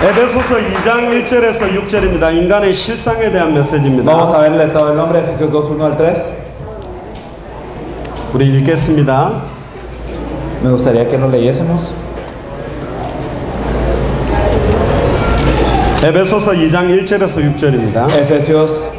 에베소서 2장 1절에서 6절입니다. 인간의 실상에 대한 메시지입니다. Vamos a ver el estado del hombre, Efesios 2, 1 al 3. 우리 읽겠습니다. Me gustaría que lo leyésemos. 에베소서 2장 1절에서 6절입니다. Efesios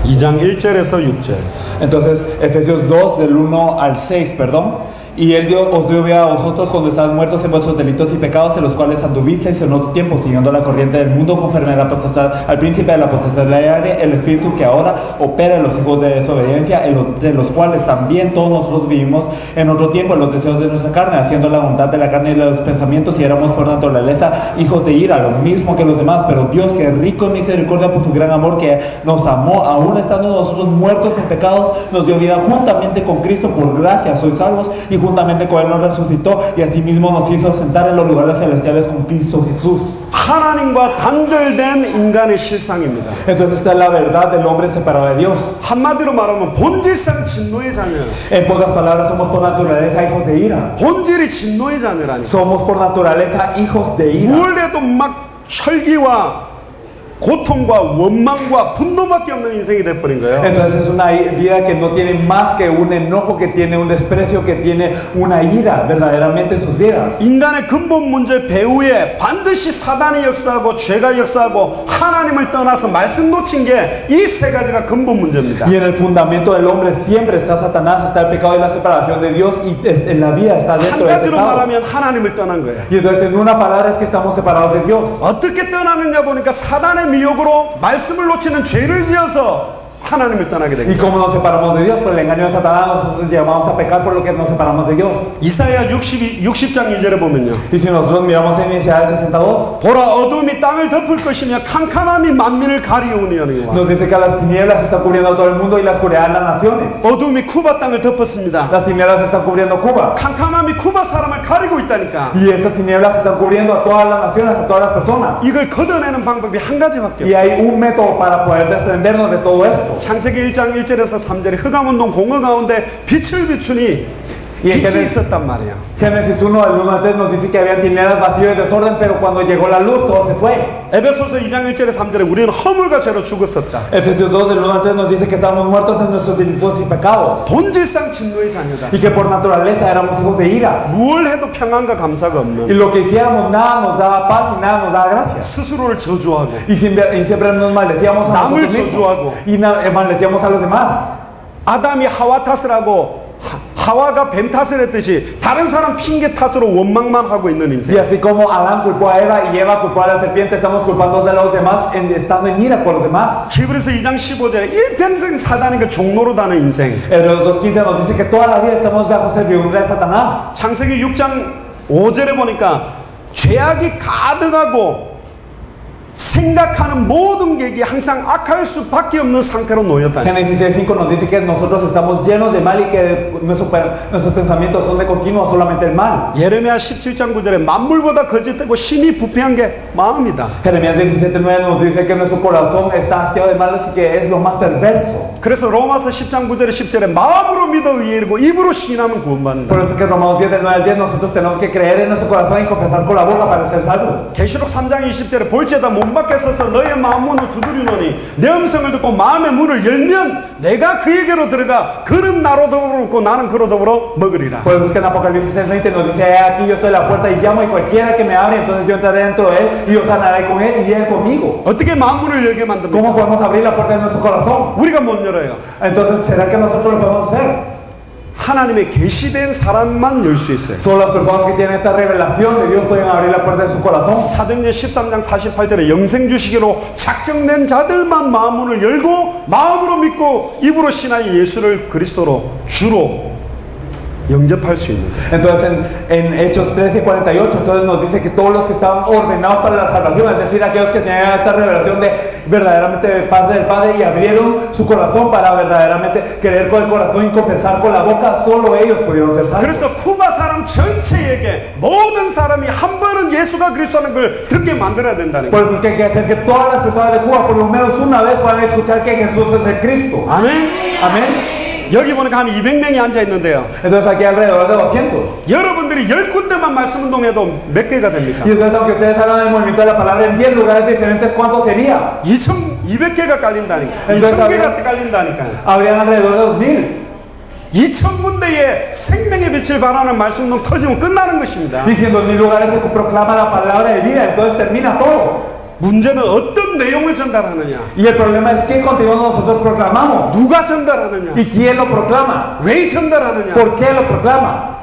2장 1절에서 6절. Entonces, Efesios 2, del 1 al 6, perdón. Y Él os dio vida a vosotros cuando estaban muertos en vuestros delitos y pecados, en los cuales anduvisteis en otro tiempo, siguiendo la corriente del mundo, conforme a la potestad, al príncipe de la potestad del aire, el espíritu que ahora opera en los hijos de desobediencia, de los cuales también todos nosotros vivimos en otro tiempo, en los deseos de nuestra carne, haciendo la voluntad de la carne y de los pensamientos, y éramos por naturaleza hijos de ira, lo mismo que los demás. Pero Dios, que es rico en misericordia por su gran amor, que nos amó, aún estando nosotros muertos en pecados, nos dio vida juntamente con Cristo. Por gracia sois salvos, y juntamente con Él nos resucitó, y asimismo nos hizo sentar en los lugares celestiales con Cristo Jesús. 하나님과 단절된 인간의 실상입니다. Entonces esta es la verdad del hombre separado de Dios. 한마디로 말하면 본질상 진노의 자녀예요. En pocas palabras, somos por naturaleza hijos de ira. 본질이 진노의 자녀라니까. Somos por naturaleza hijos de ira. 뭘 해도 막 혈기와 고통과 원망과 분노밖에 없는 인생이 돼버린 거예요. Entonces es una vida que no tiene más que un enojo, que tiene un desprecio, que tiene una ira verdaderamente en sus vidas. 인간의 근본 문제 배후에 반드시 사단이 역사하고 죄가 역사하고 하나님을 떠나서 말씀 놓친 게 이 세 가지가 근본 문제입니다. Y en el fundamento del hombre siempre está Satanás, está el pecado y la separación de Dios, y en la vida está dentro de ese 한가지로 estado. 말하면 하나님을 떠난 거예요. Y entonces en una palabra es que estamos separados de Dios. 어떻게 떠나느냐 보니까 사단의 미혹으로 말씀을 놓치는 죄를 지어서 하나님을 떠나게 ¿Y 됩니다. cómo nos separamos de Dios? Por el engaño de Satanás nosotros llegamos a pecar, por lo que nos separamos de Dios. 이사야 60장 2절에 보면요. Y si nosotros miramos en Isaías 62, 보라 어둠이 땅을 덮을 것이며 캄캄함이 만민을 가리우니라. nos dice que las tinieblas están cubriendo a todo el mundo y la oscuridad a las naciones. 어둠이 쿠바 땅을 덮었습니다. Las tinieblas están cubriendo Cuba. 캄캄함이 쿠바 사람을 가리고 있다니까. Y esas tinieblas están cubriendo a todas las naciones, a todas las personas. 이걸 걷어내는 방법이 한 가지밖에 Y 없어요. hay un método para poder desprendernos de todo esto. 창세기 1장 1절에서 3절에 흑암운동 공허 가운데 빛을 비추니 빛이 있었단 말이에요. Génesis 1 del 1 al 3 nos dice que había tinieblas, vacío y desorden, pero cuando llegó la luz todo se fue. 에베소서 2장 1절에 3절에 우리는 허물과 죄로 죽었었다. Efesios 2 del 1 al 3 nos dice que estábamos muertos en nuestros delitos y pecados. 본질상 진노의 자녀다. Y que por naturaleza éramos hijos de ira. 뭘 해도 평안과 감사가 Y 없는 lo que hiciéramos nada nos daba paz y nada nos daba gracia. 스스로를 저주하고 Y siempre nos maldecíamos a 남을 nosotros mismos. 저주하고 Y maldecíamos a los demás. 아담이 하와 탓을 하고 하와가 뱀 탓을 했듯이 다른 사람 핑계 탓으로 원망만 하고 있는 Y 인생. así como Adán culpó a Eva y Eva culpó a la serpiente, estamos culpando de los demás, estando en ira con los demás. 히브리서 2장 15절에 일평생 사단에게 종로로 다는 인생. Hebreos 2:15 nos dice que toda la vida estamos bajo servidumbre de Satanás. 창세기 6장 5절에 보니까 죄악이 가득하고 생각하는 모든 객이 항상 악할 수밖에 없는 상태로 놓였다. Génesis 6:5 nos dice que nosotros estamos llenos de mal y que nuestros pensamientos son de continuo solamente el mal. 예레미야 17장 9절에 만물보다 거짓되고 심히 부패한 게 마음이다. Jeremías 17:9 nos dice que nuestro corazón está hastiado de males y que es lo más perverso. 그래서 로마서 10장 9절에 10절에 마음으로 믿어 의에 이르고 입으로 시인하면 구원받는다. Por eso es que Romanos 10 del 9 al 10 nosotros tenemos que creer en nuestro corazón y confesar con la boca para ser salvos. 계시록 3장 20절에 볼지어다 문 밖에 서서 너의 마음 문을 두드리노니 내 음성을 듣고 마음의 문을 열면 내가 그에게로 들어가 그는 나로 더불어 먹고 나는 그로 더불어 먹으리라. Por eso es que en Apocalipsis 6:20 nos dice: aquí yo soy la puerta y llamo, y cualquiera que me abre, entonces yo entraré dentro de él y yo sanaré con él y él conmigo. 어떻게 마음 문을 열게 만듭니까? ¿Cómo podemos abrir la puerta de nuestro corazón? 우리가 못 열어요. Entonces, ¿será que nosotros lo podemos hacer? 하나님의 계시된 사람만 열 수 있어요. Solo las personas que tienen esta revelación de Dios pueden abrir la puerta de su corazón. 사도행전 13장 48절에 영생 주시기로 작정된 자들만 마음 문을 열고 마음으로 믿고 입으로 신하여 예수를 그리스도로 주로 영접할 수 있는. Entonces en Hechos 13:48 entonces nos dice que todos los que estaban ordenados para la salvación, es decir, aquellos que tenían esa revelación de verdaderamente de parte del Padre y abrieron su corazón para verdaderamente creer con el corazón y confesar con la boca, solo ellos pudieron ser salvos. 그래서 쿠바 사람 전체에게 모든 사람이 한 번은 예수가 그리스도라는 걸 듣게 만들어야 된다는 Por 거예요. eso es que hay que hacer que todas las personas de Cuba por lo menos una vez puedan escuchar que Jesús es el Cristo. 아멘. Amén. 여기 보니까 한 200명이 앉아 있는데요. Entonces aquí alrededor de 200. 여러분들이 10군데만 말씀 운동해도 몇 개가 됩니까? Y entonces aunque ustedes hagan el movimiento de la palabra en 10 lugares diferentes, ¿cuánto sería? 2,200개가 깔린다니까. entonces 2,000개가 깔린다니까요. Habrían alrededor de 2000. 2,000군데의 생명의 빛을 발하는 말씀 운동 터지면 끝나는 것입니다. Y si en 2000 lugares se proclama la palabra de vida, entonces termina todo. 문제는 어떤 내용을 전달하느냐, Y el problema es qué contenido nosotros proclamamos. 누가 전달하느냐, ¿Y quién lo proclama? 왜 전달하느냐. ¿Por qué lo proclama?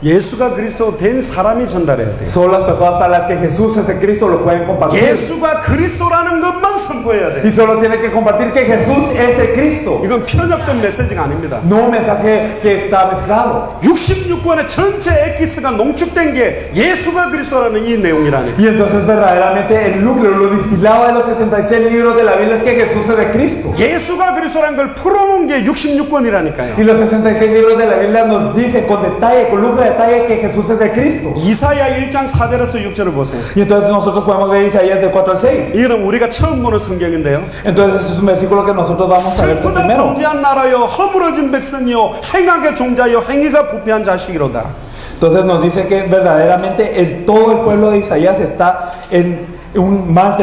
예수가 그리스도 된 사람이 전달해야 돼요. Son las personas para las que Jesús es el Cristo lo pueden compartir. 예수가 그리스도라는 것만 선포해야 돼요. Y solo tiene que compartir que Jesús es el Cristo. 이건 편협된 메시지가 아닙니다. No un mensaje que está mezclado. 66권의 전체 엑기스가 농축된 게 예수가 그리스도라는 이 내용이라니까. Y entonces verdaderamente el núcleo, lo distilado de los 66 libros de la Biblia es que Jesús es el Cristo. 예수가 그리스도라는 걸 풀어놓은 게 66권이라니까요. Y los 66 libros de la Biblia nos dicen con detalle, con lujo de detalle que Jesús es el Cristo. 이사야 1장 4절에서 6절을 보세요. Y entonces nosotros podemos ver Isaías del 4 al 6. 이거는 우리가 처음 보는 성경인데요. Entonces ese es un versículo que nosotros vamos a ver por 슬프다 primero. 범죄한 나라여 허물어진 백성이요 행악의 종자여 행위가 부패한 자식이로다. Entonces nos dice que verdaderamente todo el pueblo de Isaías está en un mal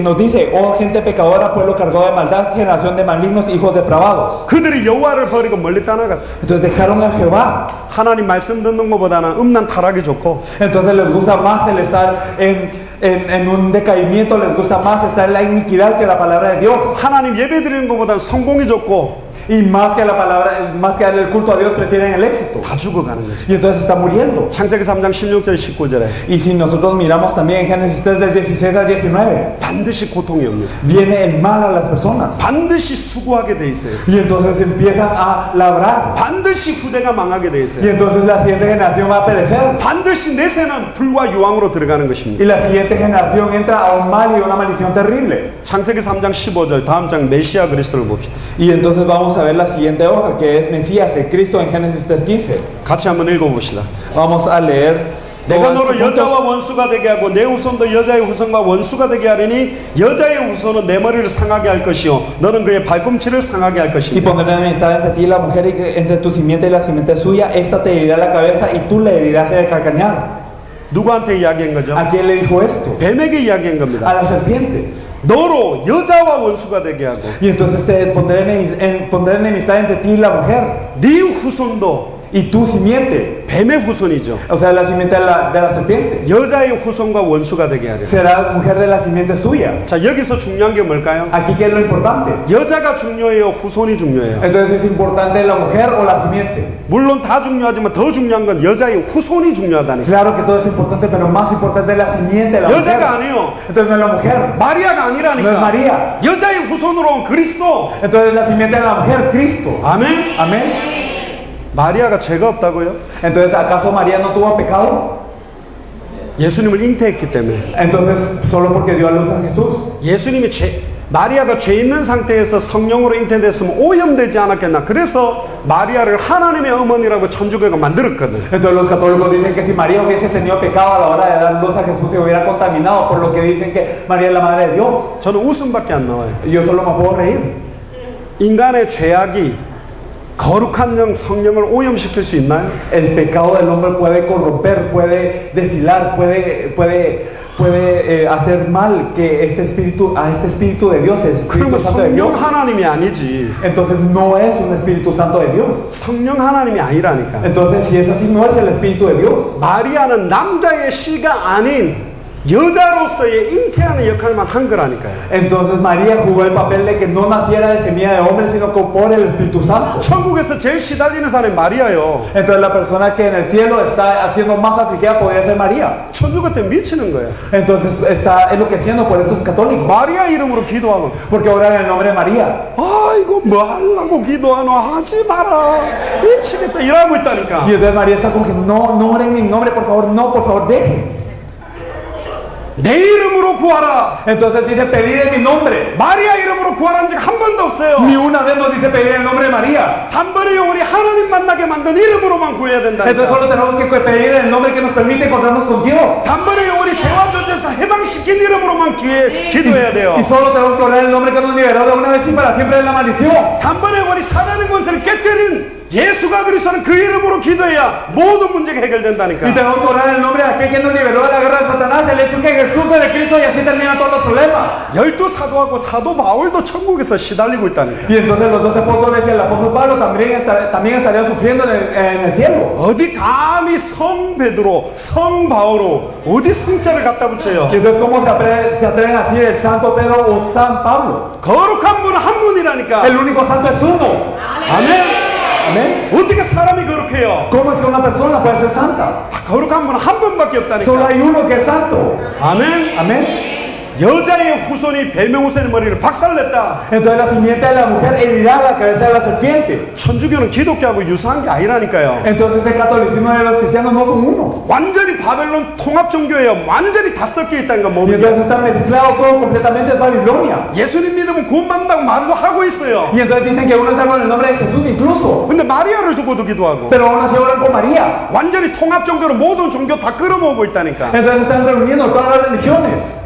nos dice, oh gente pecadora, pueblo cargado de maldad, generación de malignos, hijos depravados. 그들이 여호와를 버리고 멀리 떠나갔다. Entonces dejaron a Jehová. 하나님 말씀 듣는 것보다는 음란 타락이 좋고, Entonces les gusta más el estar en un decaimiento, les gusta más estar en la iniquidad que la palabra de Dios. 하나님 예배 드리는 것보다는 성공이 좋고, Y más que la palabra, más que darle el culto a Dios, prefieren el éxito. 다 죽어가는 거죠. Y entonces está muriendo. 창세기 3장 16절 19절에 Y si nosotros miramos también en Génesis 3 del 16 al 19, 반드시 고통이 옵니다. viene el mal a las personas. 반드시 수고하게 돼 있어요. Y entonces empiezan a labrar. 반드시 후대가 망하게 돼 Y 있어요. entonces la siguiente generación va a perecer. 반드시 내세는 불과 유황으로 들어가는 것입니다. Y la siguiente generación entra a un mal y una maldición terrible. 창세기 3장 15절 다음 장 메시아 그리스도를 봅시다. Y entonces vamos a ver la siguiente hoja, que es Mesías, el Cristo en Génesis 3:15. 같이 한번 읽어봅시다. Vamos a leer. 내가 todos 너를 estos puntos. 여자와 원수가 되게 하고 내 후손도 여자의 후손과 원수가 되게 하리니 여자의 후손은 내 머리를 상하게 할 것이요 너는 그의 발꿈치를 상하게 할 Y 것이다. pondré enemistad entre ti y la mujer, y entre tu simiente y la simiente suya, esta te herirá la cabeza y tú le herirás el calcañar. 누구한테 이야기한 거죠? ¿A quién le dijo esto? 뱀에게 이야기한 A 겁니다. la serpiente. 너로 여자와 원수가 되게 하고 Y entonces te pondré enemistad entre ti y la mujer, 네 후손도 y tu simiente, 뱀의 후손이죠. o sea, la simiente de la serpiente, 여자의 후손과 원수가 되게 하려. será mujer de la simiente suya. 자, 여기서 중요한 게 뭘까요? Aquí, ¿qué es lo importante? 여자가 중요해요, 후손이 중요해요. Entonces, ¿es importante la mujer o la simiente? 물론 다 중요하지만 더 중요한 건 여자의 후손이 중요하다니까. Claro que todo es importante, pero más importante es la simiente, la mujer. 여자가 아니에요. Entonces no es la mujer, 마리아가 no es 아니라니까. María. 여자의 후손으로 온 그리스도. Entonces la simiente de la mujer, Cristo. 아멘. Amén. 마리아가 죄가 없다고요? Entonces, ¿acaso María no tuvo pecado? 예수님을 잉태했기 때문에. Entonces, solo porque dio a luz a Jesús. 예수님이 마리아가 죄 있는 상태에서 성령으로 잉태됐으면 오염되지 않았겠나. 그래서 마리아를 하나님의 어머니라고 천주교가 만들었거든. Entonces los católicos dicen que si María hubiese tenido pecado a la hora de dar luz a Jesús se hubiera contaminado, por lo que dicen que María es la madre de Dios. 저는 웃음밖에 안 나와요. Yo solo me puedo reír. 인간의 죄악이 거룩한 영 성령을 오염시킬 수 있나요? El pecado del hombre puede corromper, puede desfilar, puede hacer mal que a este espíritu de Dios, el Espíritu 그러면 Santo de 성령 Dios. 하나님이 아니지. Entonces no es un Espíritu Santo de Dios. 성령 하나님이 아니라니까. Entonces si es así, no es el Espíritu de Dios. 마리아는 남자의 씨가 아닌 여자로서의 잉태하는 역할만 한 거라니까요. Entonces María jugó el papel de que no naciera de semilla de hombre, sino que por el Espíritu Santo. 천국에서 제일 시달리는 사람이 마리아요. Entonces la persona que en el cielo está haciendo más afligida podría ser María. 천주교 때 미치는 거예요. Entonces está enloqueciendo por estos católicos, 마리아 이름으로 기도하고 porque oran en el nombre de María. 아이고 뭐 하려고 기도하노 하지 마라 미치겠다 이러고 있다니까. Y entonces María está como que no oren en mi nombre, por favor dejen. 내 이름으로 구하라. Entonces dice pedir en mi nombre. 마리아 이름으로 구하라는 적 한 번도 없어요. Ni una vez nos dice pedir en el nombre de María. 단번에 우리 하나님 만나게 만든 이름으로만 구해야 된다. Entonces solo tenemos que pedir en el nombre que nos permite encontrarnos con Dios. 단번에 우리 죄와 저주에서 해방 멸망시킨 이름으로만 기도해야 돼요. Y solo tenemos que orar en el nombre que nos liberó de una vez y para siempre de la maldición. 단번에 우리 사단의 권세를 깨뜨린 예수가 그리스도는 그 이름으로 기도해야 모든 문제가 Y 해결된다니까. tenemos que orar en el nombre de aquel que nos liberó de la guerra de Satanás, el hecho que Jesús es de Cristo y así terminan todos los problemas. 12 사도하고 사도 바울도 천국에서 시달리고 있다니까. Y entonces los 12 apóstoles y el apóstol Pablo también estarían sufriendo en el cielo. 어디 감히 성 베드로, 성 바오로 어디 성자를 갖다 붙여요? Y entonces ¿cómo se atreven a decir el santo Pedro o San Pablo? 거룩한 분 한 분이라니까. El único santo es uno. 아멘. Amén. 어떻게 사람이 거룩해요? ¿Cómo es que una persona puede ser santa? 거룩한 분 한 분밖에 Solo 없다니까. hay uno que es santo. 아멘. Amén. 여자의 후손이 벨메우스의 머리를 박살냈다. Entonces la simiente de la mujer herirá la cabeza de la serpiente. 천주교는 기독교하고 유사한 게 아니라니까요. Entonces el catolicismo de los cristianos no son uno. 완전히 바벨론 통합 종교예요. 완전히 다 섞여 있다는 건 Y 뭡니까? entonces está mezclado todo completamente, es Babilonia. 예수님 믿으면 구원받는다고 말도 하고 있어요. Y entonces dicen que uno es salvo en el nombre de Jesús incluso. 근데 마리아를 두고도 기도하고 Pero aún así oran con María. 완전히 통합 종교로 모든 종교 다 끌어모으고 있다니까. Entonces están reuniendo todas las religiones.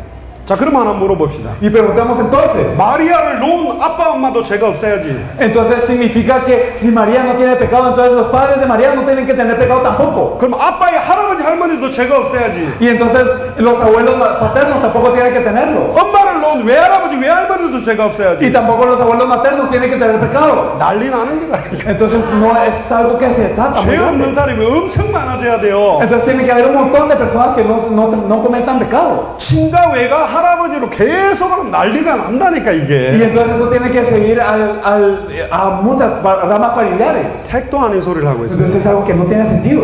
자, 그럼 하나 물어봅시다. Y preguntamos entonces. 마리아를 놓은 아빠 엄마도 죄가 없어야지. Entonces significa que si María no tiene pecado, entonces los padres de María no tienen que tener pecado tampoco. 그럼 아빠의 할아버지 할머니도 죄가 없어야지. Y entonces los abuelos paternos tampoco tienen que tenerlo. 엄마를 놓은 외할아버지 외할머니도 죄가 없어야지. Y tampoco los abuelos maternos tienen que tener pecado. 난리 나는 거라니까. Entonces no es algo que se trata. 죄 없는 사람이 엄청 많아져야 돼요. Entonces tiene que haber un montón de personas que no cometan pecado. 친가 외가 할아버지로 계속 하면 난리가 난다니까 Y 이게. entonces esto tiene que seguir a muchas ramas familiares. 택도 아닌 소리를 하고 있어요. Entonces es algo que no tiene sentido.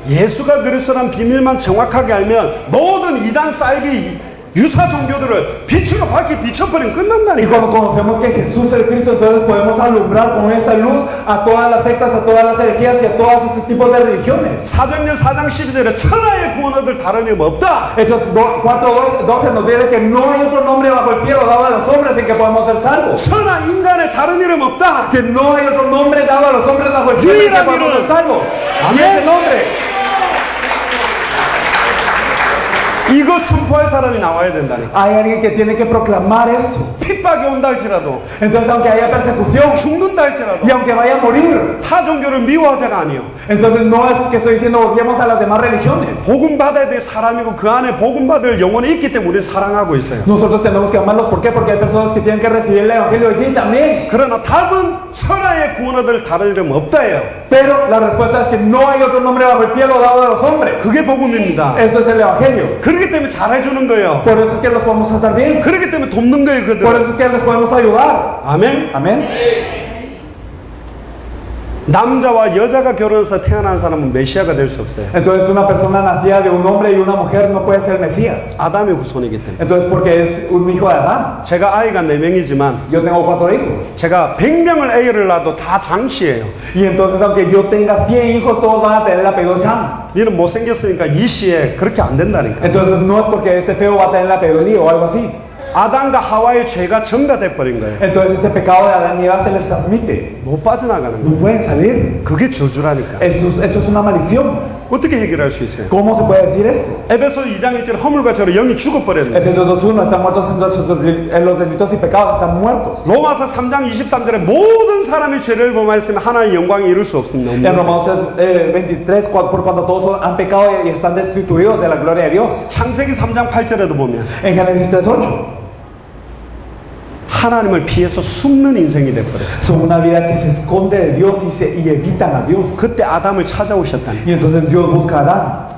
예수가 그리스도란 비밀만 정확하게 알면 모든 이단 사이비 유사 종교들을 빛으로 밝게 비춰버리면 Y 끝난다니까. cuando conocemos que Jesús es el Cristo, entonces podemos alumbrar con esa luz a todas las sectas, a todas las herejías y a todos estos tipos de religiones. 사도행전 4장 12절에 천하의 구원 얻을 다른 이름 없다. Hechos 4:12 nos dice que no hay otro nombre bajo el cielo dado a los hombres en que podemos ser salvos. 천하 인간의 다른 이름 없다. Que no hay otro nombre dado a los hombres bajo el cielo en que podemos ser salvos. Y ese nombre. 이거 선포할 사람이 나와야 된다니까. Hay alguien que tiene que proclamar esto. 핍박이 온다 할지라도, Entonces, aunque haya persecución 죽는다 할지라도 y aunque vaya a morir, 타 종교를 미워하자가 아니요. entonces no es que estoy diciendo odiemos a las demás religiones. 복음 받아야 될 사람이고 그 안에 복음 받을 영혼이 있기 때문에 우리는 사랑하고 있어요. Nosotros tenemos que amarlos. ¿Por qué? Porque hay personas que tienen que recibir el evangelio allí también. 그러나 답은 천하의 구원 얻을 다른 이름 없다예요. Pero la respuesta es que no hay otro nombre bajo el cielo dado a los hombres. 그게 복음입니다. Eso es el evangelio. 그렇기 때문에 잘해주는 거예요. Por eso es que los podemos tratar bien. 그렇기 때문에 돕는 거예요, Por 그들. eso es que les podemos ayudar. 아멘. Amén. 남자와 여자가 결혼해서 태어난 사람은 메시아가 될 수 없어요. Entonces una persona nacida de un hombre y una mujer no puede ser el Mesías. 아담의 후손이기 때문에. Entonces porque es un hijo de Adán. 제가 아이가 4명이지만 Yo tengo 4 hijos. 제가 100명을 애를 낳아도 다 장씨예요. Y entonces aunque yo tenga 100 hijos, todos van a tener el apellido Chan. 니는 못생겼으니까 이 시에 그렇게 안 된다니까. Entonces no es porque este feo va a tener el apellido Lee o algo así. 아담과 하와의 죄가 전가돼 버린 거예요. Entonces este pecado de Adán y Eva se les transmite. 못 빠져나가는 No 거예요. pueden salir. 그게 저주라니까. Eso es una maldición. 어떻게 해결할 수 있어요? ¿Cómo se puede decir esto? 에베소 2장 1절 허물과 죄로 영이 죽어버렸는데, Efesios 2:1 están muertos en los delitos y pecados, están muertos. 로마서 3장 23절에 모든 사람이 죄를 범하였으면 하나님의 영광에 이룰 수 없습니다. En Romanos 23, por cuando todos han pecado y están destituidos de la gloria de Dios. 창세기 3장 8절에도 보면 En Génesis 3:8. 하나님을 피해서 숨는 인생이 돼버렸어요. Son una vida que se esconde de Dios y evitan a Dios. 그때 아담을 찾아오셨다니. Y entonces Dios busca a Adán.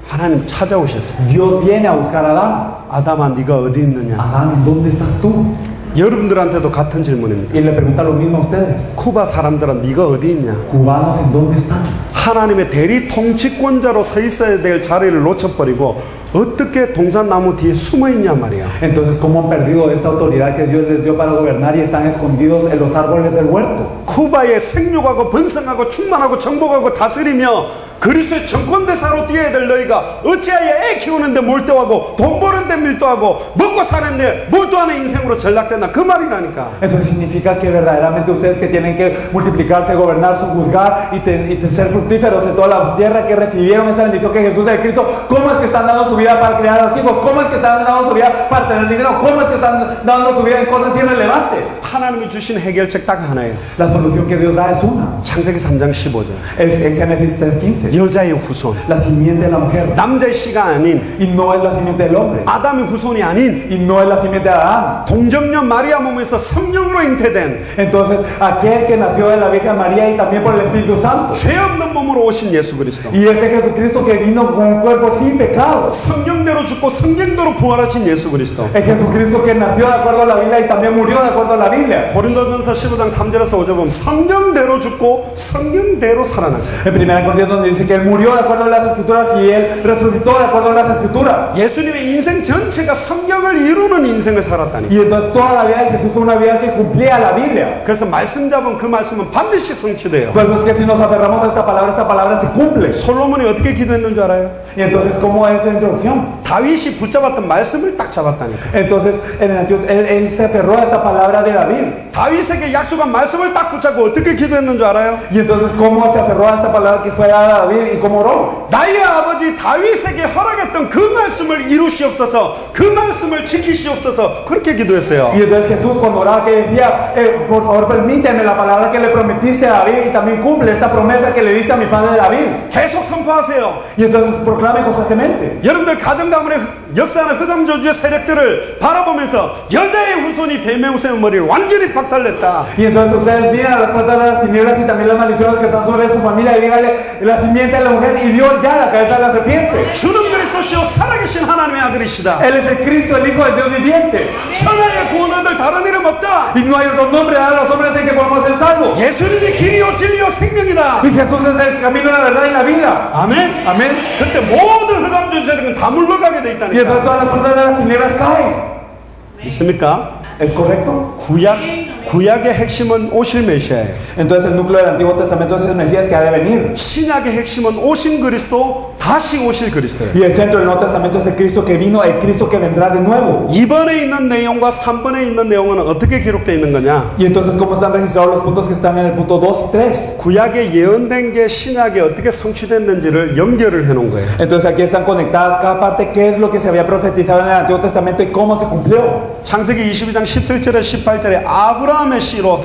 하나님 찾아오셨어요. Dios viene a buscar a Adán. 아담아 네가 어디 있느냐. Adán, ¿en dónde estás tú? 여러분들한테도 같은 질문입니다. Y le pregunta lo mismo a ustedes. 쿠바 사람들은 네가 어디 있냐. Cubanos, ¿en dónde están? 하나님의 대리 통치권자로 서 있어야 될 자리를 놓쳐버리고 어떻게 동산나무 뒤에 숨어 있냐 말이야. Entonces, ¿cómo han perdido esta autoridad que Dios les dio para gobernar y están escondidos en los árboles del huerto? 쿠바에 생육하고 번성하고 충만하고 정복하고 다스리며 그리스도의 정권대사로 뛰어야 될 너희가 어찌하여 애 키우는데 몰두하고 돈 버는 데 밀도하고 먹고 사는데 몰두 하는 인생으로 전락된다. 그 말이라니까. Entonces significa que verdaderamente ustedes que tienen que multiplicarse, gobernarse, juzgar y ser fructíferos en toda la tierra, que recibieron esta bendición que Jesús es el Cristo, ¿cómo es que están dando su vida para criar a los hijos? ¿Cómo es que están dando su vida para tener dinero? ¿Cómo es que están dando su vida en cosas irrelevantes? 하나님이 주신 해결책 딱 하나예요. La solución que Dios da es una. 창세기 3장 15절. Es en Génesis 3:15. 여자의 후손. La simiente de la mujer. 남자의 씨가 아닌 Y no es la simiente del hombre. 아담의 후손이 아닌 Y no es la simiente de Adán. 동정녀 마리아 몸에서 성령으로 잉태된 Entonces, aquel que nació de la Virgen María y también por el Espíritu Santo. 죄 없는 몸으로 오신 예수 그리스도. Y ese Jesucristo que vino con un cuerpo sin pecado. 성령대로 죽고 성령대로 부활하신 예수 그리스도. El Jesucristo que nació de acuerdo a la Biblia y también murió de acuerdo a la Biblia. 고린도전서 15장 3절에서 5절 보면 성령대로 죽고 성령대로 살아났어요. En 1 Corintios donde dice que él murió de acuerdo a las Escrituras y él resucitó de acuerdo a las Escrituras. 예수님의 인생 전체가 성경을 이루는 인생을 살았다니. Y entonces toda la vida de Jesús fue una vida que cumplía la Biblia. 그래서 말씀 잡은 그 말씀은 반드시 성취돼요. Por eso es que si nos aferramos a esta palabra se cumple. 솔로몬이 어떻게 기도했는 줄 알아요? Y entonces, ¿cómo es la introducción? 다윗이 붙잡았던 말씀을 딱 잡았다니까. Entonces, en el Antiguo, él se aferró a esta palabra de David. 다윗에게 약속한 말씀을 딱 붙잡고 어떻게 기도했는 줄 알아요? Y entonces, ¿cómo se aferró a esta palabra que fue dada a David y cómo oró? 나의 아버지 다윗에게 허락했던 그 말씀을 이루시옵소서, 그 말씀을 지키시옵소서, 그렇게 기도했어요. Y entonces Jesús cuando oraba que decía, por favor permíteme la palabra que le prometiste a David y también cumple esta promesa que le diste a mi padre David. 계속 선포하세요. Y entonces proclame constantemente. 여러분들 가정 가문의 역사하는 흑암 저주의 세력들을 바라보면서 여자의 후손이 뱀의 후손의 머리를 완전히 박살냈다. Y entonces ustedes miran a las puertas de las tinieblas y también las maldiciones que están sobre su familia y díganle la simiente de la mujer y dio ya la cabeza de la serpiente. 주는 그리스도시요 살아계신 하나님의 아들이시다. Él es el Cristo, el Hijo del Dios viviente. 천하의 구원하들 다른 이름 없다. Y no hay otro nombre dado a los hombres en que podemos ser salvos. 예수님이 길이요 진리요 생명이다. Y Jesús es el camino, la verdad y la vida. 아멘. Amén. 그때 모든 흑암 저주 세력은 다 물러가게 돼 Y 있다니까. entonces todas las puertas de las tinieblas caen. 있습니까? ¿Es correcto? 구약의 핵심은 오실 메시아예요. Entonces el núcleo del Antiguo Testamento es el Mesías que ha de venir. 신약의 핵심은 오신 그리스도, 다시 오실 그리스도예요. Y el centro del Nuevo Testamento es el Cristo que vino, el Cristo que vendrá de nuevo. 2번에 있는 내용과 3번에 있는 내용은 어떻게 기록되어 있는 거냐? Y entonces, ¿cómo están registrados los puntos que están en el punto 2 y 3? 구약에 예언된 게 신약에 어떻게 성취됐는지를 연결을 해놓은 거예요. Entonces aquí están conectadas cada parte, qué es lo que se había profetizado en el Antiguo Testamento y cómo se cumplió. 창세기 22장 17절에 18절에 아브라함의 씨로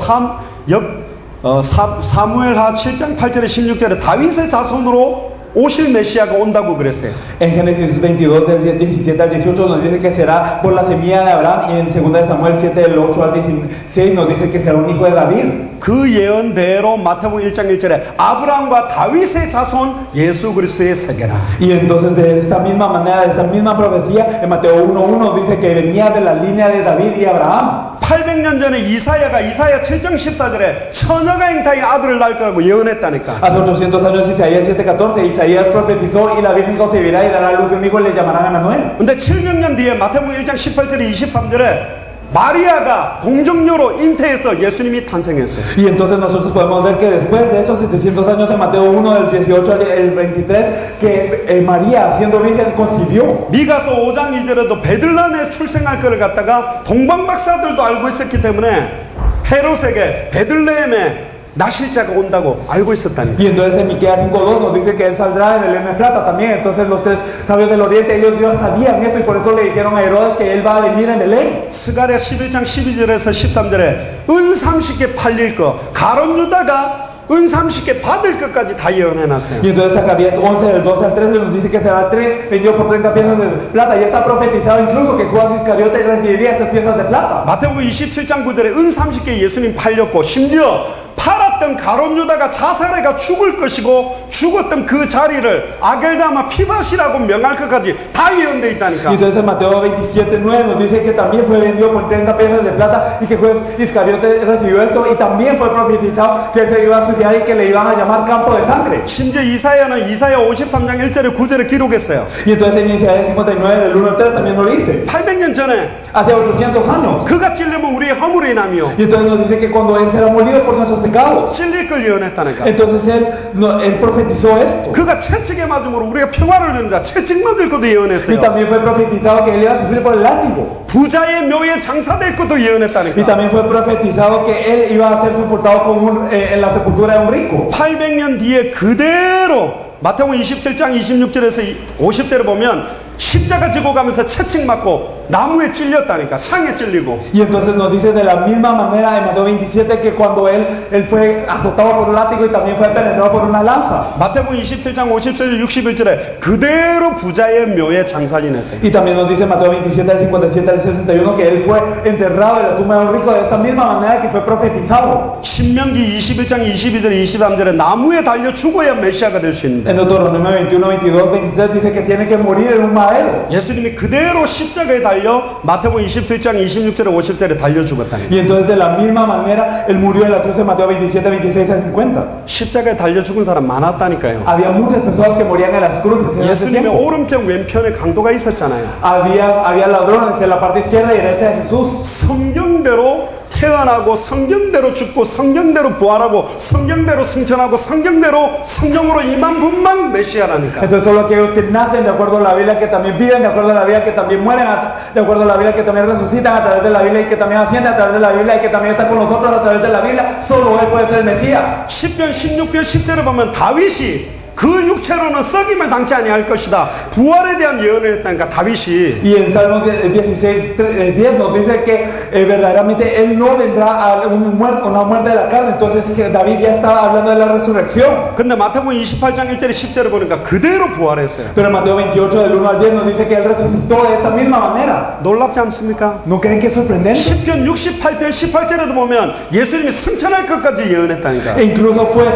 사무엘하 7장 8절에 16절에 다윗의 자손으로 오실 메시아가 온다고 그랬어요. En Génesis 22 del 17 al 18 nos dice que será por la semilla de Abraham y en 2 Samuel 7 del 8 al 16 nos dice que será un hijo de David. 그 예언대로 마태복음 1장 1절에 아브라함과 다윗의 자손 예수 그리스도의 세계라. Y entonces de esta misma manera, de esta misma profecía, en Mateo 1:1 dice que venía de la línea de David y Abraham. 800년 전에 이사야 7장 14절에 처녀가 잉타의 아들을 낳을 거라고 예언했다니까. Hace 800 años Isaías 7:14 Isaías profetizó y la Virgen concebirá y dará a luz de un hijo y le llamarán Emanuel. 근데 700년 뒤에 마태복음 1장 18절에 23절에 마리아가 동정녀로 잉태해서 예수님이 탄생했어요. Y entonces nosotros podemos ver que después de esos 700 años en Mateo 1 del 18 al 23 que María siendo virgen concibió. 미가서 5장 2절에도 베들레헴에 출생할 것을 갖다가 동방박사들도 알고 있었기 때문에 헤롯에게 베들레헴에 나실자가 온다고 알고 있었다니. Y entonces en Miqueas 5:2 nos dice que él saldrá de Belén Efrata también. Entonces los tres sabios del oriente, ellos ya sabían esto y por eso le dijeron a Herodes que él va a venir en Belén. 스가랴 11장 12절에서 13절에 은 30개 팔릴 거 가론 유다가 은 30개 받을 것까지 다 예언해놨어요. Y entonces Zacarías 11 del 12 al 13 nos dice que será vendido por 30 piezas de plata. Ya está profetizado incluso que Judas Iscariote recibiría estas piezas de plata. 마태복음 27장 9절에 은 30개 예수님 팔렸고 심지어 팔았던 가론 유다가 자살해가 죽을 것이고 죽었던 그 자리를 아겔다마 피밭이라고 명할 것까지 다 예언되어 있다니까. Y entonces en Mateo 27:9 nos dice que también fue vendido por 30 piezas de plata y que Judas Iscariote recibió esto y también fue profetizado que se iba a suicidar y que le iban a llamar campo de sangre. 심지어 이사야는 이사야 53장 1절에 9절에 기록했어요. Y entonces en Isaías 59 del 1 al 3 también lo dice. 800년 전에 Hace 800 años. 그가 찔리면 우리의 허물이 인하며 Y entonces nos dice que cuando él será molido por nuestros pecados. 찔릴 걸 예언했다니까. Entonces él profetizó esto. 그가 채찍에 맞음으로 우리가 평화를 누린다. 채찍 맞을 것도 Y 예언했어요. también fue profetizado que él iba a sufrir por el látigo. 부자의 묘에 장사될 것도 Y 예언했다니까. también fue profetizado que él iba a ser sepultado en la sepultura de un rico. 800년 뒤에 그대로 마태복음 27장 26절에서 50절에 보면 십자가 지고 가면서 채찍 맞고 나무에 찔렸다니까. 창에 찔리고. Y entonces nos dice de la misma manera en Mateo 27 que cuando él fue azotado por un látigo y también fue penetrado por una lanza. 마태복음 27장 50절 61절에 그대로 부자의 묘에 장사 지냈어요. Y también nos dice Mateo 27 del 57 al 61 que él fue enterrado en la tumba de un rico de esta misma manera que fue profetizado. 신명기 21장 22절 23절에 나무에 달려 죽어야 메시아가 될 수 있는데 En Deuteronomio 21, 22, 23 dice que tiene que morir en un madero. 예수님이 그대로 십자가에 달려 마태복음 27장 26절에 50절에 달려 죽었다니. Y entonces de la misma manera él murió en la cruz de Mateo 27, 26 al 50. 십자가에 달려 죽은 사람 많았다니까요. Había muchas personas que morían en las cruces en ese 예수님의 tiempo. 오른편 왼편에 강도가 있었잖아요. Había ladrones en la parte izquierda y derecha de Jesús. 성경대로 태어나고 성경대로 죽고 성경대로 부활하고 성경대로 승천하고 성경대로 성령으로 임한 분만 메시아라니까. Entonces solo aquellos que nacen de acuerdo a la Biblia, que también viven de acuerdo a la Biblia, que también mueren de acuerdo a la Biblia, que también resucitan a través de la Biblia y que también ascienden a través de la Biblia y que también está con nosotros a través de la Biblia, solo Él puede ser el Mesías. 10편 16편 10절에 보면 다윗이 그 육체로는 썩임을 당치 아니할 것이다. 부활에 대한 예언을 했다니까 다윗이. Y en Salmos 16, 10 nos dice que verdaderamente Él no vendrá a una muerte de la carne. Entonces que David ya estaba hablando de la resurrección. 근데 마태복음 28장 1절에 10절에 보니까 그대로 부활했어요. Pero en Mateo 28 del 1 al 10 nos dice que Él resucitó de esta misma manera. 놀랍지 않습니까? ¿No creen que es sorprendente? 10편 68편 18절에도 보면 예수님이 승천할 것까지 예언했다니까. E incluso fue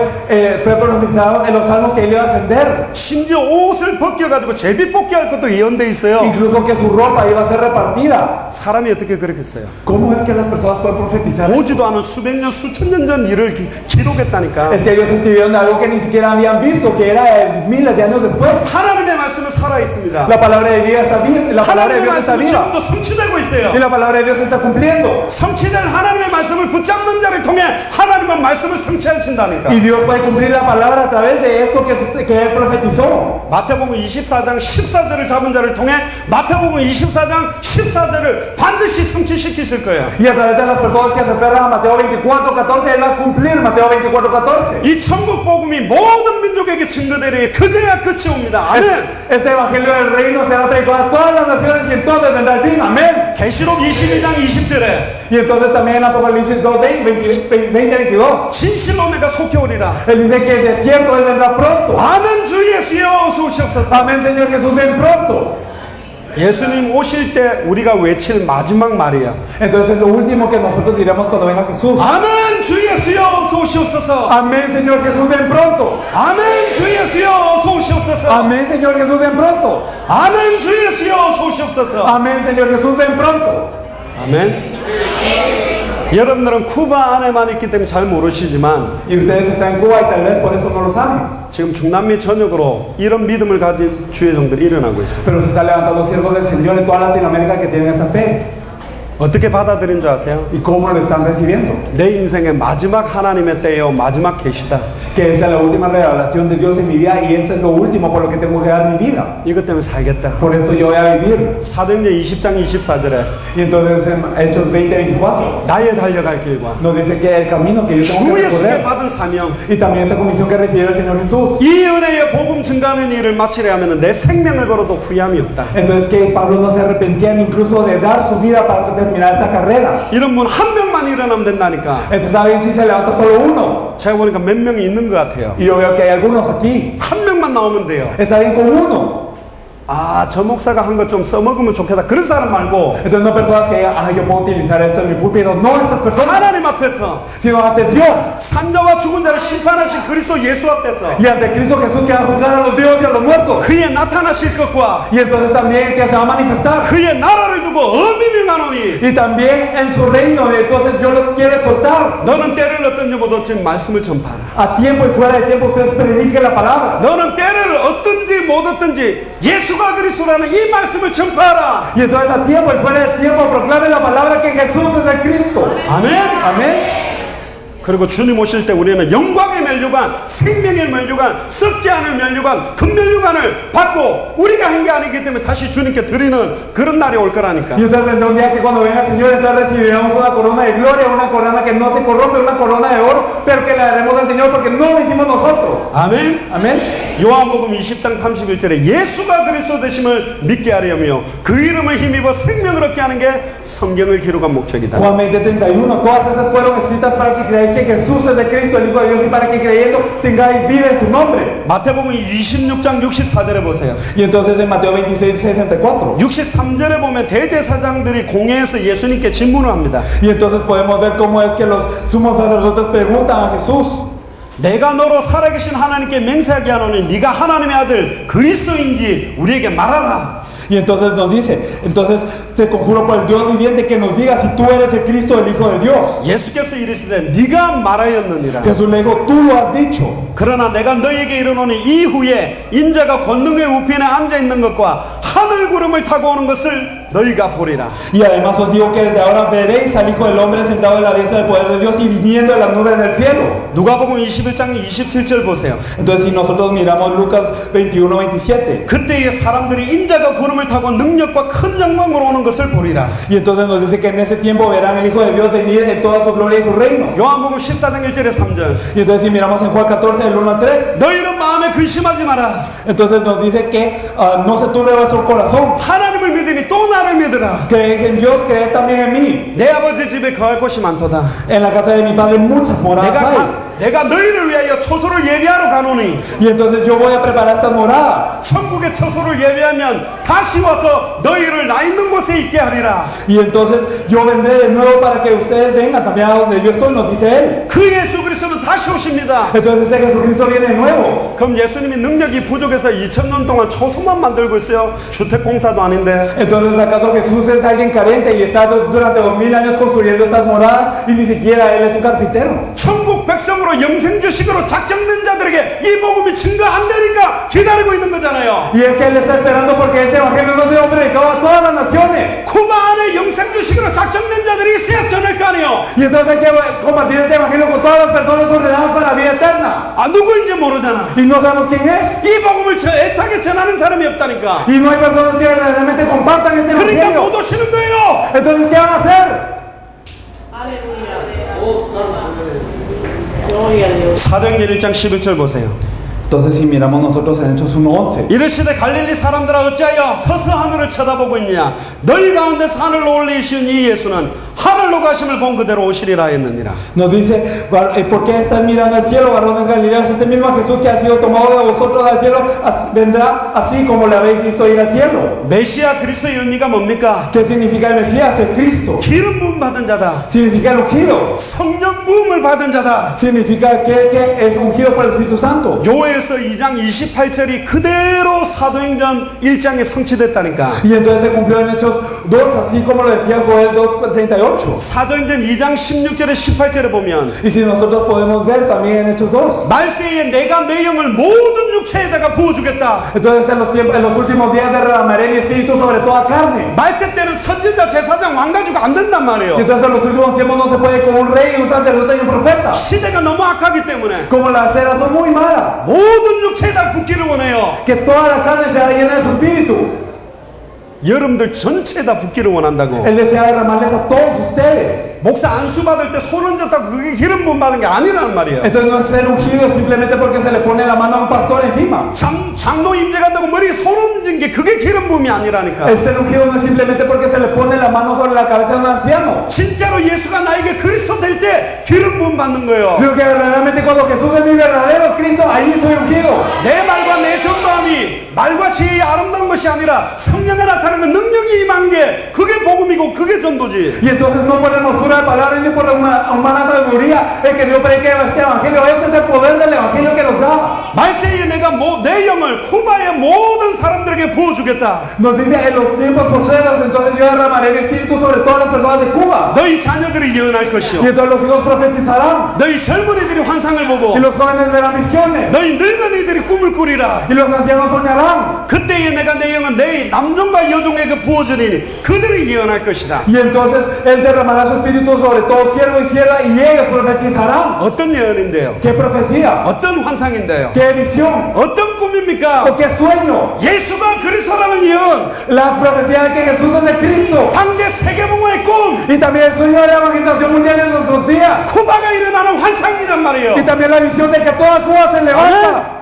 profetizado en los salmos que Él iba a ascender. 심지어 옷을 벗겨가지고 제비 뽑기 할 것도 예언돼 있어요. Incluso que su ropa iba a ser repartida. 사람이 어떻게 그렇겠어요? ¿Cómo es que las personas pueden profetizar? 보지도 않은 수백 년 수천 년 전 일을 기록했다니까. Es que ellos escribieron algo que ni siquiera habían visto, que era miles de años después. 하나님의 말씀은 살아 있습니다. La palabra de Dios está viva. La palabra de 하나님의 Dios está 말씀은 viva. 지금도 성취되고 있어요. Y la palabra de Dios se está cumpliendo. 성취될 하나님의 말씀을 붙잡는 자를 통해 하나님은 말씀을 성취하신다니까. Y Dios puede cumplir la palabra a través de esto que Él profetizó. 마태복음 24장 14절을 잡은 자를 통해 마태복음 24장 14절을 반드시 성취시키실 거예요. Y a través de las personas que se aferran a Mateo 24, 14, Él va a cumplir Mateo 24, 14. 이 천국 복음이 모든 민족에게 증거되리 그제야 끝이 옵니다. 아멘. Este evangelio del reino será predicado a todas las naciones y entonces vendrá el fin. Amén. 계시록 22장 20절에 Y entonces también en Apocalipsis 2, 20, 22. 진실로 내가 속히 오리라. Él dice que de cierto Él vendrá pronto. 아멘. 주 예수여 어서 오시옵소서. Amén, Señor Jesús, ven pronto. 예수님 오실 때 우리가 외칠 마지막 말이야. Entonces lo último que nosotros diremos cuando venga Jesús. 아멘. 주 예수여 어서 오시옵소서. Amén, Señor Jesús, ven pronto. 아멘. 주 예수여 어서 오시옵소서. Amén, Señor Jesús, ven pronto. 아멘. 주 예수여 어서 오시옵소서. Amén, Señor Jesús, ven pronto. 아멘. 여러분들은 쿠바 안에만 있기 때문에 잘 모르시지만 Y ustedes están en Cuba y tal vez por eso no lo saben. 지금 중남미 전역으로 이런 믿음을 가진 주의종들이 일어나고 있어요. Pero se están levantando siervos del Señor en toda Latinoamérica que tienen esta fe. 어떻게 받아들인 줄 아세요? ¿Y cómo lo están recibiendo? 내 인생의 마지막 하나님의 때요 마지막 계시다. Que esta es la última revelación de Dios en mi vida y esto es lo último por lo que tengo que dar mi vida. 이것 때문에 살겠다. Por esto yo voy a vivir. 사도행전 20장 24절에 Y entonces en Hechos 20, 24 나의 달려갈 길과 nos dice que el camino que yo tengo 주 que 예수께 recorrer 받은 사명 y también esta comisión que recibió el Señor Jesús. 이 은혜의 복음 증가하는 일을 마치려 하면 내 생명을 걸어도 후회함이 없다. Entonces que Pablo no se arrepentía incluso de dar su vida para terminar esta carrera. 이런 분 한 명만 일어나면 된다니까. Entonces saben si se levanta solo uno. 제가 보니까 몇 명이 있는 것 같아요. Y yo veo que hay algunos aquí. 한 명만 나오면 돼요. Está bien con uno. 아, 저 목사가 한 것 좀 써먹으면 좋겠다. 그런 사람 말고 Entonces no personas que digan, ah, yo puedo utilizar esto en mi púlpito. No estas personas, 하나님 앞에서 sino ante Dios 산자와 죽은 자를 심판하신 그리스도 예수 앞에서 y ante Cristo Jesús que va a juzgar a los vivos y a los muertos. 그의 나타나실 것과 Y entonces también que se va a manifestar. 그의 나라를 두고 엄히 명하노니 Y también en su reino. Y entonces yo los quiero exhortar. 너는 때를 어떤지 못 어쩐지 말씀을 전파하라. A tiempo y fuera de tiempo ustedes prediquen la palabra. 너는 때를 어떤지 못 어떤지 예수가 그리스도라는 이 말씀을 전파하라. Y entonces a tiempo y fuera de tiempo proclamen la palabra que Jesús es el Cristo. 아멘. Amén. 그리고 주님 오실 때 우리는 영광의 면류관, 생명의 면류관, 썩지 않을 면류관, 금면류관을 받고 우리가 한 게 아니기 때문에 다시 주님께 드리는 그런 날이 올 거라니까. Y ustedes vendrá un día que cuando venga el Señor, entonces recibiremos una corona de gloria, una corona que no se corrompe, una corona de oro, pero que le daremos al Señor porque no lo hicimos nosotros. 아멘. Amén. 요한복음 20장 31절에 예수가 그리스도 되심을 믿게 하려며 그 이름을 힘입어 생명을 얻게 하는 게 성경을 기록한 목적이다. Juan 20:31, todas esas fueron escritas para que creáis que Jesús es de Cristo, el Hijo de Dios, y para que creyendo tengáis vida en su nombre. 마태복음 26장 64절에 보세요. Y entonces en Mateo 26:64. 63절에 보면 대제사장들이 공회에서 예수님께 질문을 합니다. Y entonces podemos ver cómo es que los sumos sacerdotes preguntan a Jesús. 내가 너로 살아계신 하나님께 맹세하게 하노니 네가 하나님의 아들 그리스도인지 우리에게 말하라. Y entonces nos dice, entonces te conjuro por el Dios viviente que nos diga si tú eres el Cristo, el Hijo de Dios. 예수께서 이르시되 네가 말하였느니라. Jesús le dijo, tú lo has dicho. 그러나 내가 너에게 이르노니 이후에 인자가 권능의 우편에 앉아 있는 것과 하늘 구름을 타고 오는 것을 너희가 보리라. Y además os digo que desde ahora veréis al Hijo del Hombre sentado en la diestra del poder de Dios y viniendo en las nubes del cielo. 누가복음 21장 27절 보세요. Entonces si nosotros miramos Lucas 21:27. 그때에 사람들이 인자가 구름을 타고 능력과 큰 영광으로 오는 것을 보리라. Y entonces nos dice que en ese tiempo verán el Hijo de Dios venir en toda su gloria y su reino. 요한복음 14장 1절에 3절. Y entonces si miramos en Juan 14 del 1 al 3. 너희는 마음에 근심하지 마라. Entonces nos dice que no se turbe vuestro corazón. 하나님을 믿으니 또 나를 믿으라. Creéis en Dios, creed también en mí. 내 아버지 집에 거할 곳이 많도다. En la casa de mi padre muchas moradas hay. 내가 너희를 위하여 초소를 예비하러 가노니. Y entonces yo voy a preparar estas moradas. 천국의 처소를 예비하면 다시 와서 너희를 나 있는 곳에 있게 하리라. Y entonces yo vendré de nuevo para que ustedes vengan también a donde yo estoy, nos dice él. 그 예수 그리스도는 다시 오십니다. Entonces este Jesucristo viene de nuevo. 그럼 예수님이 능력이 부족해서 2000년 동안 초소만 만들고 있어요? 주택공사도 아닌데. Entonces ¿acaso Jesús es alguien carente y está durante 2000 años construyendo estas moradas y ni siquiera él es un carpintero? 천국 백성으로 영생주식으로 작정된 자들에게 이 복음이 증거 안 되니까 기다리고 있는 거잖아요. Y es que él está esperando porque este evangelio no se ha predicado a todas las naciones. 쿠바 안에 영생주식으로 작정된 자들이 있어야 전할 거 아니에요. Y entonces hay que compartir este evangelio con todas las personas ordenadas para la vida eterna. 아, 누구인지 모르잖아. Y no sabemos quién es. 이 복음을 애타게 전하는 사람이 없다니까. Y no hay personas que verdaderamente compartan este 그러니까 evangelio. 못 오시는 거예요. Entonces ¿qué van a hacer? 사도행전 1장 11절 보세요. Entonces si miramos nosotros en Hechos 1:11. 이르시되 갈릴리 사람들아 어찌하여 서서 하늘을 쳐다보고 있느냐. 너희 가운데서 하늘로 올리신 이 예수는 하늘로 가심을 본 그대로 오시리라 했느니라. Nos dice, ¿por qué están mirando al cielo, varones galileos? Este mismo Jesús que ha sido tomado de vosotros al cielo vendrá así como le habéis visto ir al cielo. 메시아 그리스도의 의미가 뭡니까? ¿Qué significa el Mesías? El Cristo. 기름 부음 받은 자다. Significa el ungido. 성령 부음을 받은 자다. Significa que es ungido por el Espíritu Santo. 요엘서 2장 28절이 그대로 사도행전 1장에 성취됐다니까. Y entonces se cumplió en Hechos 2, así como lo decía Joel 2:38. 사도행전 2장 16절에 18절에 보면 Y si nosotros podemos ver también en Hechos 2. 말세에 내가 내 영을 모든 육체에다가 부어주겠다. Entonces en los últimos días derramaré mi espíritu sobre toda carne. 말세 때는 선지자, 제사장, 왕 가지고 안 된단 말이에요. Y entonces en los últimos tiempos no se puede con un rey, un sacerdote y un profeta. 시대가 너무 악하기 때문에 Como las eras son muy malas. 모든 육체에다 붓기를 원해요. Que toda la carne sea llena de su espíritu. 여러분들 전체에다 붓기를 원한다고. Él desea derramarles a todos ustedes. 목사 안수 받을 때 손 얹었다고 그게 기름 부음 받은 게 아니라는 말이에요. Entonces no es ser ungido simplemente porque se le pone la mano a un pastor encima. 장로 임재 간다고 머리에 손 얹은 게 그게 기름 부음이 아니라니까. El ser ungido no es simplemente porque se le pone la mano sobre la cabeza de un anciano. 진짜로 예수가 나에게 그리스도 될 때 기름 부음 받는 거예요. Sino que verdaderamente cuando Jesús es mi verdadero Cristo, ahí soy ungido. 내 말과 내 전마음이 말과 지혜의 아름다운 것이 아니라 성령에 나타나는 능력이 임한 게 그게 복음이고 그게 전도지. Y entonces no por hermosura de palabras ni por humana sabiduría el que yo predique este evangelio. Este es el poder del evangelio que nos da. 말세에 내가 내 영을 쿠바의 모든 사람들에게 부어주겠다. Nos dice en los tiempos postreros, entonces yo derramaré mi espíritu sobre todas las personas de Cuba. 너희 자녀들이 예언할 것이요. Y entonces los hijos profetizarán. 너희 젊은이들이 환상을 보고 Y los jóvenes verán visiones. 너희 늙은이들이 꿈을 꾸리라. Y los ancianos soñarán. 그때에 내가 내 영은 내 남종과 여종에게 부어주니 그들이 예언할 예언할 것이다. Y entonces Él derramará su espíritu sobre todo siervo y sierva y ellos profetizarán. 어떤 예언인데요? ¿Qué profecía? 어떤 환상인데요? ¿Qué visión? 어떤 꿈입니까? ¿O qué sueño? 예수가 그리스도라는 예언. La profecía de que Jesús es el Cristo. 당대 세계복음의 꿈. Y también el sueño de la evangelización mundial en nuestros días. 쿠바가 일어나는 환상이란 말이에요. Y también la visión de que toda Cuba se levanta.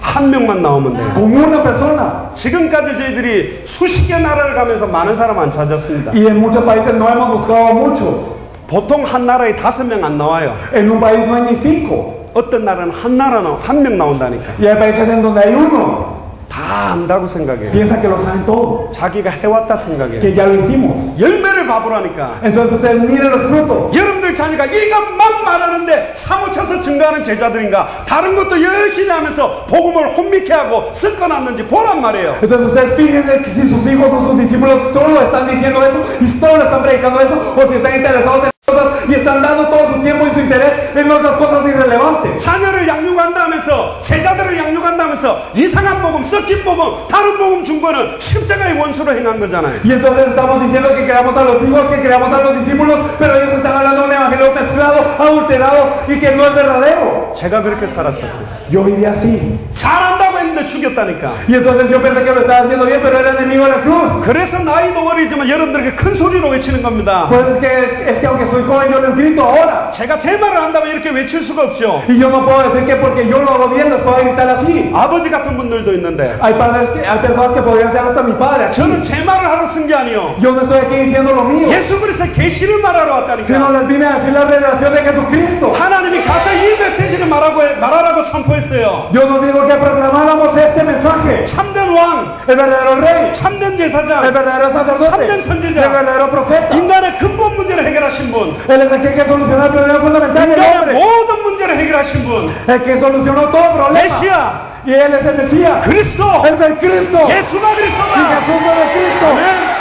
한 명만 나오면 돼요. Con una persona. 지금까지 저희들이 수십 개 나라를 가면서 많은 사람 안 찾았습니다. Y en muchos países no hemos buscado a muchos. 보통 한 나라에 5명 안 나와요. En un país no hay ni 5. 어떤 나라는 한 나라는 한 명 나온다니까. Y hay países en donde hay uno. 다 안다고 생각해요. Piensan que lo saben todo. 자기가 해왔다 생각해요. Que ya lo hicimos. 열매를 봐보라니까. Entonces ustedes miren los frutos. 여러분들 자녀가 이것만 말하는데 사무쳐서 증거하는 제자들인가? 다른 것도 열심히 하면서 복음을 혼미케 하고 섞어놨는지 보란 말이에요. Entonces ustedes fíjense que si sus hijos o sus discípulos solo están diciendo eso y solo están predicando eso, o si están interesados en cosas y están dando todo su tiempo y su interés en otras cosas irrelevantes. 자녀를 양육한다면서 제자들을 양육한다면서 이상한 복음, 섞인 복음, 다른 복음 준 거는 십자가의 원수로 행한 거잖아요. Y entonces estamos diciendo que creamos a los hijos, que creamos a los discípulos, pero ellos están hablando de un evangelio mezclado, adulterado y que no es verdadero. 제가 그렇게 살았었어요. Yo viví así. 잘한다고 했는데 죽였다니까. Y entonces yo pensé que lo estaba haciendo bien, pero era enemigo de la cruz. 그래서 나이도 어리지만 여러분들에게 큰 소리로 외치는 겁니다. Pues es que aunque soy joven yo les grito ahora. 제가 제 말을 한다면 이렇게 외칠 수가 없죠. Y yo no puedo decir que porque yo lo hago bien les puedo gritar así. 아버지 같은 분들도 있는데 Hay padres que, hay personas que podrían ser hasta mi padre aquí. 저는 제 말을 하러 쓴 게 아니요. Yo no estoy aquí diciendo lo mío, 예수 그리스도의 계시를 말하러 sino 왔다니까. les vine a decir la revelación de Jesucristo. 하나님이 가서 이 메시지를 말하라고 선포했어요. Yo no digo que proclamáramos este mensaje. 참된 왕, El verdadero rey, 참된 el 제사장, verdadero sacerdote, 참된 el 선지자, verdadero profeta. 인간의 근본 문제를 해결하신 분, Él es el que hay que solucionar el problema fundamental del 인간의 hombre. 모든 문제를 해결하신 분, El que solucionó todo problema. 메시아, Y Él es el Mesías. 그리스도, Él es el Cristo. 예수가 Y 그리스도다. Jesús es el Cristo. 아멘.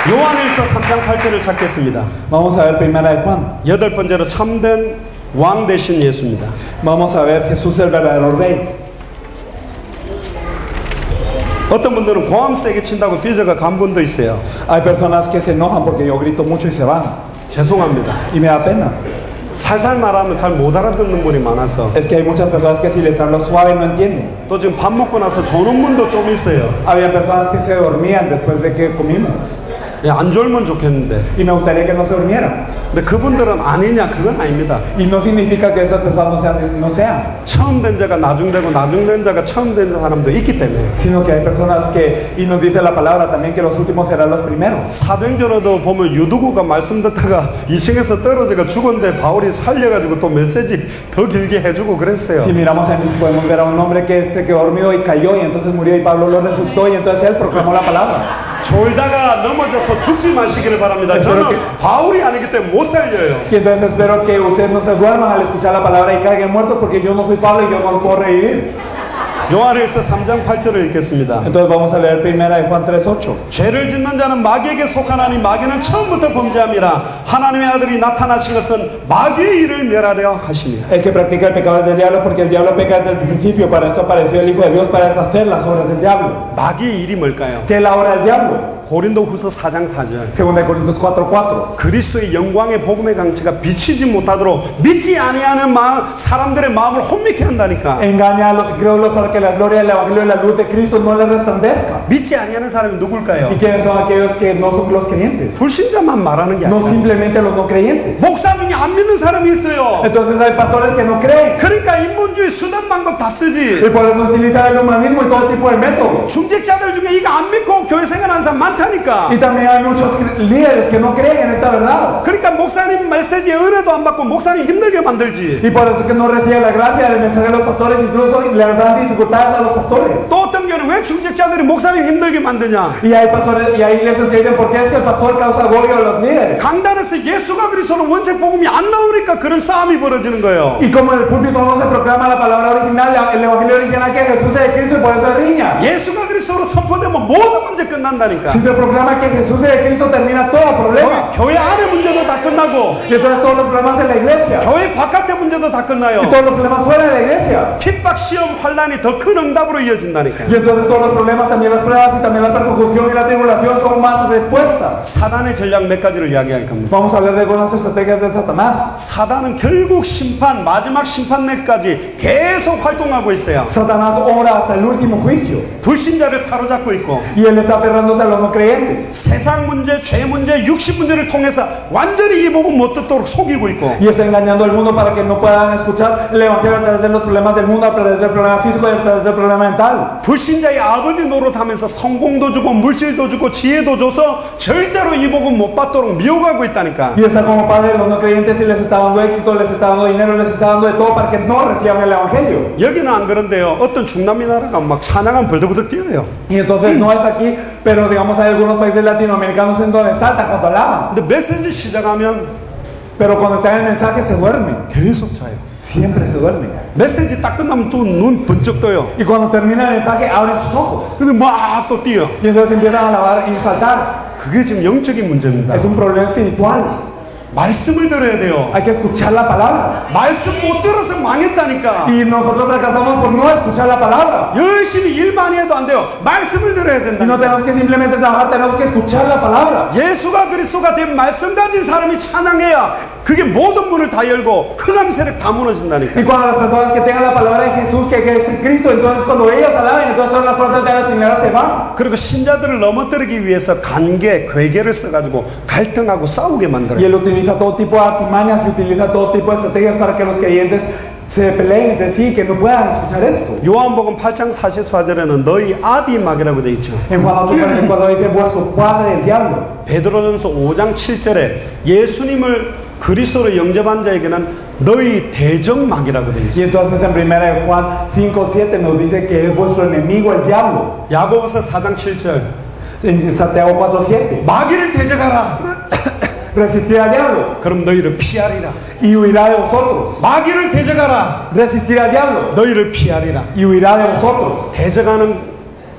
요한일서 3장 8절을 찾겠습니다. Vamos a ver primera de Juan. 여덟 번째로 참된 왕 되신 예수입니다. Vamos a ver Jesús el verdadero rey. 어떤 분들은 고함 세게 친다고 삐져가 간 분도 있어요. Hay personas que se enojan porque yo grito mucho y se van. 죄송합니다. Y me da pena. 살살 말하면 잘 못 알아듣는 분이 많아서 Es que hay muchas personas que si les hablo suave no entienden. 또 지금 밥 먹고 나서 조는 분도 좀 있어요. Había personas que se dormían después de que comimos. 예, 안 졸면 좋겠는데 Y me gustaría que no se durmieran. 근데 그분들은 아니냐 그건 아닙니다. Y no significa que esas personas no sean. 처음 된 자가 나중되고 나중된 자가 처음 된 사람도 있기 때문에 Sino que hay personas que, y nos dice la palabra también que los últimos serán los primeros. 사도행전에도 보면 유두구가 말씀 듣다가 2층에서 떨어져가 죽었는데 바울이 살려가지고 또 메시지 더 길게 해주고 그랬어요. Si miramos en Luis podemos ver a un hombre que se quedó dormido y cayó y entonces murió y Pablo lo resucitó y entonces él proclamó la palabra. 졸다가 넘어져서 죽지 마시기를 바랍니다. Espero 저는 que- 바울이 아니기 때문에 못 살려요. Y entonces espero que ustedes no se duerman al escuchar la palabra y caigan muertos porque yo no soy Pablo y yo no los puedo revivir. 요한일서 3장 8절을 읽겠습니다. Entonces vamos a leer primera de Juan 3:8. 죄를 짓는 자는 마귀에게 속하나니 마귀는 처음부터 범죄함이라 하나님의 아들이 나타나신 것은 마귀의 일을 멸하려 하심이라. El que practica el pecado es del diablo porque el diablo peca desde el principio. Para eso apareció el Hijo de Dios para deshacer las obras del diablo. 마귀의 일이 뭘까요? ¿Qué es la obra del diablo? 고린도후서 4장 4절. Segunda de Corintios 4:4. 그리스도의 영광의 복음의 강체가 비치지 못하도록 믿지 아니하는 사람들의 마음을 혼미케 한다니까. Engaña a los incrédulos para que la gloria del evangelio y la luz de Cristo no les resplandezca. 믿지 아니하는 사람이 누굴까요? ¿Y quiénes son aquellos que no son los creyentes? 불신자만 말하는 게 No 아니라 simplemente los no creyentes. 목사 중에 안 믿는 사람이 있어요. Entonces hay pastores que no creen. 그러니까 인본주의 수단 방법 다 쓰지. Y por eso utilizan el humanismo y todo tipo de métodos. 중직자들 중에 이거 안 믿고 교회 생활하는 사람 많다니까. Y también hay muchos líderes que no creen en esta verdad. 그러니까 목사님 메시지에 은혜도 안 받고 목사님 힘들게 만들지. Y por eso que no reciben la gracia del mensaje de los pastores, incluso les dan dificultades a los pastores. 또 어떤 교회는 왜 중직자들이 목사님 힘들게 만드냐. Y hay pastores y hay iglesias que dicen, ¿por qué es que el pastor causa agobio a los líderes? 강단에서 예수가 그리스도는 원색 복음이 안 나오니까 그런 싸움이 벌어지는 거예요. Y como en el púlpito no se proclama la palabra original, el evangelio original que Jesús es de Cristo, y por eso hay riñas. 예수가 그리스도 그리스도로 선포되면 모든 문제 끝난다니까. Si se proclama que Jesús es el Cristo, termina todo problema. 교회 안의 문제도 다 끝나고 Y entonces todos los problemas en la iglesia. 교회 바깥의 문제도 다 끝나요. Y todos los problemas fuera de la iglesia. 핍박, 시험, 환란이 더 큰 응답으로 이어진다니까. Y entonces todos los problemas, también las pruebas y también la persecución y la tribulación son más respuestas. 사단의 전략 몇 가지를 이야기할 겁니다. Vamos a hablar de algunas estrategias de Satanás. 사단은 결국 심판, 마지막 심판 날까지 계속 활동하고 있어요. Satanás ora hasta el último juicio. 불신자를 사로잡고 있고 Y él está aferrándose a los no creyentes. 세상 문제, 죄 문제, 육신 문제를 통해서 완전히 이 복음 못 듣도록 속이고 있고 Y está engañando al mundo para que no puedan escuchar el evangelio a través de los problemas del mundo, a través del problema físico y a través del problema mental. 불신자의 아버지 노릇하면서 성공도 주고 물질도 주고 지혜도 줘서 절대로 이 복음 못 받도록 미혹하고 있다니까. Y está como padre de los no creyentes y les está dando éxito, les está dando dinero, les está dando de todo para que no reciban el evangelio. 여기는 안 그런데요. 어떤 중남미 나라가 막 찬양하면 벌떡벌떡 뛰어요. Y entonces no es aquí, pero digamos hay algunos países latinoamericanos en donde saltan cuando alaban. 근데 메시지 시작하면 Pero cuando está en el mensaje se duermen. 계속 자요. Siempre se duermen. 메시지 딱 끝나면 또 눈 번쩍 떠요. Y cuando termina el mensaje abren sus ojos. 근데 막 또 뛰어. Y entonces empiezan a alabar y saltar. 그게 지금 영적인 문제입니다. Es un problema espiritual. 말씀을 들어야 돼요. Hay que escuchar la palabra. 말씀 못 들어서 망했다니까. Y nosotros fracasamos por no escuchar la palabra. 열심히 일 많이 해도 안 돼요. 말씀을 들어야 Y no 된다. tenemos que simplemente trabajar, tenemos que escuchar la palabra. 예수가 그리스도가 된 말씀 가진 사람이 찬양해야 그게 모든 문을 다 열고 흑암 세력 다 무너진다니까. Y cuando las personas que tengan la palabra de Jesús, que es Cristo, entonces cuando ellos alaben, entonces son las fuerzas de la tinieblas se van. 그리고 신자들을 넘어뜨리기 위해서 관계, 괴계를 써가지고 갈등하고 싸우게 Y 만들어요. él utiliza todo tipo de artimañas y utiliza todo tipo de estrategias para que los creyentes se peleen entre sí, que no puedan escuchar esto. 요한복음 8장 44절에는 너희 아비막이라고 돼 있죠. En Juan 8:44 dice, vuestro padre el diablo. 베드로전서 5장 7절에 예수님을 그리스도로 영접한 자에게는 너희 대적막이라고 돼 Y 있어요. entonces en 1 Juan 5:7 nos dice que es vuestro enemigo el diablo. 야고보서 4장 7절 En Santiago 4:7. 마귀를 대적하라. Resistir al diablo 그럼 너희를 피하리라. y huirá de vosotros. 마귀를 대적하라. Resistir al diablo 너희를 피하리라. y huirá de vosotros. 대적하는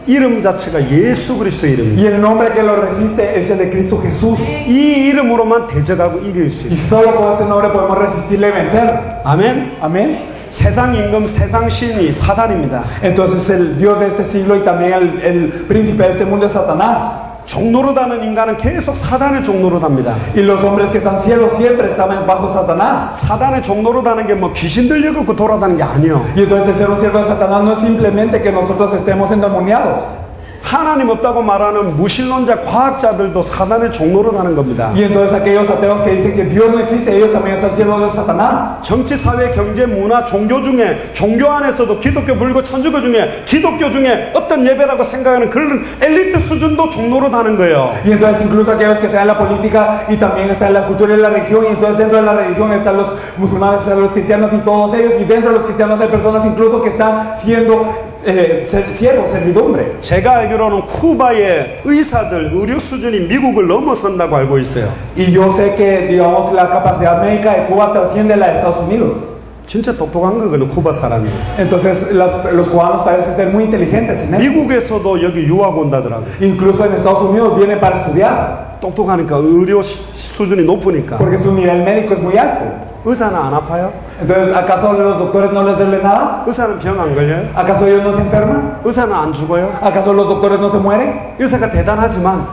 이름 자체가 예수 그리스도 이름입니다. Y el nombre que lo resiste es el de Cristo Jesús. 이 이름으로만 대적하고 이길 수 Y 있어요. solo con ese nombre podemos resistirle y vencer. 아멘. Amén. 세상 임금, 세상 신이 사단입니다. Entonces el Dios de ese siglo y también el príncipe de este mundo es Satanás. 종노릇하는 인간은 계속 사단의 종노릇합니다. Y los hombres que están ciegos siempre estaban bajo Satanás. 사단의 종노릇하는 게 뭐 귀신 들려갖고 돌아다니는 게 아니에요. Y entonces el ser un siervo de Satanás no es simplemente que nosotros estemos endemoniados. 하나님 없다고 말하는 무신론자 과학자들도 사단의 종노릇하는 겁니다. Y entonces aquellos ateos que dicen que Dios no existe, ellos también están siervos de Satanás. 정치, 사회, 경제, 문화, 종교 중에 종교 안에서도 기독교, 불교, 천주교 중에 기독교 중에 어떤 예배라고 생각하는 그런 엘리트 수준도 종노릇하는 거예요. Y entonces incluso aquellos que están en la política y también están en la cultura y la religión, y entonces dentro de la religión están los musulmanes, están los cristianos y todos ellos, y dentro de los cristianos hay personas incluso que están siendo siervos, servidumbre. 제가 알기로는 쿠바의 의사들 의료 수준이 미국을 넘어선다고 알고 있어요. Y yo sé que, digamos, la capacidad médica de Cuba trasciende la de Estados Unidos. 진짜 똑똑한 거거든요, 쿠바 사람이. Entonces los cubanos parecen ser muy inteligentes en eso. 미국에서도 여기 유학 온다더라고요. Incluso en Estados Unidos vienen para estudiar, 똑똑하니까 의료 수준이 높으니까. porque su nivel médico es muy alto. 의사는 안 아파요? Entonces, ¿acaso a los doctores no les duele nada? 의사는 병 안 걸려요? ¿Acaso ellos no se enferman? 의사는 안 죽어요? ¿Acaso los doctores no se mueren? 의사가 대단하지만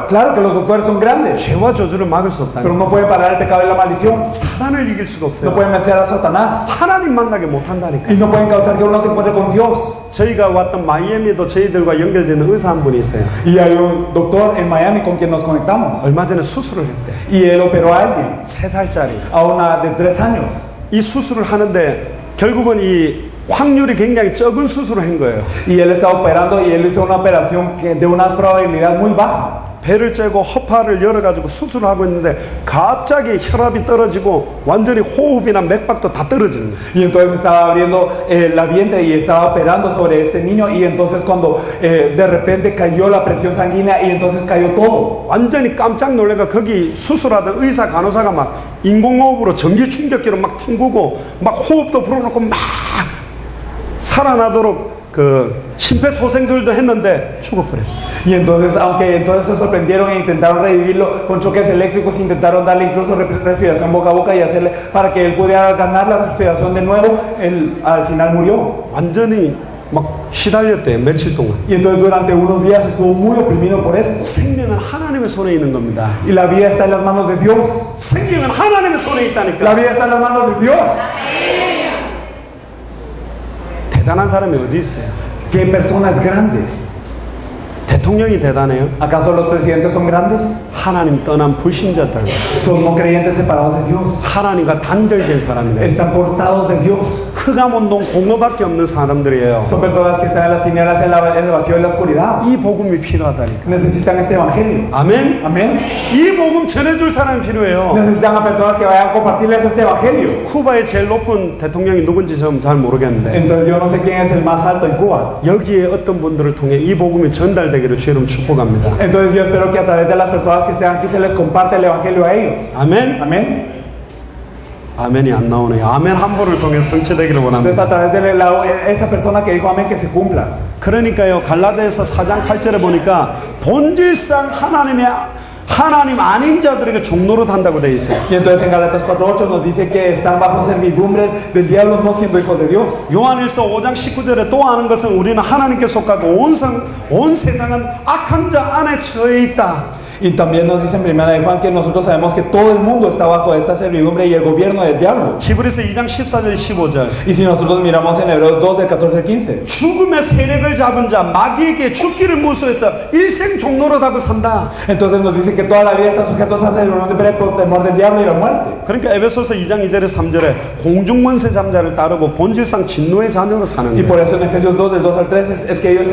Claro que los doctores son grandes, 죄와 저주를 막을 수 pero 없다니. no pueden parar el pecado y la maldición. 사단을 이길 수가 No 없어요. pueden vencer a Satanás. 하나님 만나게 못한다니까. Y no pueden causar que uno se encuentre con Dios. 저희가 왔던 마이애미도 저희들과 연결되는 의사 한 분이 있어요. Y hay un doctor en Miami con quien nos conectamos. 얼마 전에 수술을 했대. Y él operó a alguien, 3살짜리. a una de 3 años. 이 수술을 하는데 결국은 이 확률이 굉장히 적은 수술을 한 거예요. Y él estaba operando y él hizo una operación de una probabilidad muy baja. 배를 째고 허파를 열어가지고 수술을 하고 있는데 갑자기 혈압이 떨어지고 완전히 호흡이나 맥박도 다 떨어지는 거예요. Y entonces estaba abriendo la vientre y estaba operando sobre este niño, y entonces cuando de repente cayó la presión sanguínea y entonces cayó todo. 완전히 깜짝 놀래가 거기 수술하던 의사 간호사가 막 인공호흡으로 전기 충격기로 막 튕구고 막 호흡도 불어넣고 막 살아나도록 심폐소생술도 했는데 죽어버렸어요. Y entonces, aunque entonces se sorprendieron e intentaron revivirlo con choques eléctricos, intentaron darle incluso respiración boca a boca y hacerle para que él pudiera ganar la respiración de nuevo, él al final murió. 완전히 막 시달렸대요. 며칠 동안. Y entonces durante unos días estuvo muy oprimido por esto. 생명은 하나님의 손에 있는 겁니다. Y la vida está en las manos de Dios. 생명은 하나님의 손에 있다니까. La vida está en las manos de Dios. 대단한 사람이 어디 있어요? ¿Qué persona es grande? 대통령이 대단해요? ¿Acaso los presidentes son grandes? 하나님 떠난 불신자들. Son no creyentes separados de Dios. 하나님과 단절된 사람이에요. Están cortados de Dios. 흑암운동 공허밖에 없는 사람들이에요. Son personas que están en las tinieblas, en el vacío y la oscuridad. 이 복음이 필요하다니까. Necesitan este evangelio. 아멘. Amén. 이 복음 전해줄 사람이 필요해요. Necesitan a personas que vayan a compartirles este evangelio. 쿠바의 제일 높은 대통령이 누군지 좀 잘 모르겠는데 Entonces yo no sé quién es el más alto en Cuba. 여기에 어떤 분들을 통해 이 복음이 전달되기를 주님 축복합니다. Entonces yo espero que a través de las personas que estén aquí se les comparte el evangelio a ellos. 아멘. Amén. 아멘이 안 나오네요. 아멘 한 분을 통해 성취되기를 Entonces 원합니다. a través de esa persona que dijo amén que se cumpla. 그러니까요, 갈라디아서 4장 8절에 보니까 본질상 하나님 아닌 자들에게 종노릇 한다고 되어 있어요. Y entonces en Galatas 4:8 nos dice que están bajo servidumbres del diablo, no siendo hijos de Dios. 요한일서 5장 19절에 또 아는 것은 우리는 하나님께 속하고 온 세상은 악한 자 안에 처해 있다. Y también nos dice en primera de Juan que nosotros sabemos que todo el mundo está bajo esta servidumbre y el gobierno del diablo. 히브리서 2장 14절 15절. Y si nosotros miramos en Hebreos 2 del 14 al 15, 죽음의 세력을 잡은 자 마귀에게 죽기를 무서워해서 일생 종노릇하고 산다. entonces nos dice que toda la vida están sujetos a servidumbre por temor del diablo y la muerte. 그러니까 에베소서 2장 2절에 3절에 공중권세 잠자를 따르고 본질상 진노의 자녀로 사는 Y 거예요. por eso en Efesios 2 del 2 al 3 es que ellos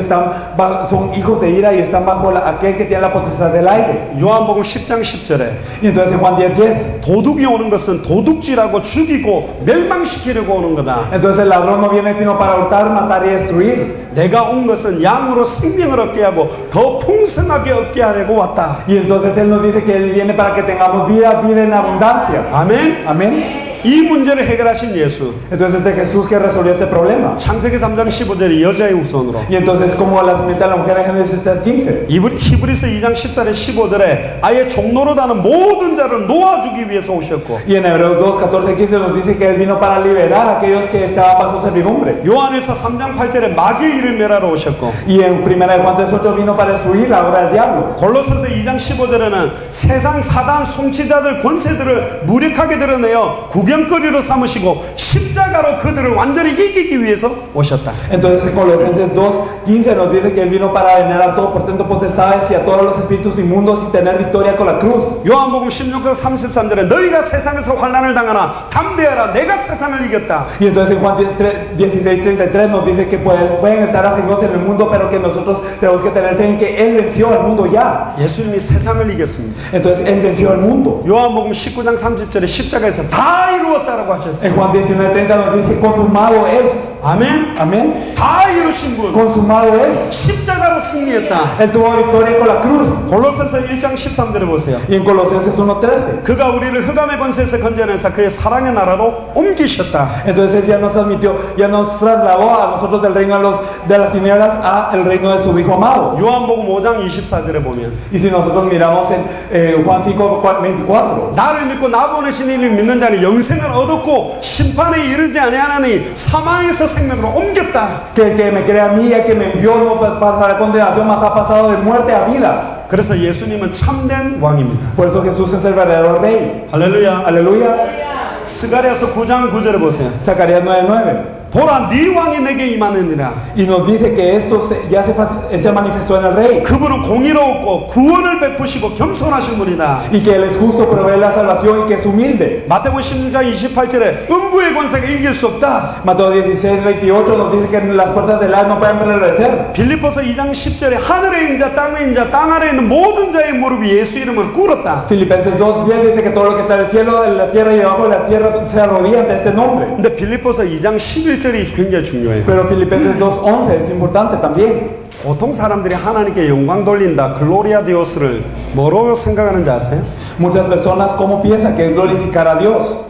son hijos de ira y están bajo aquel que tiene la potestad del aire. 요한복음 10장 10절에 Y entonces en Juan 10:10, 도둑이 오는 것은 도둑질하고 죽이고 멸망시키려고 오는 거다. entonces el ladrón no viene sino para hurtar, matar y destruir. 내가 온 것은 양으로 생명을 얻게 하고 더 풍성하게 얻게 하려고 왔다. Y entonces él nos dice que él viene para que tengamos vida en abundancia. 아멘. Amén. 이 문제를 해결하신 예수. Entonces es de Jesús que resolvió ese problema. 창세기 3장 15절에 여자의 후손으로. Y entonces como la simiente de la mujer en Génesis 3:15. 히브리서 2장 14절 15절에 아예 종노릇하는 모든 자를 놓아주기 위해서 오셨고. Y en Hebreos 2, 14, 15 nos dice que él vino para liberar a aquellos que estaban bajo servidumbre. 요한일서 3장 8절에 마귀의 일을 멸하러 오셨고. Y en 1 Juan 3:8 vino para destruir la obra del diablo. 골로새서 2장 15절에는 세상 사단 송치자들 권세들을 무력하게 드러내어 구경거리로 삼으시고 십자가로 그들을 완전히 이기기 위해서 오셨다. Entonces en Colosenses 2:15 nos dice que él vino para venerar todo portento potestades y a todos los espíritus inmundos y tener victoria con la cruz. 요한복음 16장 33절에 너희가 세상에서 환난을 당하나 담대하라 내가 세상을 이겼다. Y entonces en Juan 16:33 nos dice que pueden estar afligidos en el mundo, pero que nosotros tenemos que tener fe en que él venció al mundo ya. 예수님이 세상을 이겼습니다. Entonces él venció al mundo. 요한복음 19장 30절에 십자가에서 다 이루었다라고 하셨어요. En Juan 19:30 nos dice que consumado es. 아멘. Amén. 다 이루신 분. Consumado es. 십자가로 승리했다. Él tuvo victoria con la cruz. 골로새서 1장 13절에 보세요. Y en Colosenses 1:13. 그가 우리를 흑암의 권세에서 건져내서 그의 사랑의 나라로 옮기셨다. Entonces él ya nos trasladó a nosotros del reino de las tinieblas a el reino de su Hijo amado. 요한복음 5장 24절에 보면 Y si nosotros miramos en Juan 5:24, 나를 믿고 나 보내신 이를 믿는 자는 영생을 얻었고 심판에 이르지 아니하나니 사망에서 생명으로 옮겼다. que el que me cree a mí y el que me envió no pasará condenación, mas ha pasado de muerte a vida. 그래서 예수님은 참된 왕입니다. Por eso Jesús es el verdadero rey. 할렐루야. Aleluya. 스가랴서 9장 9절에 보세요. Zacarías 9:9. 보라 네 왕이 내게 임하느니라. Y nos dice que esto ya se manifestó en el rey. 그분은 공의롭고 구원을 베푸시고 겸손하신 분이다. Y que él es justo, provee la salvación y que es humilde. 마태복음 16장 28절에 음부의 권세가 이길 수 없다. Mateo 16:28 nos dice que las puertas del Hades no pueden prevalecer. 빌립보서 2장 10절에 하늘의 인자 땅의 인자 땅 아래에 있는 모든 자의 무릎이 예수 이름을 꿇었다. Filipenses 2:10 dice que todo lo que está en el cielo, en la tierra y debajo de la tierra se arrodilla ante ese nombre. 근데 빌립보서 2장 11절이 굉장히 중요해요. Pero Filipenses 2:11 es importante también. 보통 사람들이 하나님께 영광 돌린다, 글로리아 디오스를 뭐로 생각하는지 아세요? Muchas personas, ¿cómo piensan que es glorificar a Dios?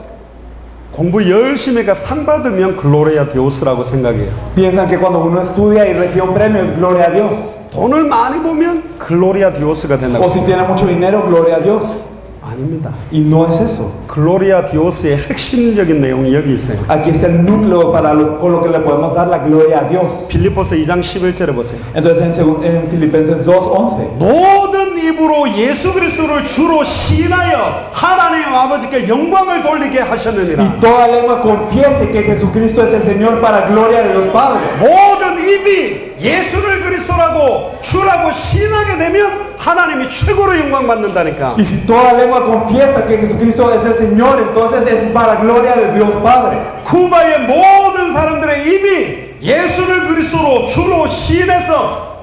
공부 열심히 해가 상 받으면 글로리아 디오스라고 생각해요. Piensan que cuando uno estudia y recibe un premio es gloria a Dios. 돈을 많이 보면 글로리아 디오스가 된다고. O si tiene mucho dinero, gloria a Dios. 아닙니다. Y no es eso. 글로리아 디오스의 핵심적인 내용이 여기 있어요. Aquí está el núcleo con lo que le podemos dar la gloria a Dios. 빌립보서 2장 11절에 보세요. Entonces en Filipenses 2:11. 모든 입으로 예수 그리스도를 주로 시인하여 하나님 아버지께 영광을 돌리게 하셨느니라. Y toda lengua confiese que Jesucristo es el Señor para gloria de Dios Padre. 모든 입이 예수를 그리스도라고 주라고 시인하게 되면 하나님이 최고로 영광 받는다니까. Y si toda lengua confiesa que Jesucristo es el Señor, entonces es para gloria de Dios Padre. 쿠바의 모든 사람들의 입이 예수를 그리스도로 주로 시인해서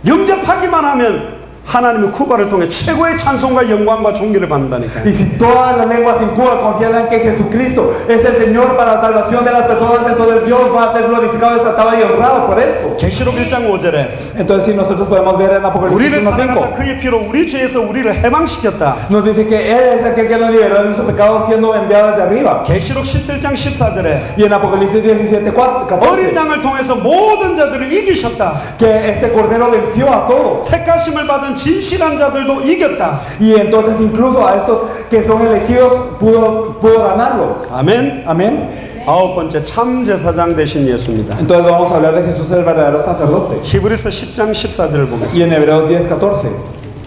영접하기만 하면 하나님이 쿠바를 통해 최고의 찬송과 영광과 존귀를 받는다니까. Y si todas las lenguas en Cuba confiesan que Jesucristo es el Señor para la salvación de las personas, entonces Dios va a ser glorificado, exaltado y honrado por esto. 계시록 1장 5절에 Entonces si nosotros podemos ver en Apocalipsis 우리를 사랑하사 1:5, 그의 피로 우리 죄에서 우리를 해방시켰다. nos dice que Él es aquel que nos liberó de nuestro pecado siendo enviado desde arriba. 계시록 17장 14절에 Y en Apocalipsis 17:14, 어린 양을 통해서 모든 자들을 이기셨다. que este Cordero venció a todos. 택하심을 받은 진실한 자들도 이겼다. Y entonces incluso a estos que son elegidos pudo ganarlos. 아멘. Amén. 아홉 번째 참 제사장 되신 예수입니다. Entonces vamos a hablar de Jesús el verdadero sacerdote. 히브리서 10장 14절을 보겠습니다. Y en Hebreos 10:14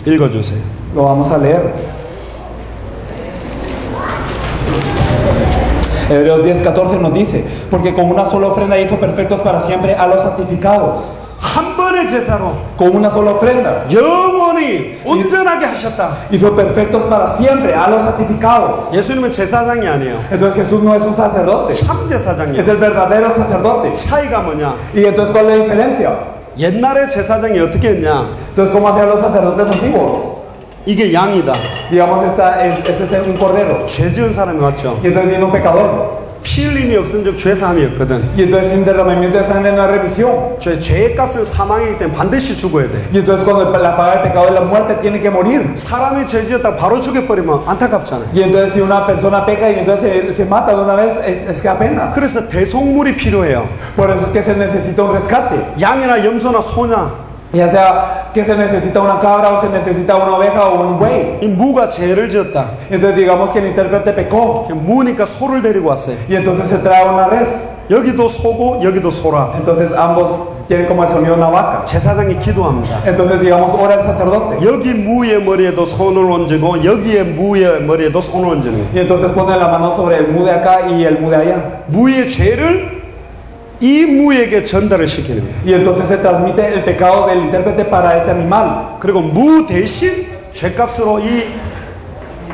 읽어주세요. lo vamos a leer. Hebreos 10:14 nos dice, porque con una sola ofrenda hizo perfectos para siempre a los santificados. 한 번의 제사로 Con una sola ofrenda 영원히 온전하게 하셨다. hizo perfectos para siempre a los santificados. 예수님은 제사장이 아니에요. Entonces Jesús no es un sacerdote, 참 제사장이에요. es el verdadero sacerdote. 차이가 뭐냐? Y entonces ¿cuál es la diferencia? 옛날에 제사장이 어떻게 했냐? Entonces ¿cómo hacían los sacerdotes antiguos? 이게 양이다. Digamos, ese es un cordero. 죄 지은 사람이 왔죠. Y entonces viene un pecador. 피 흘림이 없은 적 죄사함이 없거든. Y entonces sin derramamiento de sangre no hay remisión. 죄의 값은 사망이기 때문에 반드시 죽어야 돼. Y entonces cuando la paga del pecado es la muerte, tiene que morir. 사람이 죄 지었다가 바로 죽여버리면 안타깝잖아요. Y entonces si una persona peca y entonces se mata de una vez, es que da pena. 그래서 대속물이 필요해요. Por eso es que se necesita un rescate. 양이나 염소나 소나 Ya sea que se necesita una cabra o se necesita una oveja o un buey. 이 무가 죄를 지었다. Entonces digamos que el intérprete pecó. 무니까 소를 데리고 왔어요. Y entonces se trae una res. 여기도 소고 여기도 소라. Entonces ambos tienen como el sonido de una vaca. 제사장이 기도합니다. Entonces digamos ora el sacerdote. 여기 무의 머리에도 손을 얹고 여기에 무의 머리에도 손을 얹는 거예요. Y entonces pone la mano sobre el mu de acá y el mu de allá. 무의 죄를 이 무에게 전달을 시키는 거예요. Y entonces se transmite el pecado del intérprete para este animal. 그리고 무 대신 죄값으로 이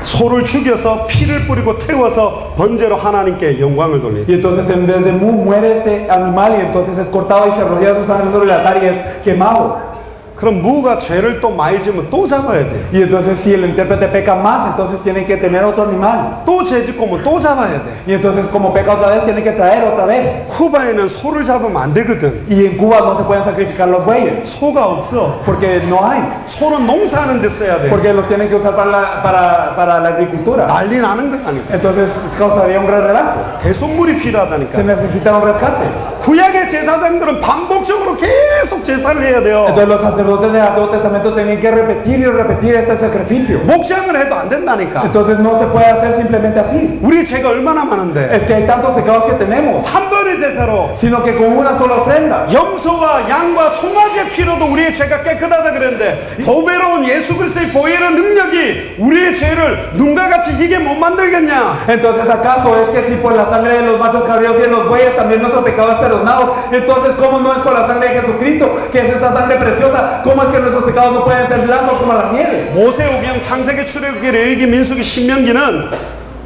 소를 죽여서 피를 뿌리고 태워서 번제로 하나님께 영광을 돌려요. Y entonces en vez de mu muere este animal y entonces es cortado y se rocía su sangre sobre el altar y es quemado. 그럼 무가 죄를 또 많이 지으면 또 잡아야 돼. Y entonces si el intérprete peca más, entonces tiene que tener otro animal. 또 죄 짓고 뭐 또 잡아야 돼. Y entonces como peca otra vez, tiene que traer otra vez. 쿠바에는 소를 잡으면 안 되거든. Y en Cuba no se pueden sacrificar los bueyes, 소가 없어. porque no hay. 소는 농사하는 데 써야 돼. Porque los tienen que usar para la agricultura. 난리 나는 거 아니고. Entonces causaría un gran relajo. 대속물이 필요하다니까. Se necesita un rescate. 구약의 제사장들은 반복적으로 계속 제사를 해야 돼요. Entonces los sacerdotes del Antiguo Testamento tenían que repetir y repetir este sacrificio. 목장을 해도 안 된다니까. Entonces no se puede hacer simplemente así. 우리 죄가 얼마나 많은데. Es que hay tantos pecados que tenemos, 한 번의 제사로 sino que con una sola ofrenda. 염소와 양과 송아지의 피로도 우리의 죄가 깨끗하다 그랬는데 보배로운 예수 그리스도의 보혈의 능력이 우리의 죄를 눈과 같이 이게 못 만들겠냐? Entonces acaso es que si por la sangre de los machos cabríos y de los bueyes también nuestros pecados perdonados, entonces cómo no es con la sangre de Jesucristo, que es esta sangre preciosa, cómo es que nuestros pecados no pueden ser blancos como la nieve. 모세오경, 창세기, 출애굽기, 레위기, 민수기, 신명기는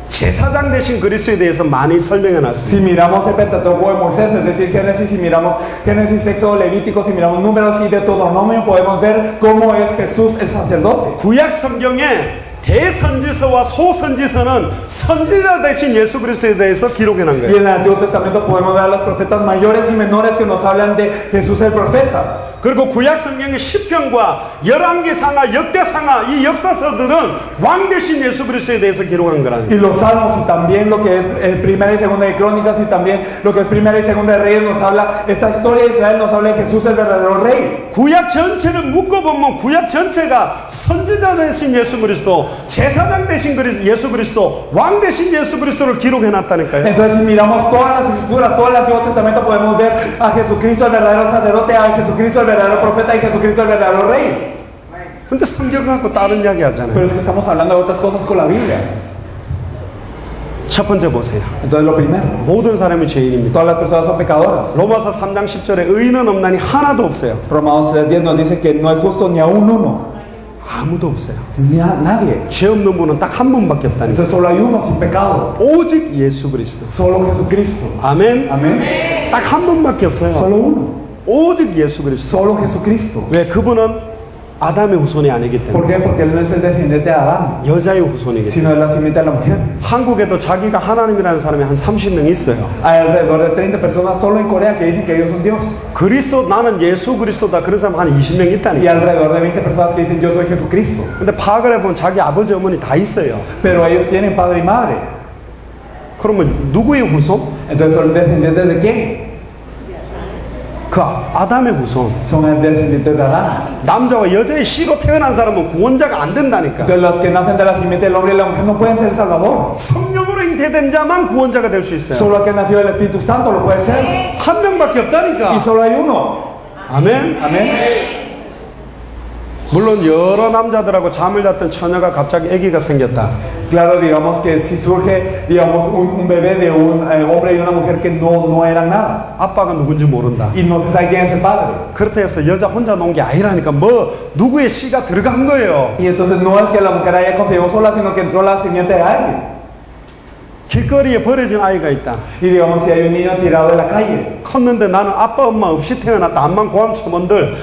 제사장 되신 그리스도에 대해서 많이 설명해 놨습니다. Si miramos el Pentateuco de Moisés, es decir, Génesis, si miramos Génesis, Éxodo, Levítico, si miramos Números y Deuteronomio, podemos ver cómo es Jesús el sacerdote. 구약 성경에 대선지서와 소선지서는 선지자 대신 예수 그리스도에 대해서 기록해 놓은 Y 거예요. en el Antiguo Testamento podemos ver a los profetas mayores y menores que nos hablan de Jesús el profeta. 그리고 구약 성경의 시편과 열왕기상하, 역대상하 이 역사서들은 왕 대신 예수 그리스도에 대해서 기록한 거라는 Y 거예요. los salmos y también lo que es primera y segunda de Crónicas y también lo que es primera y segunda de Reyes nos habla, esta historia de Israel nos habla de Jesús el verdadero rey. 구약 전체를 묶어보면 구약 전체가 선지자 대신 예수 그리스도, 제사장 대신 예수 그리스도, 왕 대신 예수 그리스도를 기록해 놨다니까요. Entonces si miramos todas las escrituras, todo el Antiguo Testamento, podemos ver a Jesucristo el verdadero sacerdote, a Jesucristo el verdadero profeta y Jesucristo el verdadero rey. 근데 성경을 갖고 다른 이야기 하잖아요. Pero es que estamos hablando de otras cosas con la Biblia. 첫 번째 보세요. Entonces lo primero, 모든 사람이 죄인입니다. todas las personas son pecadoras. 로마서 3장 10절에 의인은 없나니 하나도 없어요. Romanos 3:10 nos dice que no hay justo ni aún uno, 아무도 없어요. ni a nadie. 죄 없는 분은 딱 한 분밖에 없다니까. Entonces solo hay uno sin pecado, 오직 예수 그리스도. solo Jesucristo. 아멘. Amén. 딱 한 분밖에 없어요. Solo uno, 오직 예수 그리스도. solo Jesucristo. 왜? 그분은 아담의 후손이 아니기 ¿Por 때문에. qué? Porque él no es el descendiente de Adán, 여자의 후손이기 때문에. sino de la simiente de la mujer. 한국에도 자기가 하나님이라는 사람이 한 30명 있어요. Hay alrededor de 30 personas solo en Corea que dicen que ellos son Dios. 그리스도, 나는 예수 그리스도다. 그런 사람 한 20명 Y 있다니까. alrededor de 20 personas que dicen yo soy Jesucristo. 근데 파악을 해보면 자기 아버지 어머니 다 있어요. Pero ellos tienen padre y madre. 그러면 누구의 후손? Entonces son descendientes de quién? 그 아담의 후손. Son descendientes de Adán. 남자와 여자의 씨로 태어난 사람은 구원자가 안 된다니까. Entonces los que nacen de la simiente del hombre y la mujer no pueden ser el Salvador. 성령으로 잉태된 자만 구원자가 될 수 있어요. Solo aquel nacido del Espíritu Santo lo puede ser. 한 명밖에 없다니까. Y solo hay uno. 아멘. Amén. 물론 여러 남자들하고 잠을 잤던 처녀가 갑자기 아기가 생겼다. Claro, digamos que si surge, digamos, un bebé de un hombre y una mujer que no eran nada. 아빠가 누군지 모른다. Y no se sabe quién es el padre. 그렇다 해서 여자 혼자 놓은 게 아니라니까. 뭐 누구의 씨가 들어간 거예요. Y entonces no es que la mujer haya concebido sola, sino que entró la simiente de alguien. 길거리에 버려진 아이가 있다. Y digamos, si hay un niño tirado en la calle. 컸는데 나는 아빠 엄마 없이 태어났다. 암만 고함 첨언들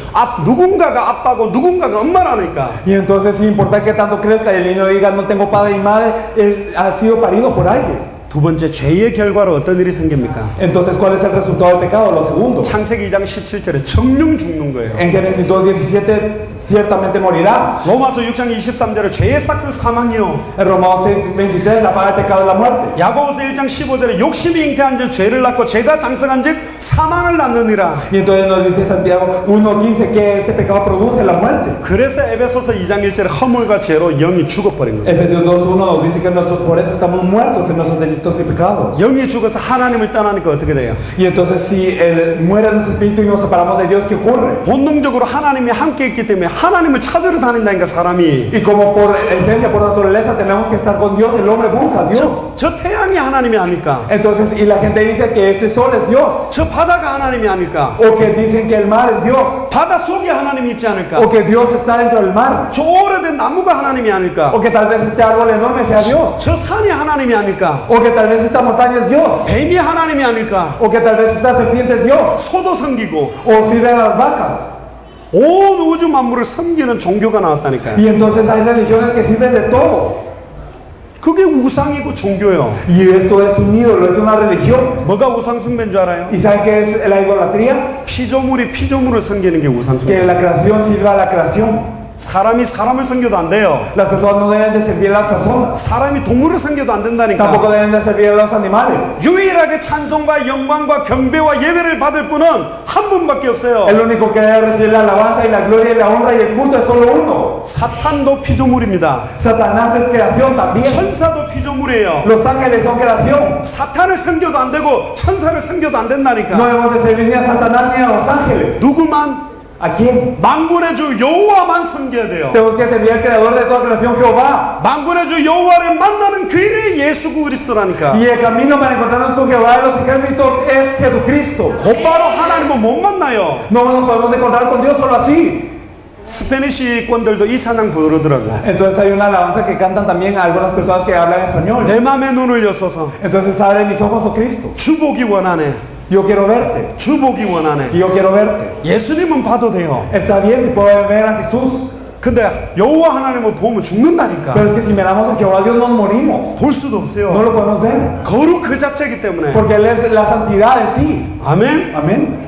누군가가 아빠고 누군가가 엄마라니까. Y entonces sin importar que tanto crezca y el niño diga no tengo padre y madre, él ha sido parido por alguien. 두 번째, 죄의 결과로 어떤 일이 생깁니까? Entonces, ¿cuál es el resultado del pecado? Lo segundo. 창세기 2장 17절에 정령 죽는 거예요. En Génesis 2:17, ciertamente morirás. 로마서 6장 23절에 죄의 삭은 사망이요. En Romanos 6:23, la paga del pecado es la muerte. 야고보서 1장 15절에 욕심이 잉태한 즉 죄를 낳고 죄가 장성한 즉 사망을 낳느니라. Y entonces nos dice Santiago 1:15 que este pecado produce la muerte. 그래서 에베소서 2장 1절에 허물과 죄로 영이 죽어버린 거예요. Efesios 2:1 nos dice que por eso estamos muertos en nuestros delitos y pecados. 영이 죽어서 하나님을 떠나니까 어떻게 돼요? Y entonces si muere nuestro espíritu y nos separamos de Dios, ¿qué ocurre? 본능적으로 하나님이 함께 있기 때문에 하나님을 찾으러 다닌다니까 사람이. Y como por esencia, por naturaleza tenemos que estar con Dios, el hombre busca a Dios. 저 태양이 하나님이 아닐까? Entonces, y la gente dice que este sol es Dios, 저 바다가 하나님이 아닐까? o que dicen que el mar es Dios, 바다 속에 하나님이 있지 않을까? o que Dios está dentro del mar, 저 오래된 나무가 하나님이 아닐까? o que tal vez este árbol enorme sea Dios, 저 산이 하나님이 아닐까? o que tal vez esta montaña es Dios, 뱀이 하나님이 아닐까? o que tal vez esta serpiente es Dios, 소도 섬기고 o sirven a las vacas. 온 우주 만물을 섬기는 종교가 나왔다니까요. Y entonces hay religiones que sirven de todo. 그게 우상이고 종교예요. Y esto es un ídolo, es una religión. 뭐가 우상 숭배인 줄 알아요? ¿Y saben qué es la idolatría? 피조물이 피조물을 섬기는 게 우상 Que 숭배. la creación sirva a la creación. 사람이 사람을 섬겨도 안 돼요. Las personas no deben de servir a las personas. 사람이 동물을 섬겨도 안 Tampoco 된다니까. deben de servir a los animales. 유일하게 찬송과 영광과 경배와 예배를 받을 분은 한 분밖에 없어요. El único que debe recibir la alabanza y la gloria y la honra y el culto es solo uno. 사탄도 피조물입니다. Satanás es creación también. 천사도 피조물이에요. Los ángeles son creación. 사탄을 섬겨도 안 되고 천사를 섬겨도 안 No 된다니까. debemos de servir ni a Satanás ni a los ángeles. 누구만? ¿A quién? 만군의 주 여호와만 섬겨야 돼요. Tenemos que servir al creador de toda creación, Jehová. 만군의 주 여호와를 만나는 그 일이 예수 그리스도라니까. Y el camino para encontrarnos con Jehová de los ejércitos es Jesucristo. 곧바로 하나님은 못 만나요. No nos podemos encontrar con Dios solo así. 스페니시권들도 이 찬양 부르더라고. Entonces hay una alabanza que cantan también a algunas personas que hablan español. 내 맘의 눈을 여소서 Entonces abre mis ojos, oh Cristo. 주 보기 원하네. Yo quiero verte. 주 보기 원하네. Yo quiero verte. 예수님은 봐도 돼요. Está bien si puedo ver a Jesús. 근데 여호와 하나님을 보면 죽는다니까. Pero es que si miramos a Jehová Dios nos morimos. 볼 수도 No 없어요. lo podemos ver. 거룩 그 자체이기 때문에. Porque Él es la santidad en sí. 아멘. Amén.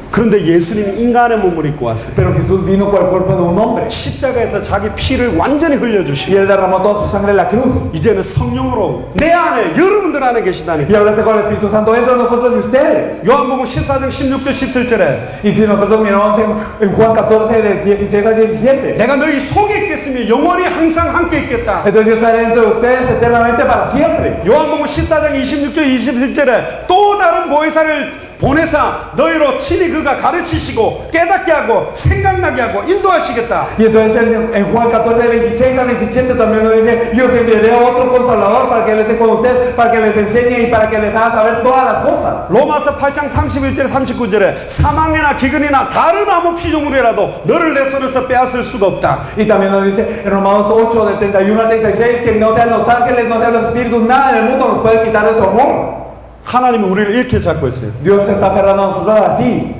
그런데 예수님이 인간의 몸을 입고 왔어요. Pero Jesús vino por el cuerpo de un hombre. 십자가에서 자기 피를 완전히 Y 흘려주시고 Él derramó toda su sangre en la cruz. 이제는 성령으로 내 안에 여러분들 안에 계시다니까. Y ahora está con el Espíritu Santo dentro de nosotros y ustedes. 요한복음 14장 16절 17절에 Y si nosotros miramos en Juan 14, del 16 al 17. 내가 너희 속에 있겠으며 영원히 항상 함께 있겠다. Entonces yo estaré dentro de ustedes eternamente para siempre. 요한복음 14장 26절 27절에 또 다른 보혜사를 보내사 너희로 친히 그가 가르치시고 깨닫게 하고 생각나게 하고 인도하시겠다. Y entonces en Juan 14, 26 al 27 también nos dice, yo os enviaré a otro consolador para que Él esté con ustedes, para que les enseñe y para que les haga saber todas las cosas. 로마서 8장 31절 39절에 사망이나 기근이나 다른 아무 피조물이라도 너를 내 손에서 빼앗을 수가 없다. Y también nos dice en Romanos 8, del 31 al 36, que no sean los ángeles, no sean los espíritus, nada en el mundo nos puede quitar de su amor. 하나님이 우리를 이렇게 잡고 있어요. Dios se está aferrando a nosotros así.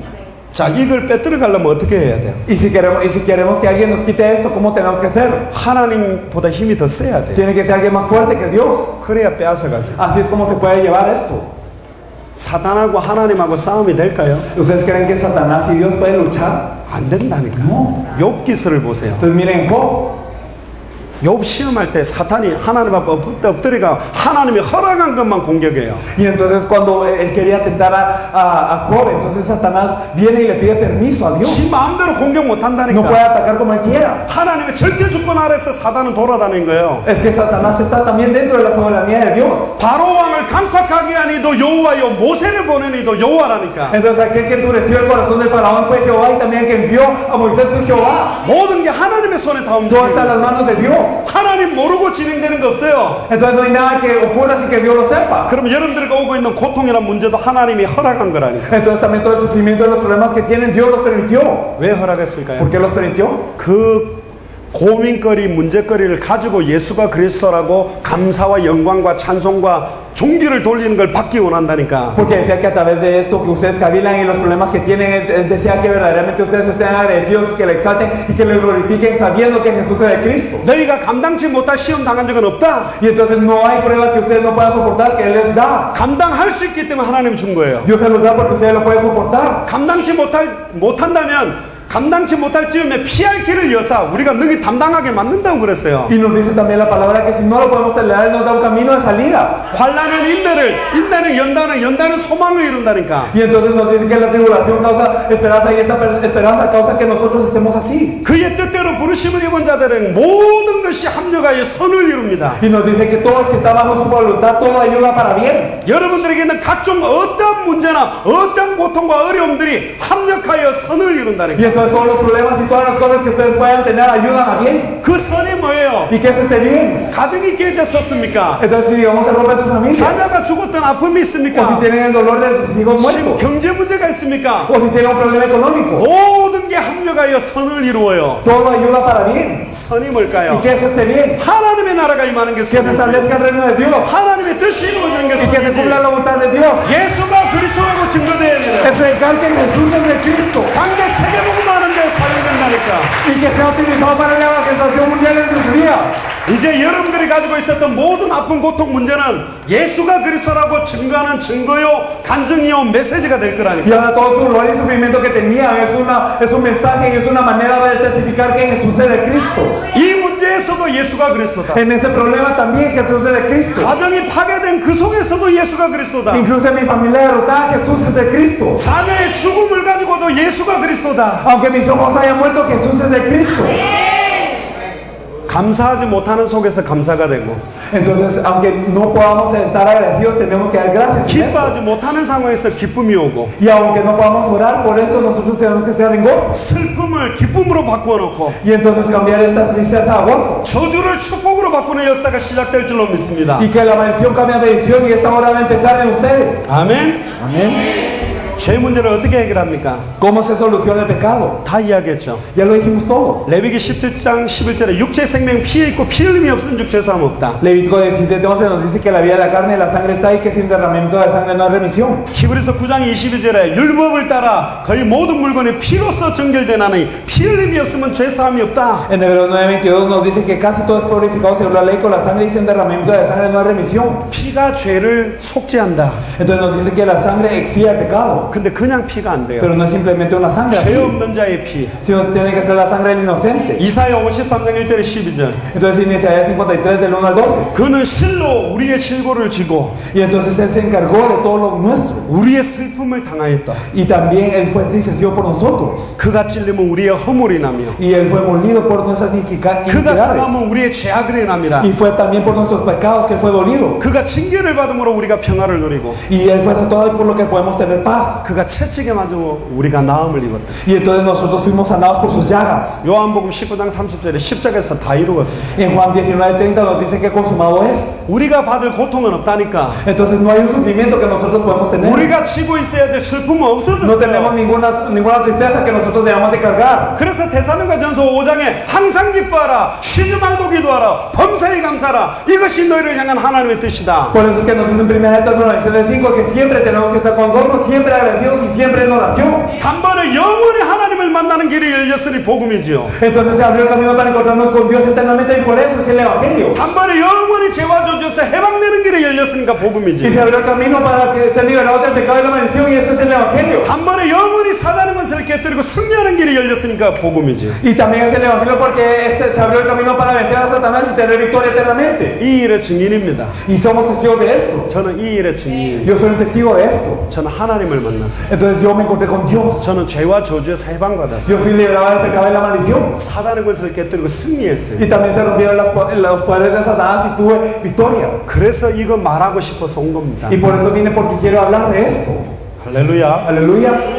자, 이걸 빼뜨려 가려면 어떻게 해야 돼요? Y si queremos que alguien nos quite esto, ¿cómo tenemos que hacer? 하나님보다 힘이 더 세야 돼요. Tiene que ser alguien más fuerte que Dios. 그래야 빼앗아가죠. Así es como se puede llevar esto. 사단하고 하나님하고 싸움이 될까요? ¿Ustedes creen que Satanás y Dios pueden luchar? 안 된다니까. No. 욥기서를 보세요. Entonces miren Job. 욥 시험할 때 사탄이 하나님 앞에 엎드려가 하나님이 허락한 것만 공격해요. Y entonces cuando él quería tentar a Job, entonces Satanás viene y le pide permiso a Dios. 지 마음대로 공격 못 No puede 한다니까. atacar como él quiera. 하나님의 절대 주권 아래서 사단은 돌아다니는 거예요. Es que Satanás está también dentro de la soberanía de Dios. 바로 왕을 강팍하게 하니도 여호와요, 모세를 보내니도 여호와라니까. Entonces aquel que endureció el corazón del faraón fue Jehová y también que envió a Moisés fue Jehová. 모든 게 하나님의 손에 다 Todo está en las 움직이고 있어요. manos de Dios. 하나님 모르고 진행되는 거 없어요. Entonces no hay nada que ocurra sin que Dios lo sepa. 그러면 여러분들이 오고 있는 고통이란 문제도 하나님이 허락한 거라니까. Entonces también todo el sufrimiento y los problemas que tienen, Dios los permitió. 왜 허락했을까요? ¿Por qué los permitió? 그 고민거리, 문제거리를 가지고 예수가 그리스도라고 감사와 영광과 찬송과 존귀를 돌리는 걸 받기 원한다니까. Porque decía que a través de esto que ustedes cavilan y los problemas que tienen, él desea que verdaderamente ustedes estén agradecidos, que le exalten y que le glorifiquen sabiendo que Jesús es de Cristo. 너희가 감당치 못할 시험 당한 적은 없다. Y entonces no hay prueba que ustedes no puedan soportar, que Él les da. 감당할 수 있기 때문에 하나님이 준 거예요. Dios se los da porque ustedes lo pueden soportar. 감당치 못한다면 감당치 못할 즈음에 피할 길을 여사 우리가 능히 담당하게 만든다고 그랬어요. Y nos dice también la palabra que si no lo podemos tolerar, Él nos da un camino de salida. 환난은 인내는 연단은 소망을 이룬다니까. Y entonces nos dice que la tribulación causa esperanza y esta esperanza causa que nosotros estemos así. 그의 뜻대로 부르심을 입은 자들은 모든 것이 합력하여 선을 이룹니다. Y nos dice que todos que están bajo su voluntad, todo ayuda para bien. 여러분들에게는 각종 어떤 문제나 어떤 고통과 어려움들이 합력하여 선을 Y 이룬다니까. entonces todos los problemas y todas las cosas que ustedes puedan tener ayudan a bien. 그 선이 뭐예요? ¿Y qué es este bien? 가정이 깨졌었습니까? Entonces si digamos se rompe su familia, 자녀가 죽었던 아픔이 o si 있습니까? tienen el dolor de sus hijos 지금 muertos, 경제 문제가 있습니까? o si tienen un problema económico, 모든 게 합력하여 선을 이루어요. todo ayuda para bien. 선이 ¿Y 뭘까요? qué es este bien? 하나님의 나라가 임하는 게 Que se 선이에요. establezca el reino de Dios 하나님의 뜻이 이루어지는 게 y que se cumpla 선이지. la voluntad de Dios. 예수가 그리스도라고 증거되어야 돼요. Es predicar que Jesús es de Cristo 관계 세계복음 하는데 사용된다니까. y que sea utilizado para la evangelización mundial en sus vidas. 이제 여러분들이 가지고 있었던 모든 아픈 고통 문제는 예수가 그리스도라고 증거하는 증거요, 간증이요, 메시지가 될 Y 거라니까. ahora todo su dolor y sufrimiento que tenían es un mensaje y es una manera de testificar que Jesús es de Cristo. 이 문제에서도 예수가 그리스도다. En este problema también Jesús es de Cristo. 가정이 파괴된 그 속에서도 예수가 그리스도다. Incluso en mi familia derrotada, Jesús es de Cristo. 자녀의 죽음을 가지고도 예수가 그리스도다. Aunque mis ojos hayan muerto, Jesús es de Cristo. 감사하지 못하는 속에서 감사가 되고, Entonces, aunque no podamos estar agradecidos, tenemos que dar gracias en esto. 기뻐하지 못하는 상황에서 기쁨이 오고, Y aunque no podamos orar por esto, nosotros tenemos que estar en gozo. 슬픔을 기쁨으로 바꾸어 놓고 Y entonces cambiar estas tristezas a gozo. 저주를 축복으로 바꾸는 역사가 시작될 줄로 믿습니다. Y que la maldición cambie a bendición y esta hora va a empezar en ustedes. 아멘. Amén. 죄 문제를 어떻게 해결합니까? ¿Cómo se soluciona el pecado? 다 이야기했죠. Ya lo dijimos todo. 레위기 17장 11절에 육체의 생명 피에 있고 피 흘림이 없은 juk 죄사함 없다. Levítico 17:11 nos dice que la vida de la carne y la sangre está ahí, que sin derramamiento de sangre no hay remisión. 히브리서 9장 22절에 율법을 따라 거의 모든 물건이 피로써 정결되나니 피 흘림이 없으면 죄사함이 없다. En Hebreos 9:22 nos dice que casi todo es purificado según la ley con la sangre y sin derramamiento de sangre no hay remisión. 피가 죄를 속죄한다. Entonces nos dice que la sangre expía el pecado. 근데 그냥 피가 안 돼요. Pero no es simplemente una sangre así, 죄 없는 자의 피. sino tiene que ser la sangre del inocente. 이사야 53장 1절에 12절. Entonces en Isaías 53 del 1 al 12. 그는 실로 우리의 실고를 지고 Y entonces él se encargó de todo lo nuestro. 우리의 슬픔을 당하였다. Y también él fue entristecido por nosotros. 그가 찔림은 우리의 허물이 나며 Y él fue molido por nuestras 그가 iniquidades. 상함은 우리의 죄악을 남이라. Y fue también por nuestros pecados que él fue dolido. 그가 징계를 받음으로 우리가 평화를 누리고 Y él fue tratado por lo que podemos tener paz. 그가 채찍에 맞아 우리가 나음을 입었다. Y entonces nosotros fuimos sanados por sus llagas. 요한복음 19장 30절에 십자가에서 다 이루었어요. En Juan 19:30 nos dice que consumado es. 우리가 받을 고통은 없다니까. Entonces no hay un sufrimiento que nosotros podemos tener. 우리가 지고 있어야 될 슬픔은 No tenemos 없어졌어요. ninguna tristeza que nosotros debamos de cargar. 그래서 데살로니가전서 5장에 항상 기뻐하라, 쉬지 말고 기도하라, 범사에 감사하라. 이것이 너희를 향한 하나님의 뜻이다. Por eso es que nos dice en 1 Tesalonicenses 5 que siempre tenemos que estar con gozo, siempre agradecidos y siempre en oración. 단번에 영원히 하나님을 만나는 길이 열렸으니 복음이지요. Entonces se abrió el camino para encontrarnos con Dios eternamente y por eso es el Evangelio. 단번에 영원히 죄와 저주에서 해방되는 길이 열렸으니까 Y 복음이지. se abrió el camino para que ser liberados del pecado y la maldición y eso es el Evangelio. 단번에 영원히 사단의 권세를 깨뜨리고 승리하는 길이 열렸으니까 복음이지. Y también es el Evangelio porque se abrió el camino para vencer a Satanás y tener victoria eternamente. 이 일의 증인입니다. Y somos testigos de esto. 저는 이 일의 증인입니다. Yo soy un testigo de esto. 저는 하나님을 만났어요. Entonces yo me encontré con Dios. 저는 죄와 저주에서 해방받았어요. Yo fui liberado del pecado y la maldición. 사단의 권세를 깨뜨리고 승리했어요. Y también se rompieron los poderes de Satanás y tuve victoria. 그래서 이거 말하고 싶어서 온 겁니다. Y por eso vine porque quiero hablar de esto. 할렐루야. Aleluya.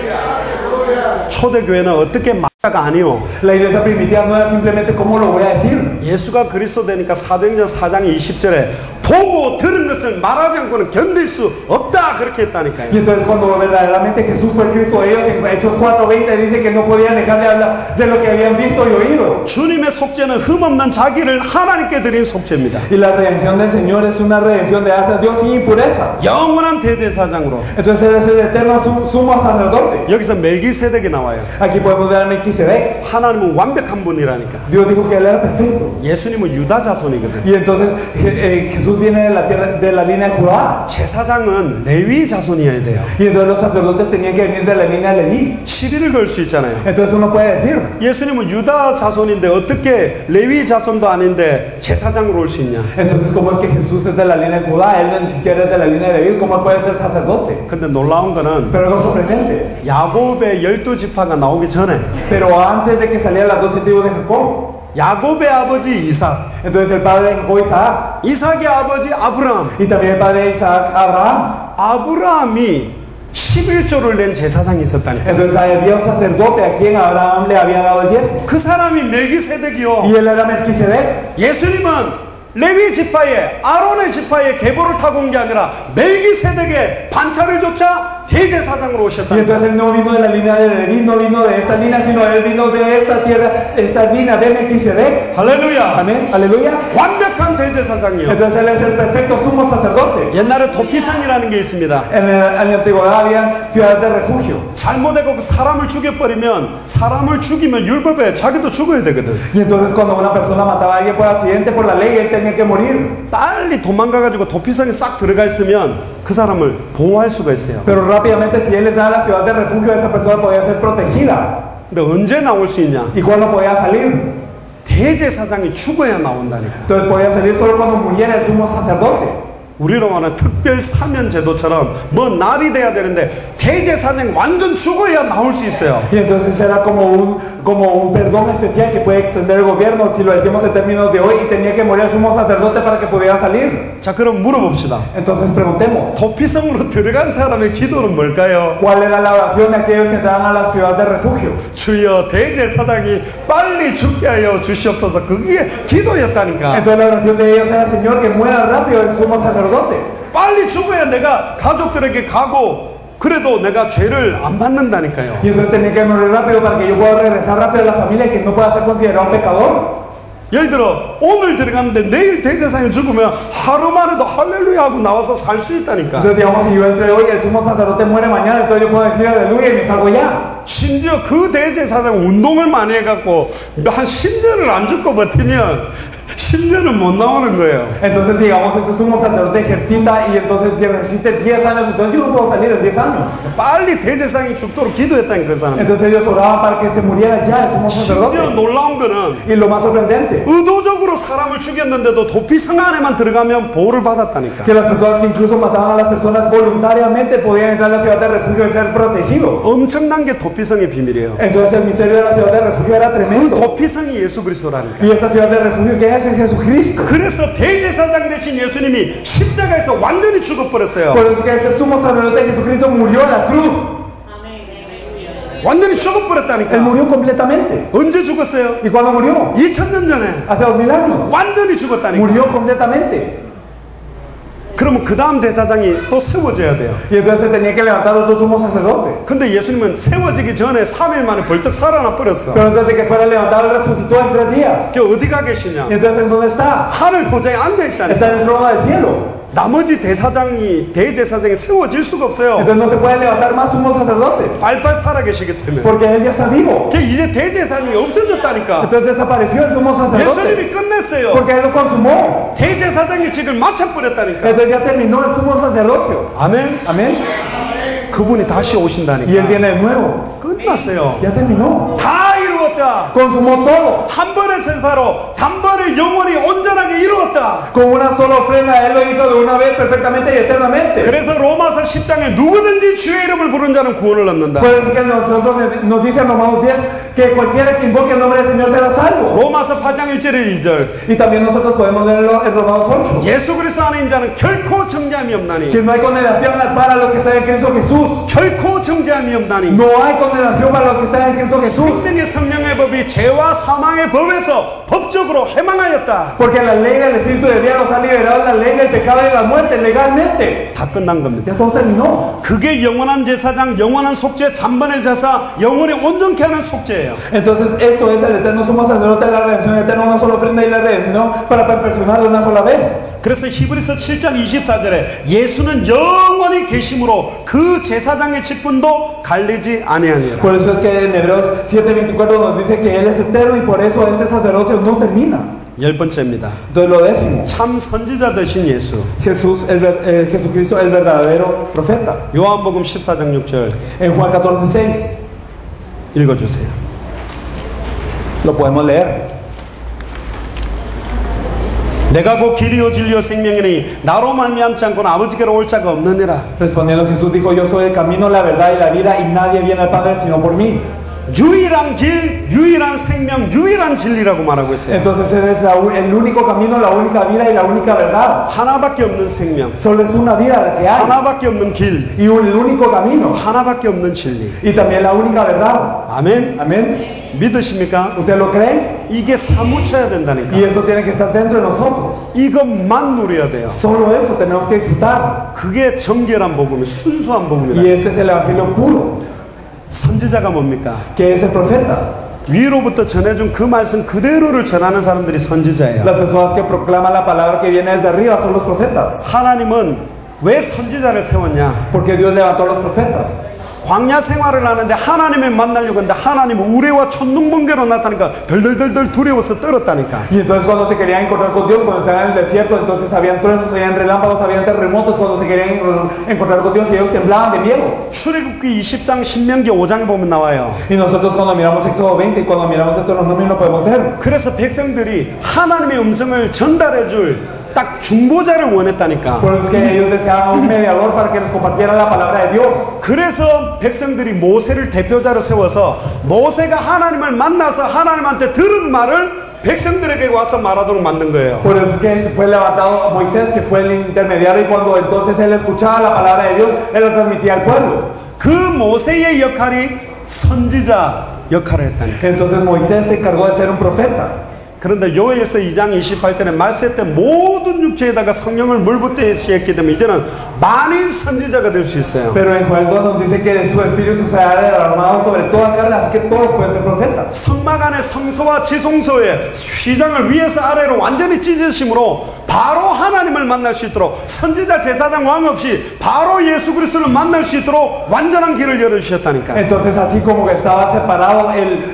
초대교회는 어떻게 말하가 아니요. La iglesia primitiva no era simplemente cómo lo voy a decir. 예수가 그리스도 되니까 사도행전 4장 20절에 보고 들은 것을 말하지 않고는 견딜 수 없다 그렇게 했다니까요. Y entonces cuando verdaderamente Jesús fue el Cristo de ellos, en Hechos 4:20 dice que no podían dejar de hablar de lo que habían visto y oído. 주님의 속죄는 흠없는 자기를 하나님께 드린 속죄입니다. Y la redención del Señor es una redención de arte a Dios sin impureza. 영원한 대제사장으로. Entonces Él es el eterno sumo sacerdote. 여기서 멜기세덱이 나와요. Aquí podemos ver a Melquisedec. 하나님은 완벽한 분이라니까. Dios dijo que Él era perfecto. 예수님은 유다 자손이거든. Y entonces Jesús viene de la tierra, de la línea de Judá. 제사장은 레위 자손이어야 돼요. Y entonces los sacerdotes tenían que venir de la línea de Leví. 시비를 걸 수 있잖아요. Entonces uno puede decir, 예수님은 유다 자손인데 어떻게 레위 자손도 아닌데 제사장으로 올 수 있냐? entonces ¿cómo es que Jesús es de la línea de Judá? Él no ni siquiera es de la línea de Leví. ¿Cómo puede ser sacerdote? 근데 놀라운 거는 Pero algo sorprendente. 야곱의 12지파가 나오기 전에 Pero antes de que salieran las 12 tribus de Jacob, 야곱의 아버지 이삭, entonces el padre de Jacob, Isaac, 이삭의 아버지 아브라함, y también el padre de Isaac, Abraham. 아브라함이 11조를 낸 제사장이 있었다니까. Entonces había un sacerdote a quien Abraham le había dado el diezmo. 그 사람이 멜기세덱이요. Y él era Melquisedec. 예수님은 레위 지파에 아론의 지파에 계보를 타고 온 게 아니라 멜기세덱의 반차를 쫓아 대제사장으로 Y 오셨다. entonces él no vino de la línea de Leví, no vino de esta línea, sino él vino de esta tierra, esta línea de Melquisedec. 할렐루야. Amén, aleluya. 완벽한 대제사장이요. Entonces él es el perfecto sumo sacerdote. 옛날에 도피산이라는 게 있습니다. En la antigüedad habían ciudades de refugio. 잘못하고 그 사람을 죽여버리면 사람을 죽이면 율법에 자기도 죽어야 되거든. Y entonces cuando una persona mataba a alguien por accidente, por la ley, él tenía que morir. 빨리 도망가가지고 도피성에 싹 들어가 있으면 그 사람을 보호할 수가 있어요. Pero rápidamente si él entraba a la ciudad de refugio, esa persona podía ser protegida. 근데 언제 나올 수 있냐? ¿Y cuándo podía salir? 대제사장이 죽어야 나온다니까. Entonces podía salir solo cuando muriera el sumo sacerdote. 우리로 말하는 특별 사면 제도처럼 뭐 날이 돼야 되는데 대제사장 완전 죽어야 나올 수 있어요. Y entonces era como un perdón especial que puede extender el gobierno, si lo decimos en términos de hoy, y tenía que morir el sumo sacerdote para que pudiera salir. 자, 그럼 물어봅시다. Entonces preguntemos, 도피성으로 들어간 사람의 기도는 뭘까요? ¿cuál era la oración de aquellos que entraban a la ciudad de refugio? 주여 대제사장이 빨리 죽게 하여 주시옵소서. 그게 기도였다니까. Entonces la oración de ellos era, Señor, que muera rápido el sumo sacerdote. 빨리 죽어야 내가 가족들에게 가고 그래도 내가 죄를 안 받는다니까요. Y entonces tenía que morir rápido para que yo pueda regresar rápido a la familia y que no pueda ser considerado un pecador. 예를 들어 오늘 들어갔는데 내일 대제사장이 죽으면 하루 만에도 할렐루야 하고 나와서 살 수 있다니까. Entonces digamos si yo entré hoy y el sumo sacerdote muere mañana, entonces yo puedo decir aleluya y me salgo ya. 심지어 그 대제사장 운동을 많이 해갖고 한 10년을 안 죽고 버티면 10년은 못 나오는 거예요. Entonces digamos este sumo sacerdote ejercita y entonces resiste 10 años, entonces yo no puedo salir en 10 años. 빨리 대제사장이 죽도록 기도했다니까 그 사람. Entonces ellos oraban para que se muriera ya el sumo 심지어 sacerdote. 놀라운 거는 Y lo más sorprendente, 의도적으로 사람을 죽였는데도 도피성 안에만 들어가면 보호를 받았다니까. que las personas que incluso mataban a las personas voluntariamente podían entrar a la ciudad de refugio y ser protegidos. 엄청난 게 도피성의 비밀이에요. Entonces el misterio de la ciudad de refugio era 그 tremendo. 도피성이 예수 그리스도라니까. Y esta ciudad de refugio que es Jesucristo. 그래서 대제사장 대신 예수님이 십자가에서 완전히 죽어버렸어요. Por eso que ese sumo sacerdote de Jesucristo murió en la cruz. 완전히 Él 죽어버렸다니까. murió completamente. 언제 죽었어요? ¿Y cuándo murió? 2000년 전에 Hace 2000 años. 완전히 죽었다니까. Murió completamente. 그러면 그 다음 대사장이 또 세워져야 돼요. Y entonces se tenía que levantar otro sumo sacerdote. 근데 예수님은 세워지기 전에 3일 만에 벌떡 살아나 버렸어. Pero antes de que fuera levantado, él resucitó en 3 días. 그 어디 가 계시냐? Y entonces, ¿en dónde está? 하늘 보좌에 앉아 Está 있다니까. en el trono del cielo. 나머지 대제사장이 세워질 수가 없어요. Entonces no se pueden levantar más sumos sacerdotes. 빨빨 살아 계시기 때문에. Porque él ya está vivo. 그 이제 대제사장이 없어졌다니까. Entonces desapareció el sumo sacerdote. 예수님이 끝냈어요. Porque él lo consumó. 대제사장이 지금 마쳐버렸다니까. Entonces ya terminó el sumo sacerdocio. 아멘. Amén. 그분이 다시 Y él 오신다니까. viene de nuevo. 끝났어요. Ya terminó. 다 이루었다. Consumó todo. 한 번의 생사로 단번에 영원히 온전하게 이루었다. Con una sola ofrenda, él lo hizo de una vez perfectamente y eternamente. 그래서 로마서 10장에 누구든지 주의 이름을 부른 자는 구원을 얻는다. Por eso que nosotros nos dice en Romanos 10 que cualquiera que invoque el nombre del Señor será salvo. 로마서 8장 1절에 2절. Y también nosotros podemos leerlo en Romanos 8. 예수 그리스도 안에 있는 자는 결코 정죄함이 없나니. Que no hay condenación para los que están en Cristo Jesús. 결코 정죄함이 없나니. No hay condenación para los que están en Cristo Jesús. 생명의 성령의 법이 죄와 사망의 법에서 법적으로 해망하였다. Porque la ley del Espíritu de vida nos ha liberado de la ley del pecado y de la muerte legalmente. 다 끝난 겁니다. Ya todo terminó. 그게 영원한 제사장, 영원한 속죄, 잔번의 제사, 영원히 온전케 하는 속죄예요. Entonces esto es el eterno sumo sacerdote de la redención eterna, una sola ofrenda y la redención para perfeccionar de una sola vez. 그래서 히브리서 7장 24절에 예수는 영원히 계심으로 그 제사장의 직분도 갈리지 아니하니라. Por eso es que en Hebreos 7:24 nos dice que Él es eterno y por eso ese sacerdocio no termina. 열 번째입니다. Entonces lo décimo, 참 선지자 되신 예수. Jesucristo el verdadero profeta. 요한복음 14장 6절 En Juan 14:6 읽어주세요. lo podemos leer. 내가 곧 길이요 진리요 생명이니 나로 말미암지 않고는 아버지께로 올 자가 없느니라. Respondiendo Jesús dijo, yo soy el camino, la verdad y la vida y nadie viene al Padre sino por mí. 유일한 길, 유일한 생명, 유일한 진리라고 말하고 있어요. Entonces Él es el único camino, la única vida y la única verdad. 하나밖에 없는 생명, Solo es una vida la que hay 하나밖에 없는 길, y el único camino 하나밖에 없는 진리. y también la única verdad. 아멘. Amén. 믿으십니까? ¿Usted lo cree? 이게 사무쳐야 된다니까. Y eso tiene que estar dentro de nosotros. 이것만 누려야 돼요. Solo eso tenemos que disfrutar. 그게 정결한 복음이 순수한 Y 복음이다. ese es el evangelio puro, 선지자가 뭡니까? que es el profeta. 위로부터 전해준 그 말씀 그대로를 전하는 사람들이 선지자예요. Las personas que proclaman la palabra que viene desde arriba son los profetas. 하나님은 왜 선지자를 세웠냐? Porque Dios levantó a los profetas. 광야 생활을 하는데 하나님을 만나려고 했는데 하나님은 우레와 천둥번개로 나타나니까 덜덜덜덜 두려워서 떨었다니까. Y entonces cuando se querían encontrar con Dios, cuando estaban en el desierto, entonces habían truenos, habían relámpagos, habían terremotos cuando se querían encontrar con Dios y ellos temblaban de miedo. 출애굽기 20장 신명기 5장에 보면 나와요. Y nosotros cuando miramos Éxodo 20 y cuando miramos Deuteronomio lo podemos ver. 그래서 백성들이 하나님의 음성을 전달해 줄 딱 중보자를 원했다니까. Por eso es que ellos deseaban un mediador para que les compartiera la palabra de Dios. 그래서 백성들이 모세를 대표자로 세워서 모세가 하나님을 만나서 하나님한테 들은 말을 백성들에게 와서 말하도록 만든 거예요. Por eso es que se fue levantado Moisés, que fue el intermediario, y cuando entonces él escuchaba la palabra de Dios, él la transmitía al pueblo. 그 모세의 역할이 선지자 역할을 했다니까. Entonces Moisés se encargó de ser un profeta. 그런데 요엘서 2장 28절에 말세 때 모든 육체에다가 성령을 물붓듯이 했기 때문에 이제는 많은 선지자가 될 수 있어요. Pero en Joel 2 nos dice que de su espíritu se ha derramado sobre toda carne, así que todos pueden ser profetas. 성막 안에 성소와 지성소의 휘장을 위에서 아래로 완전히 찢으심으로 바로 하나님을 만날 수 있도록 선지자 제사장 왕 없이 바로 예수 그리스도를 만날 수 있도록 완전한 길을 열어주셨다니까. Entonces así como que estaba separado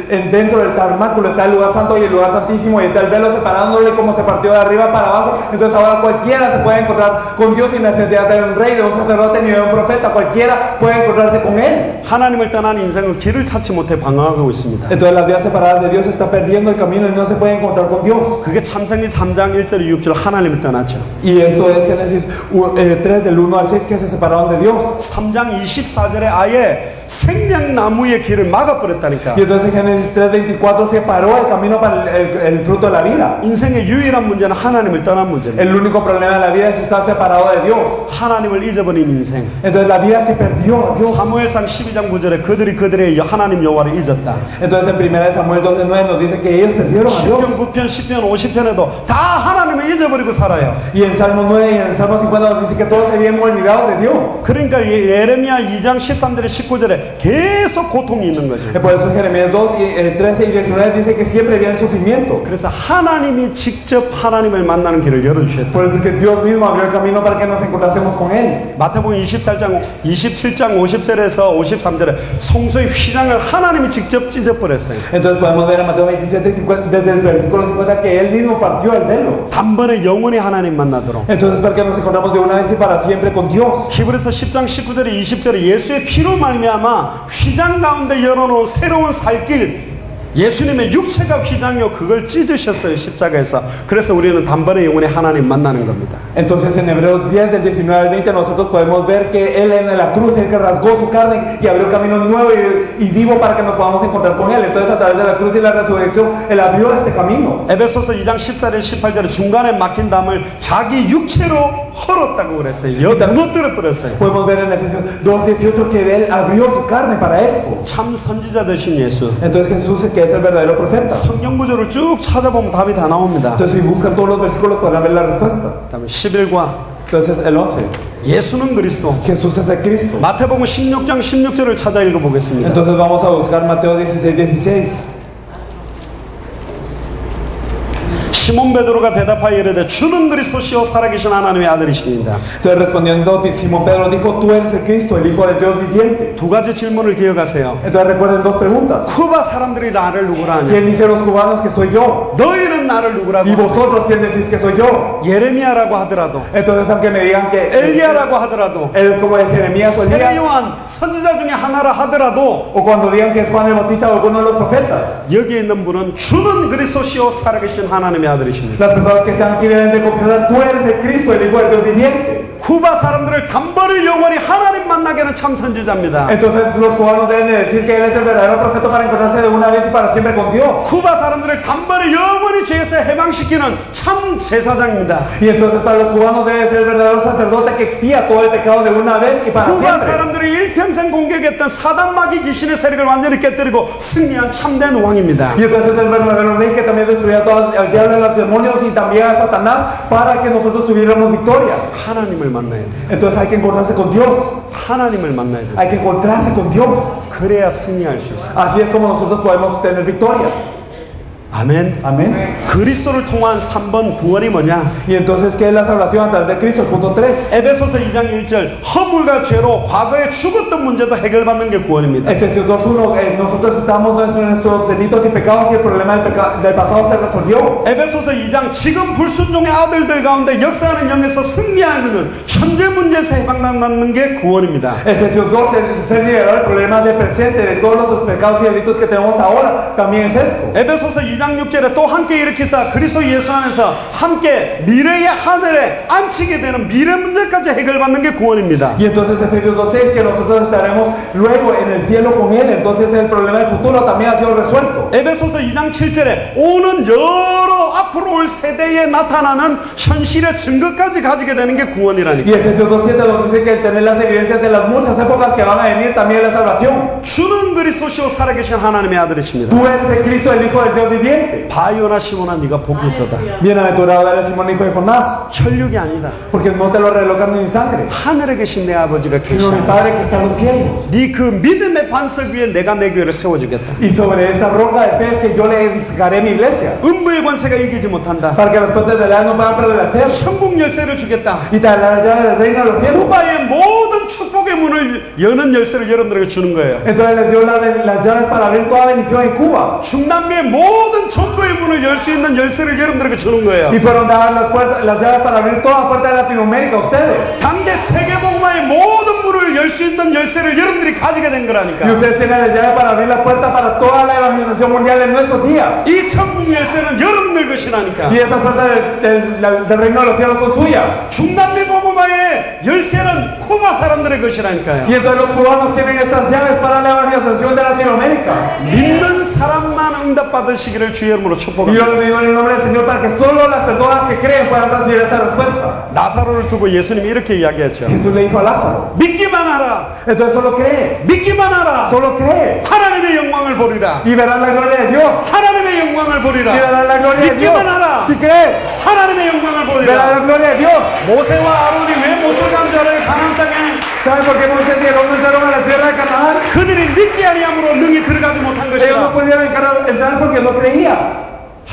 dentro del tabernáculo está el lugar santo y el lugar santísimo y está el velo separándole como se partió de arriba para abajo, entonces ahora cualquiera se puede encontrar con Dios sin necesidad de un rey, de un sacerdote ni de un profeta. Cualquiera puede encontrarse con él. 하나님을 떠난 인생은 길을 찾지 못해 방황하고 있습니다. Entonces las vidas separadas de Dios está perdiendo el camino y no se puede encontrar con Dios. 그게 참생기 3장 1절 6절 하나님을 떠났죠. Y esto es Génesis 3 del 1 al 6 que se separaron de Dios. 3장 24절에 아예 생명나무의 길을 막아버렸다니까. Y entonces Génesis 3:24 separó el camino para el fruto de la vida. 인생의 유일한 문제는 하나님을 떠난 문제입니다. El único problema de la vida es estar separado de Dios. 하나님을 잊어버린 인생. Entonces la vida que perdió a Dios. 사무엘상 12장 9절에 그들의 하나님 여호와를 잊었다. Entonces en 1 Samuel 12:9 nos dice que ellos perdieron a Dios. 10편, 9편, 10편, 50편에도 다 하나님을 잊어버리고 살아요. Y en Salmo 9 y en el Salmo 50 nos dice que todos se habían olvidado de Dios. 그러니까 예레미야 2장 13절에 19절에 계속 고통이 있는 거죠. Por eso en Jeremías 2, 13 y 19 dice que siempre viene el sufrimiento. 그래서 하나님이 직접 하나님을 만나는 길을 열어주셨다. Por eso que Dios mismo abrió el camino para que nos encontrásemos con Él. 마태복음 27장 50절에서 53절에 성소의 휘장을 하나님이 직접 찢어버렸어요. Entonces podemos ver en Mateo 27, 50, desde el versículo 50 que Él mismo partió el velo. 단번에 영원히 하나님 만나도록. Entonces para que nos encontramos de una vez y para siempre con Dios. 히브리서 10장 19절에 20절에 예수의 피로 말미암아 휘장 가운데 열어놓은 새로운 살길, 예수님의 육체가 휘장이요 그걸 찢으셨어요 십자가에서. 그래서 우리는 단번에 영원히 하나님 만나는 겁니다. Entonces en Hebreos 10 del 19 al 20 nosotros podemos ver que Él en la cruz, Él que rasgó su carne y abrió un camino nuevo y vivo para que nos podamos encontrar con Él. Entonces a través de la cruz y la resurrección Él abrió este camino. 에베소서 2장 14절 18절에 중간에 막힌 담을 자기 육체로 헐었다고 그랬어요. 무너뜨려 버렸어요. Podemos ver en Efesios 2:18 que Él abrió su carne para esto. 참 선지자 되신 예수. Entonces Jesús que es el verdadero profeta. 성경 구조를 쭉 찾아보면 답이 다 나옵니다. Entonces si buscan todos los versículos podrán ver la respuesta. 그다음에 11과 Entonces el 11. 예수는 그리스도. Jesús es el Cristo. 마태복음 16장 16절을 찾아 읽어보겠습니다. Entonces vamos a buscar Mateo 16:16. 시몬 베드로가 대답하여 이르되 주는 그리스도시요 살아계신 하나님의 아들이시니이다. Entonces respondiendo Simón Pedro dijo, tú eres el Cristo, el Hijo del Dios viviente. 두 가지 질문을 기억하세요. Entonces recuerden dos preguntas. 쿠바 사람들이 나를 누구라 하냐? ¿Quién dice los cubanos que soy yo? 너희는 나를 누구라고? ¿Y vosotros quién decís que soy yo? 예레미야라고 하더라도, Entonces aunque me digan que 엘리야라고 하더라도, él es como de Jeremías o 세례 Elías, 요한 선지자 중에 하나라 하더라도 o cuando digan que es Juan el Bautista o alguno de los profetas, 여기에 있는 분은 주는 그리스도시요 살아계신 하나님의 아들이십니다. las personas que están aquí deben de confesar, tú eres el Cristo, el Hijo del Dios viviente. 쿠바 사람들을 단번에 영원히 하나님 만나게 하는 참 선지자입니다. Entonces los cubanos deben de decir que él es el verdadero profeta para encontrarse de una vez y para siempre con Dios. 쿠바 사람들을 단번에 영원히 죄에서 해방시키는 참 제사장입니다. Y entonces para los cubanos debe ser el verdadero sacerdote que expía todo el pecado de una vez y para 쿠바 siempre. 사람들이 일평생 공격했던 사단 마귀 귀신의 세력을 완전히 깨뜨리고 승리한 참된 왕입니다. Y entonces es el verdadero rey que también destruía todo el diablo y los demonios y también a Satanás para que nosotros tuviéramos victoria. 하나님을 만나야 돼. Entonces hay que encontrarse con Dios. 하나님을 만나야 돼. Hay que encontrarse con Dios. 그래야 승리할 수 있어. Así es como nosotros podemos tener victoria. 아멘. Amén. 그리스도를 통한 3번 구원이 뭐냐? Y entonces, ¿qué es la salvación a través de Cristo? El punto 3. 에베소서 2장 1절 허물과 죄로 과거에 죽었던 문제도 해결받는 게 구원입니다. Efesios 2:1 nosotros estamos en nuestros delitos y pecados y el problema del pasado se resolvió. 에베소서 2장 지금 불순종의 아들들 가운데 역사하는 영에서 승리하는 현재 문제에서 해방받는 게 구원입니다. Efesios 2, ser liberado del problema del presente, de todos los pecados y delitos que tenemos ahora, también es esto. 에베소서 2장 6절에 또 함께 일으키사 그리스도 예수 안에서 함께 미래의 하늘에 앉히게 되는 미래 문제까지 해결받는 게 구원입니다. Y entonces Efesios 2:6 que nosotros estaremos luego en el cielo con él, entonces el problema del futuro también ha sido resuelto. 에베소서 2장 7절에 오는 여러 앞으로 올 세대에 나타나는 현실의 증거까지 가지게 되는 게 구원이라니까. Y Efesios 2:7 nos dice que el tener las evidencias de las muchas épocas que van a venir también es la salvación. 주는 그리스도시요 살아계신 하나님의 아들이십니다. Tú eres el Cristo, el Hijo del Dios viviente. 바요나 시몬아 네가 복이 있도다. Bienaventurado eres Simón, hijo de Jonás, 혈육이 아니다. porque no te lo reveló carne ni sangre, 하늘에 계신 내 아버지가 sino mi 계시다. Padre que está en los cielos. 네 그 믿음의 반석 위에 내가 내 교회를 세워주겠다. Y sobre esta roca de fe es que yo le edificaré mi iglesia, 음부의 권세가 이기지 못한다. para que los puentes del aire no puedan prevalecer. 천국 열쇠를 주겠다. Y te daré la llave del reino de los cielos. 후바의 모든 축복의 문을 여는 열쇠를 여러분들에게 주는 거예요. Entonces les dio las llaves para abrir toda bendición en Cuba. 중남미의 모든 전도의 문을 열 수 있는 열쇠를 여러분들에게 주는 거예요. Y fueron dadas las llaves para abrir toda puerta de Latinoamérica a ustedes. 당대 세계복음화의 모든 문을 열 수 있는 열쇠를 여러분들이 가지게 된 거라니까. Y ustedes tienen la llave para abrir la puerta para toda la evangelización mundial en nuestros días. 이 천국 열쇠는 여러분들 것이라니까. Y esas puertas del reino de los cielos son suyas. 중남미 복음화의 열쇠는 쿠바 사람들의 것이라니까요. Y entonces los cubanos tienen estas llaves para la evangelización de Latinoamérica. 믿는 사람만 응답받으시기를 주의 이름으로 Y yo 축복합니다. le digo en el nombre del Señor para que solo las personas que creen puedan recibir esa respuesta. 나사로를 두고 예수님이 이렇게 이야기했죠. Jesús le dijo a Lázaro. 믿기만 하라. Entonces solo cree. 믿기만 하라. Solo cree. 하나님의 영광을 보리라. Y verás la gloria de Dios. 하나님의 영광을 Y 보리라. verás la gloria de Dios. 믿기만 하라. Si crees, 하나님의 영광을 verás 보리라. la gloria de Dios. 모세와 아론이 왜 못 들어간 줄 알아요? 가나안 땅에. ¿Saben por qué Moisés y Aarón entraron a la tierra de Canaán? 그들이 믿지 아니함으로 능히 들어가지 못한 Ellos no 것이라. pudieron entrar porque no creían.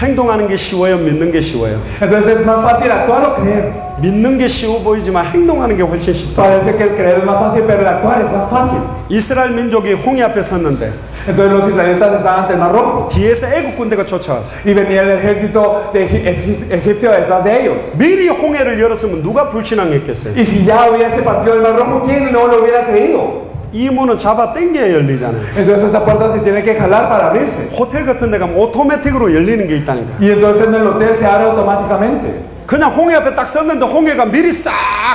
행동하는 게 쉬워요? 믿는 게 쉬워요? Entonces es más fácil actuar o creer. 믿는 게 쉬워 보이지만 행동하는 게 훨씬 쉽다. Parece que el creer es más fácil, pero el actuar es más fácil. 이스라엘 민족이 홍해 앞에 섰는데 Entonces los israelitas estaban ante el Mar Rojo 뒤에서 애국 군대가 쫓아왔어. y venía el ejército egipcio detrás de ellos. 미리 홍해를 열었으면 누가 불신앙했겠어요? Y si ya hubiese partido el Mar Rojo, ¿quién no lo hubiera creído? 이 문은 잡아 당겨야 열리잖아요. Entonces esta puerta se tiene que jalar para abrirse. 호텔 같은 데 가면 오토매틱으로 열리는 게 있다니까. Y entonces en el hotel se abre automáticamente. 그냥 홍해 앞에 딱 섰는데 홍해가 미리 싹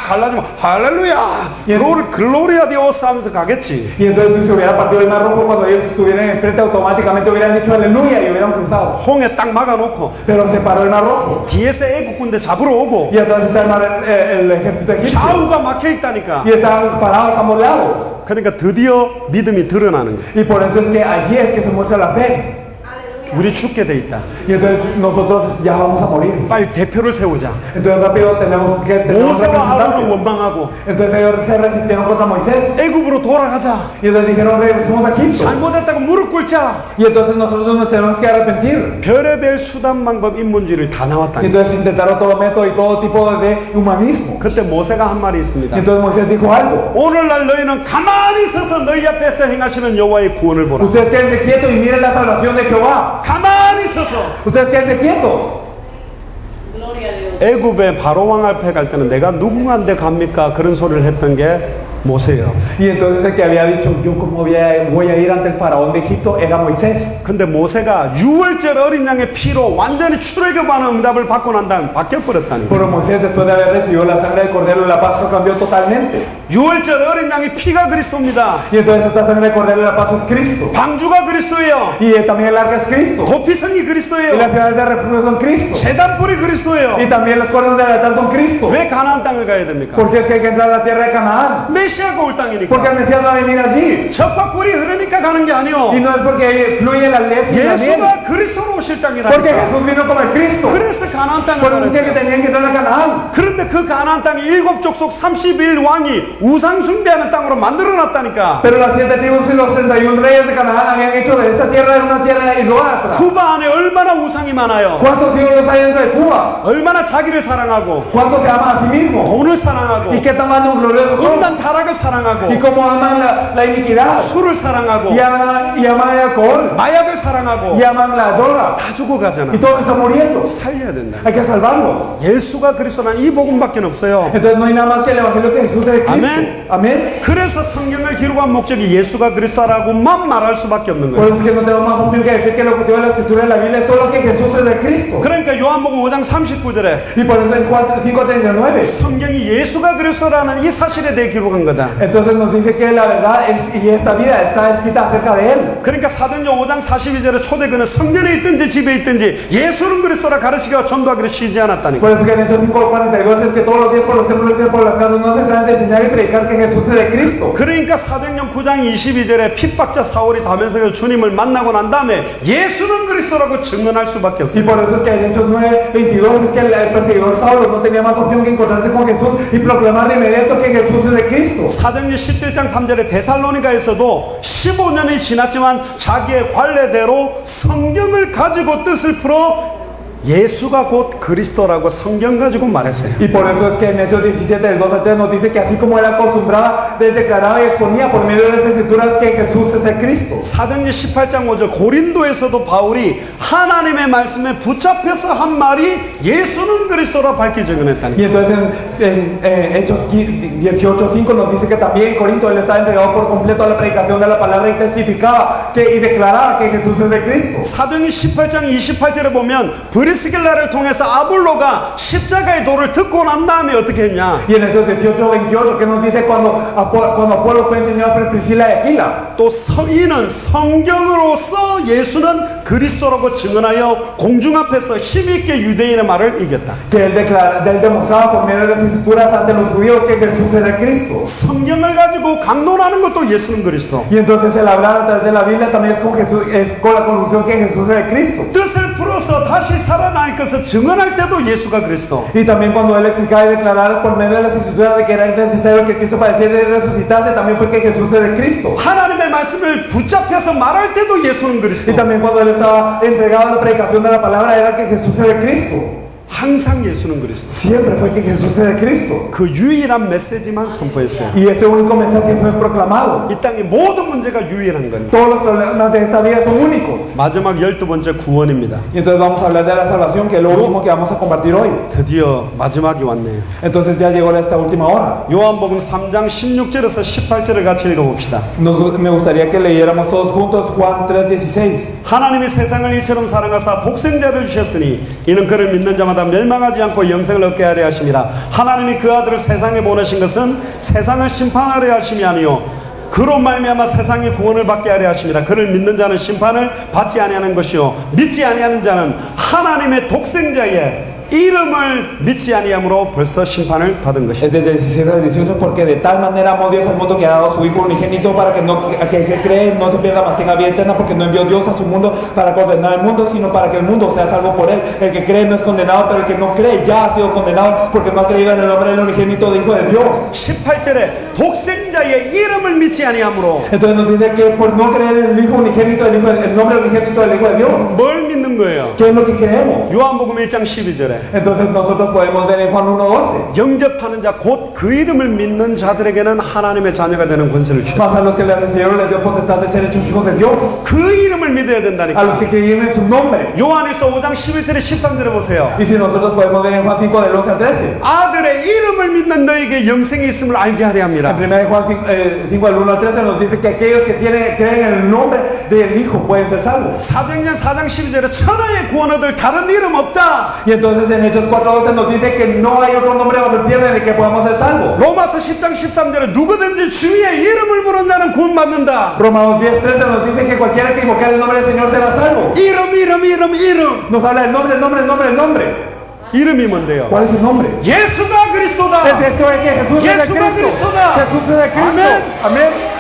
갈라지면 할렐루야 글로리아 디오스 하면서 가겠지. Y entonces si se hubiera partido el Mar Rojo cuando ellos estuvieran enfrente, automáticamente hubieran dicho aleluya y hubieran cruzado. 홍해 딱 막아놓고 Pero se paró el Mar Rojo. 뒤에서 애국 군대 잡으러 오고 Y atrás está el ejército egipcio. 좌우가 막혀 있다니까. Y estaban parados a ambos lados. 그러니까 드디어 믿음이 드러나는 거야. Y por eso es que allí es que se muestra la fe. 우리 죽게 돼 있다. Y entonces nosotros ya vamos a morir. 빨리 대표를 세우자. Entonces rápido tenemos que tener un 모세와 아론을 representante. 원망하고 Entonces ellos se resistieron contra Moisés. 애굽으로 돌아가자. Y entonces dijeron, regresemos a Egipto. 잘못했다고 무릎 꿇자. Y entonces nosotros nos tenemos que arrepentir. 별의별 수단 방법 인문주의를 다 Y 나왔다니까. entonces intentaron todo método y todo tipo de humanismo. 그때 모세가 한 말이 있습니다. Y entonces Moisés dijo algo. 오늘날 너희는 가만히 서서 너희 앞에서 행하시는 여호와의 구원을 보라. Ustedes quédense quietos y miren la salvación de Jehová. 가만히 서서 Ustedes quédense quietos. 애굽의 바로 왕 앞에 갈 때는 내가 누구한테 갑니까? 그런 소리를 했던 게 모세예요. Y entonces el que había dicho, yo como voy a ir ante el faraón de Egipto, era Moisés. 근데 모세가 6월절 어린 양의 피로 완전히 출애굽하는 응답을 받고 난 다음 바뀌어버렸다니까. Pero Moisés, después de haber recibido la sangre del cordero de la Pascua, cambió totalmente. 6월절 어린 양의 피가 그리스도입니다. Y entonces esta sangre del cordero de la Pascua es Cristo. 방주가 그리스도예요. Y también el arca es Cristo. 도피성이 Y las 그리스도예요. ciudades de refugio son Cristo. 제단불이 그리스도예요. Y también los cuernos del altar son Cristo. 왜 가나안 땅을 가야 됩니까? Porque es que hay que entrar a la tierra de Canaán. 메시아가 올 땅이니까. Porque el Mesías va a venir allí. 젖과 꿀이 흐르니까 가는 게 아니요. Y no es porque fluye la leche y la miel. 예수가 그리스도로 오실 Porque 땅이라니까. Jesús vino como el Cristo. 그래서 가나안 땅을 Por eso es que 가랬어요. tenían que entrar a Canaán. 그런데 그 가나안 땅이 7 족속 31 왕이 우상 숭배하는 땅으로 만들어놨다니까. Pero las 7 tribus y los 31 reyes de Canaán habían hecho de esta tierra una tierra idólatra. 쿠바 안에 얼마나 우상이 많아요. ¿Cuántos ídolos hay dentro de Cuba? 얼마나 자기를 사랑하고 ¿Cuántos se aman a sí mismos? 돈을 사랑하고 ¿Y qué tan gloriosos son? 음란 타락을 사랑하고 ¿Y cómo aman la iniquidad? 술을 사랑하고 Y aman el alcohol. 마약을 사랑하고 Y aman la droga. 다 죽어가잖아. Y todos están muriendo. 살려야 된다. Hay que salvarlos. 예수가 그리스도는 이 복음밖에 없어요. Entonces no hay nada más que el evangelio que Jesús es el Cristo. Amén. Amén. 그래서 성경을 기록한 목적이 예수가 그리스도라고만 말할 수밖에 없는 Por 거예요. eso es que no tenemos más opción que decir que el objetivo de la escritura de la Biblia es solo que Jesús es el Cristo. 그러니까 요한복음 5장 39절에 Y por eso en Juan 5:39 성경이 예수가 그리스도라는 이 사실에 대해 기록한 거다. entonces nos dice que la verdad es, y esta vida está escrita acerca de él. 그러니까 사도행전 5장 42절에 초대교회는 성전에 있던 있든지 집에 있든지 예수는 그리스도라 가르치기와 전도하기를 쉬지 않았다니까. Por eso que en Hechos 5:42 es que todos los días por los templos y por las casas no cesaban de enseñar y predicar que Jesús es el Cristo. 그러니까 사도행전 9장 22절에 핍박자 사울이 다메섹에서 주님을 만나고 난 다음에 예수는 그리스도라고 증언할 수밖에 Y 없어요. por eso es que en Hechos 9:22 es que el perseguidor Saulo no tenía más opción que encontrarse con Jesús y proclamar de inmediato que Jesús es el Cristo. 사도행전 17장 3절에 데살로니가에서도 15년이 지났지만 자기의 관례대로 성경을 가지고 뜻을 풀어 예수가 곧 그리스도라고 성경 가지고 말했어요. Y por eso es que en Hechos 17 del 2 al 3 nos dice que así como él acostumbraba, él declaraba y exponía por medio de las escrituras que Jesús es el Cristo. 사도행전 18장 5절 고린도에서도 바울이 하나님의 말씀에 붙잡혀서 한 말이 예수는 그리스도라 밝히 증언했다니. Y entonces en Hechos 18:5 nos dice que también en Corinto él estaba entregado por completo a la predicación de la palabra y testificaba y declaraba que Jesús es el Cristo. 사도행전 18장 28절에 보면 브리스길라를 통해서 아볼로가 십자가의 도를 듣고 난 다음에 어떻게 했냐? Y en Hechos 18:28 que nos dice cuando Apolo fue enseñado por Priscila y Aquila. 또 이는 성경으로서 예수는 그리스도라고 증언하여 공중 앞에서 힘있게 유대인의 말을 이겼다. Que él demostraba por medio de las escrituras ante los judíos que Jesús era el Cristo. 성경을 가지고 강론하는 것도 예수는 그리스도. Y entonces el hablar a través de la Biblia también es con Jesús, es con la conclusión que Jesús es el Cristo. 뜻을 풀어서 다시 살아날 것을 증언할 때도 예수가 그리스도. Y también cuando él explicaba y declaraba por medio de las escrituras de que era necesario que Cristo padeciera y resucitase, también fue que Jesús era el Cristo. 하나님의 말씀을 붙잡혀서 말할 때도 예수는 그리스도. Y también cuando él estaba entregado a la predicación de la palabra era que Jesús era el Cristo. 항상 예수는 그리스도. Siempre fue que Jesús era el Cristo. 그 유일한 메시지만 선포했어요. Y ese único mensaje fue proclamado. 이 땅의 모든 문제가 유일한 겁니다. Todos los problemas de esta vida son únicos. 마지막 12번째 구원입니다. Y entonces vamos a hablar de la salvación, que es lo último que vamos a compartir hoy. 드디어 마지막이 왔네요. Entonces ya llegó esta última hora. 요한복음 3장 16절에서 18절을 같이 읽어봅시다. Me gustaría que leyéramos todos juntos Juan 3:16. 하나님이 세상을 이처럼 사랑하사 독생자를 주셨으니 이는 그를 믿는 자마다 멸망하지 않고 영생을 얻게 하려 하심이라. 하나님이 그 아들을 세상에 보내신 것은 세상을 심판하려 하심이 아니요 그로 말미암아 세상의 구원을 받게 하려 하심이라. 그를 믿는 자는 심판을 받지 아니하는 것이요 믿지 아니하는 자는 하나님의 독생자의 이름을 믿지 아니함으로 벌써 심판을 받은 것이다. Es desde 16 al 18, porque de tal manera amó Dios al mundo que ha dado a su Hijo unigénito para que el que cree no se pierda mas tenga vida eterna, porque no envió Dios a su mundo para condenar al mundo, sino para que el mundo sea salvo por él. El que cree no es condenado, pero el que no cree ya ha sido condenado porque no ha creído en el nombre del unigénito de Hijo de Dios. 18절에 독생자의 이름을 믿지 아니함으로. Entonces nos dice que por no creer en el Hijo unigénito, el nombre unigénito del Hijo de Dios. 뭘 믿는 거예요? ¿Qué es lo que creemos? 요한복음 1장 12절에 Entonces nosotros podemos ver en Juan 1:12. 영접하는 자 곧 그 이름을 믿는 자들에게는 하나님의 자녀가 되는 권세를 주셨다. Mas a los que le recibieron les dio potestad de ser hechos hijos de Dios. 그 이름을 믿어야 A los 된다니까. que creyeron en su nombre. 요한일서 5장 11절에 13절에 보세요. Y si nosotros podemos ver en Juan 5 del 11 al 13. 아들의 이름을 믿는 너에게 영생이 있음을 알게 하려 함이라. En 1 Juan 5 del 1 al 13 nos dice que aquellos que creen en el nombre del Hijo pueden ser salvos. 사도행전 4장 12절에 천하의 구원 얻을 다른 이름 없다. Y entonces en Hechos 4:12 nos dice que no hay otro nombre bajo el cielo en el que podamos ser salvos. 로마서 10장 13절에 누구든지 주의 이름을 부른 자는 구원받는다. Romanos 10:13 nos dice que cualquiera que invoque el nombre del Señor será salvo. 이름. Nos habla del nombre. 이름이 뭔데요? ¿Cuál es el nombre? 예수가 그리스도다. Es esto de que Jesús es el 예수가 Cristo. 그리스도다. Jesús es el Cristo. 아멘. Amén.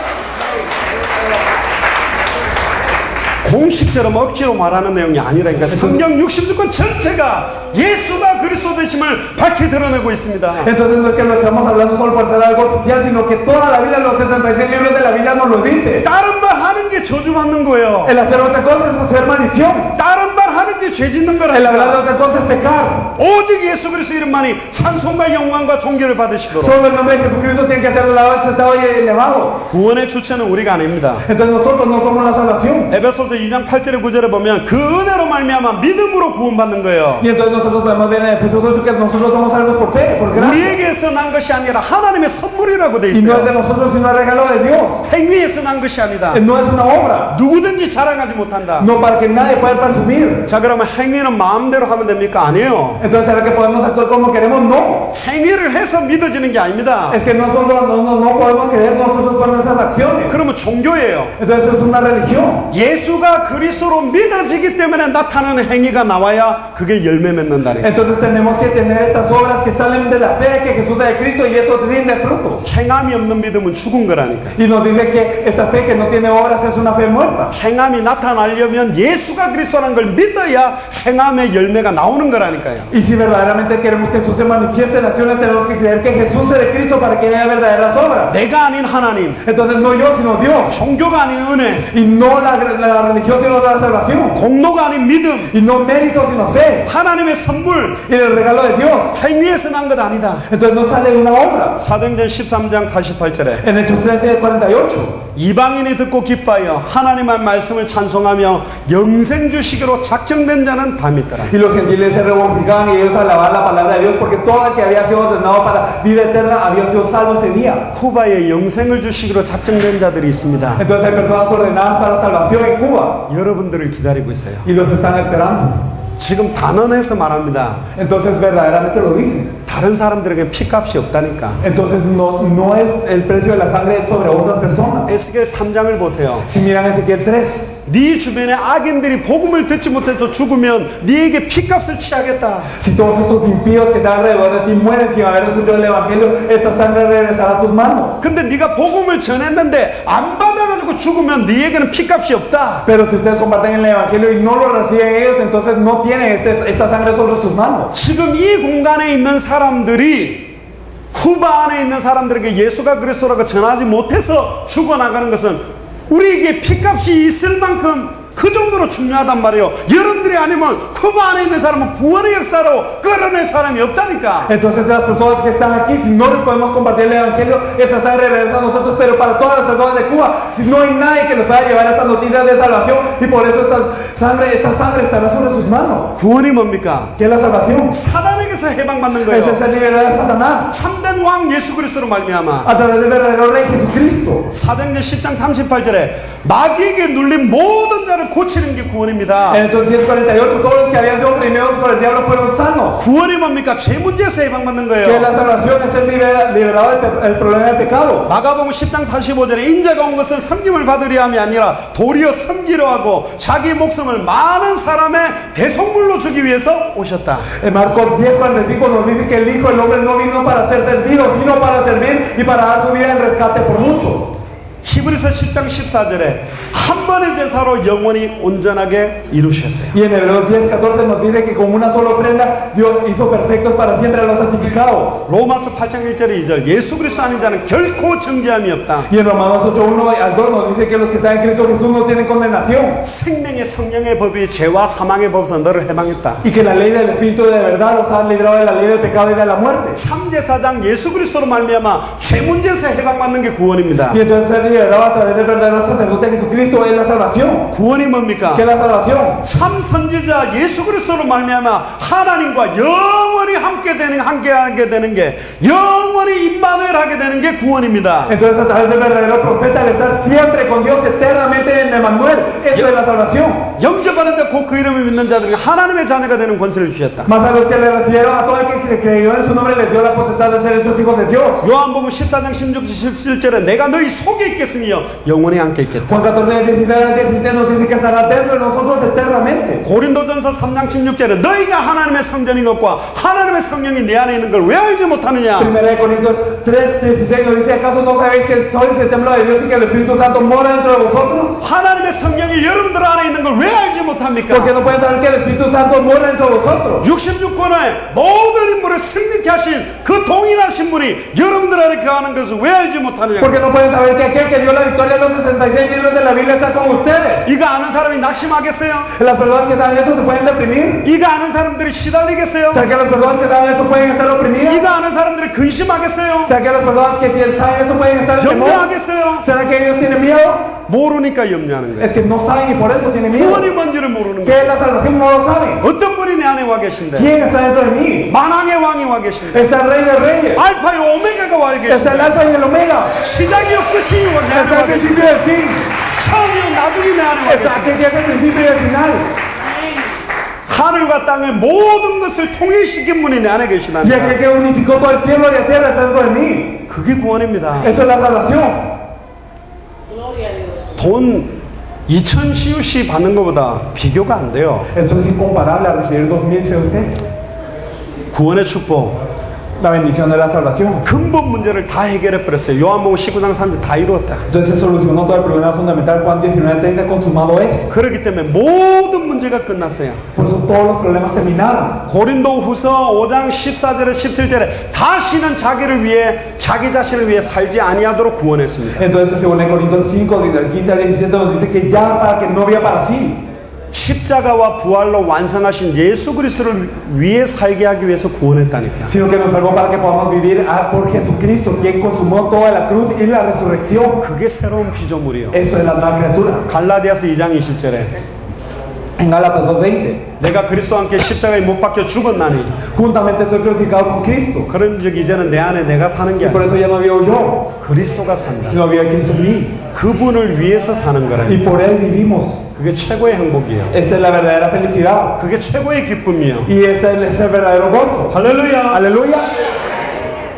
공식처럼 억지로 말하는 내용이 아니라니까. 성경 66권 전체가 예수가 그리스도 되심을 밝히 드러내고 있습니다. Entonces no es que lo estamos hablando solo por ser algo oficial, sino que toda la Biblia, los 66 libros de la Biblia nos lo dice. 다른 말 하는 게 저주받는 거예요. El hacer otra cosa es hacer maldición. 다른 말 하는 게 죄 짓는 El hablar de 거라니까. otra cosa es pecar. 오직 예수 그리스도 이름만이 찬송과 영광과 존귀를 받으시도록. Solo el nombre de Jesucristo tiene que ser alabado, exaltado y elevado. 구원의 주체는 우리가 아닙니다. Entonces nosotros no somos la salvación. 에베소서 2장 8절에 9절에 보면 그 은혜로 말미암아 믿음으로 구원받는 거예요. Y entonces nosotros podemos ver en Efesios 8 que nosotros somos salvos por fe, por gracia. 우리에게서 난 것이 아니라 하나님의 선물이라고 돼 Y no es de 있어요. nosotros, sino el regalo de Dios. 행위에서 난 것이 아니다. No es una obra. 누구든지 자랑하지 못한다. No para que nadie pueda presumir. 자, 그럼 그러면 행위는 마음대로 하면 됩니까? 아니에요. Entonces, ¿será que podemos actuar como queremos? No. 행위를 해서 믿어지는 게 아닙니다. Es que nosotros no podemos creer nosotros por nuestras acciones. 그러면 종교예요. Entonces es una religión. 예수가 그리스도로 믿어지기 때문에 나타나는 행위가 나와야 그게 열매 맺는다는 거예요. Entonces tenemos que tener estas obras que salen de la fe que Jesús es de Cristo y eso rinde frutos. 행함이 없는 믿음은 죽은 거라니까. Y nos dice que esta fe que no tiene obras es una fe muerta. 행함이 나타나려면 예수가 그리스도라는 걸 믿어야 행함의 열매가 나오는 거라니까요. Y si verdaderamente queremos que Jesús se manifieste en acciones, tenemos que creer que Jesús es de Cristo para que haya verdaderas obras. 내가 아닌 하나님, Entonces no yo, sino Dios. 종교가 아닌 은혜, Y no la religión, sino la salvación. 공로가 아닌 믿음, Y no mérito, sino fe. 하나님의 선물, Y el regalo de Dios. 행위에서 난 것 아니다. Entonces no sale de una obra. 사도행전 13장 48절에 En Hechos 13:48. 이방인이 듣고 기뻐하여 하나님의 말씀을 찬송하며 영생 주시기로 작정된 자는 다 믿더라. Y los gentiles se regocijaban y ellos alababan la palabra de Dios porque todo el que había sido ordenado para vida eterna había sido salvo ese día. 쿠바에 영생을 주시기로 작정된 자들이 있습니다. Entonces hay personas ordenadas para salvación en Cuba 여러분들을 기다리고 있어요. y los están esperando. 지금 단언해서 말합니다. Entonces verdaderamente lo dicen. 다른 사람들에게 피값이 없다니까. Entonces no es el precio de la sangre sobre otras personas. 에스겔 3장을 보세요. Si miran Ezequiel 3, 네 주변에 악인들이 복음을 듣지 못해서 죽으면 네에게 피값을 취하겠다. si todos estos impíos que están alrededor de ti mueren sin haber escuchado el evangelio, esta sangre regresará a tus manos. 근데 네가 복음을 전했는데 안 받아가지고 죽으면 네에게는 피값이 없다. Pero si ustedes comparten el evangelio y no lo reciben ellos, entonces no tienen esta sangre sobre sus manos. 지금 이 공간에 있는 사람들이 쿠바 안에 있는 사람들에게 예수가 그리스도라고 전하지 못해서 죽어나가는 것은 우리에게 피값이 있을 만큼 그 정도로 중요하단 말이에요. 여러분들이 아니면 쿠바 안에 있는 사람은 구원의 역사로 끌어낼 사람이 없다니까. Entonces las personas que están aquí, si no les podemos compartir el evangelio, esa sangre regresa a nosotros, pero para todas las personas de Cuba, si no hay nadie que les pueda llevar estas noticias de salvación, y por eso esta sangre estará sobre sus manos. 구원이 뭡니까? ¿Qué es la salvación? 사단에게서 해방받는 거예요. Ese es el liberar de Satanás 참된 왕 예수 그리스도로 말미암아. a través del verdadero Rey Jesucristo. 사도행전 10장 38절에 마귀에게 눌린 모든 자를 고치는 게 구원입니다. En Hechos 10:48, todos los que habían sido oprimidos por el diablo fueron sanos. 구원이 뭡니까? 죄 문제에서 해방받는 Que 거예요. la salvación es ser liberado del problema del pecado. 마가복음 10장 45절에 인자가 온 것은 섬김을 받으려 함이 아니라 도리어 섬기려 하고 자기 목숨을 많은 사람의 대속물로 주기 위해서 오셨다. En Marcos 10:45 nos dice que el Hijo del Hombre no vino para ser servido, sino para servir y para dar su vida en rescate por muchos. 히브리서 10장 14절에 한 번의 제사로 영원히 온전하게 이루셨어요. Y en Hebreos 10:14 nos dice que con una sola ofrenda Dios hizo perfectos para siempre a los santificados. 로마서 8장 1절 2절 예수 그리스도 아닌 자는 결코 정죄함이 없다. Y en Romanos 8:1 al 2 nos dice que los que están en Cristo Jesús no tienen condenación. 생명의 성령의 법이 죄와 사망의 법에서 너를 해방했다. Y que la ley del Espíritu de verdad los ha librado de la ley del pecado y de la muerte. 참제사장 예수 그리스도로 말미암아 죄 문제에서 해방받는 게 구원입니다. Y entonces ser liberado a través del verdadero sacerdote Jesucristo es la salvación. 구원이 뭡니까? ¿Qué es la salvación? 참 선지자 예수 그리스도로 말미암아 하나님과 영원히 함께하게 되는 게 영원히 임마누엘 하게 되는 게 구원입니다. Entonces a través del verdadero profeta al estar siempre con Dios eternamente en Emmanuel, esto es la salvación. 영접하는 자 곧 그 이름을 믿는 자들에게 하나님의 자녀가 되는 권세를 주셨다. Más a los que le recibieron, a todo el que creyó en su nombre les dio la potestad de ser hechos hijos de Dios. 요한복음 14장 16, 17절에 내가 너희 속에 있겠으며 영원히 함께 있겠다. Juan 14, 16 al 17 nos dice que estará dentro de nosotros eternamente. 고린도전서 3장 16절에 너희가 하나님의 성전인 것과 하나님의 성령이 내 안에 있는 걸 왜 알지 못하느냐. 1 Corintios 3:16 nos dice, ¿acaso no sabéis que sois el templo de Dios y que el Espíritu Santo mora dentro de vosotros? 하나님의 성령이 여러분들 안에 있는 걸 왜 알지 못합니까? Porque no pueden saber que el Espíritu Santo mora dentro de vosotros. 66권의 모든 인물을 승리케 하신 그 동일하신 분이 여러분들 안에 거하는 것을 왜 알지 못하느냐. Porque no pueden saber que aquel que dio la victoria a los 66 libros de la Biblia está con ustedes. 이거 아는 사람이 낙심하겠어요? Las personas que saben eso se pueden deprimir. 이거 아는 사람들이 시달리겠어요? O sea, que las personas que saben eso pueden estar oprimidas. 이거 아는 사람들이 근심하겠어요? O sea, que las personas que saben eso pueden estar en temor. 염려하겠어요? ¿Será que ellos tienen miedo? 모르니까 염려하는 거예요. Es que no saben y por eso tienen miedo. 구원이 뭔지를 모르는 ¿Qué 거예요. es la salvación? No lo saben. 어떤 분이 내 안에 와 계신데? ¿Quién está dentro de mí? 만왕의 왕이 와 계신데? Está el Rey de Reyes. 알파요 오메가가 와 Está 계신데? el Alfa y el Omega. 시작이요 끝이요 내 안에 Está 와 el 계신데? principio y el fin. 처음이요 나중이 내 안에 와 Está 계신데? aquel que es el principio y el final. 하늘과 땅의 모든 것을 통일시킨 분이 내 안에 Y 계시다는 aquel que unificó todo el cielo y la tierra está dentro de mí. 그게 구원입니다. Eso es la salvación. 돈 2000 CUC 받는 것보다 비교가 안 돼요. Eso es incomparable a recibir 2000 CUC. 구원의 축복. La bendición de la salvación. 근본 문제를 다 해결해 버렸어요. 요한복음 19장 3절 다 이루었다. Entonces se solucionó todo el problema fundamental. Juan 19:30, consumado es. 그렇기 때문에 모든 문제가 끝났어요. Por eso todos los problemas terminaron. 고린도후서 5장 14절에 17절에 다시는 자기를 위해 자기 자신을 위해 살지 아니하도록 구원했습니다. Entonces según en Corintios 5, del 15 al 17 nos dice que ya para que no viva para sí. 십자가와 부활로 완성하신 예수 그리스도를 위해 살게 하기 위해서 구원했다니까. Sino que nos salvó para que podamos vivir por Jesucristo, quien consumó toda la cruz y la resurrección. 그게 새로운 피조물이요. Eso es la nueva criatura. 갈라디아서 2장 20절에 En Gálatas 2:20, 내가 그리스도와 함께 십자가에 못 박혀 죽었나니 juntamente estoy crucificado con Cristo. 그런즉 이제는 내 안에 내가 사는 게 Y por 아니라 eso ya no vivo yo, 그리스도가 산다. sino vive Cristo en mí. 그분을 위해서 사는 거라. Y por Él vivimos. 그게 최고의 행복이에요. Esta es la verdadera felicidad. 그게 최고의 기쁨이에요. Y este es el verdadero gozo. 할렐루야. Aleluya.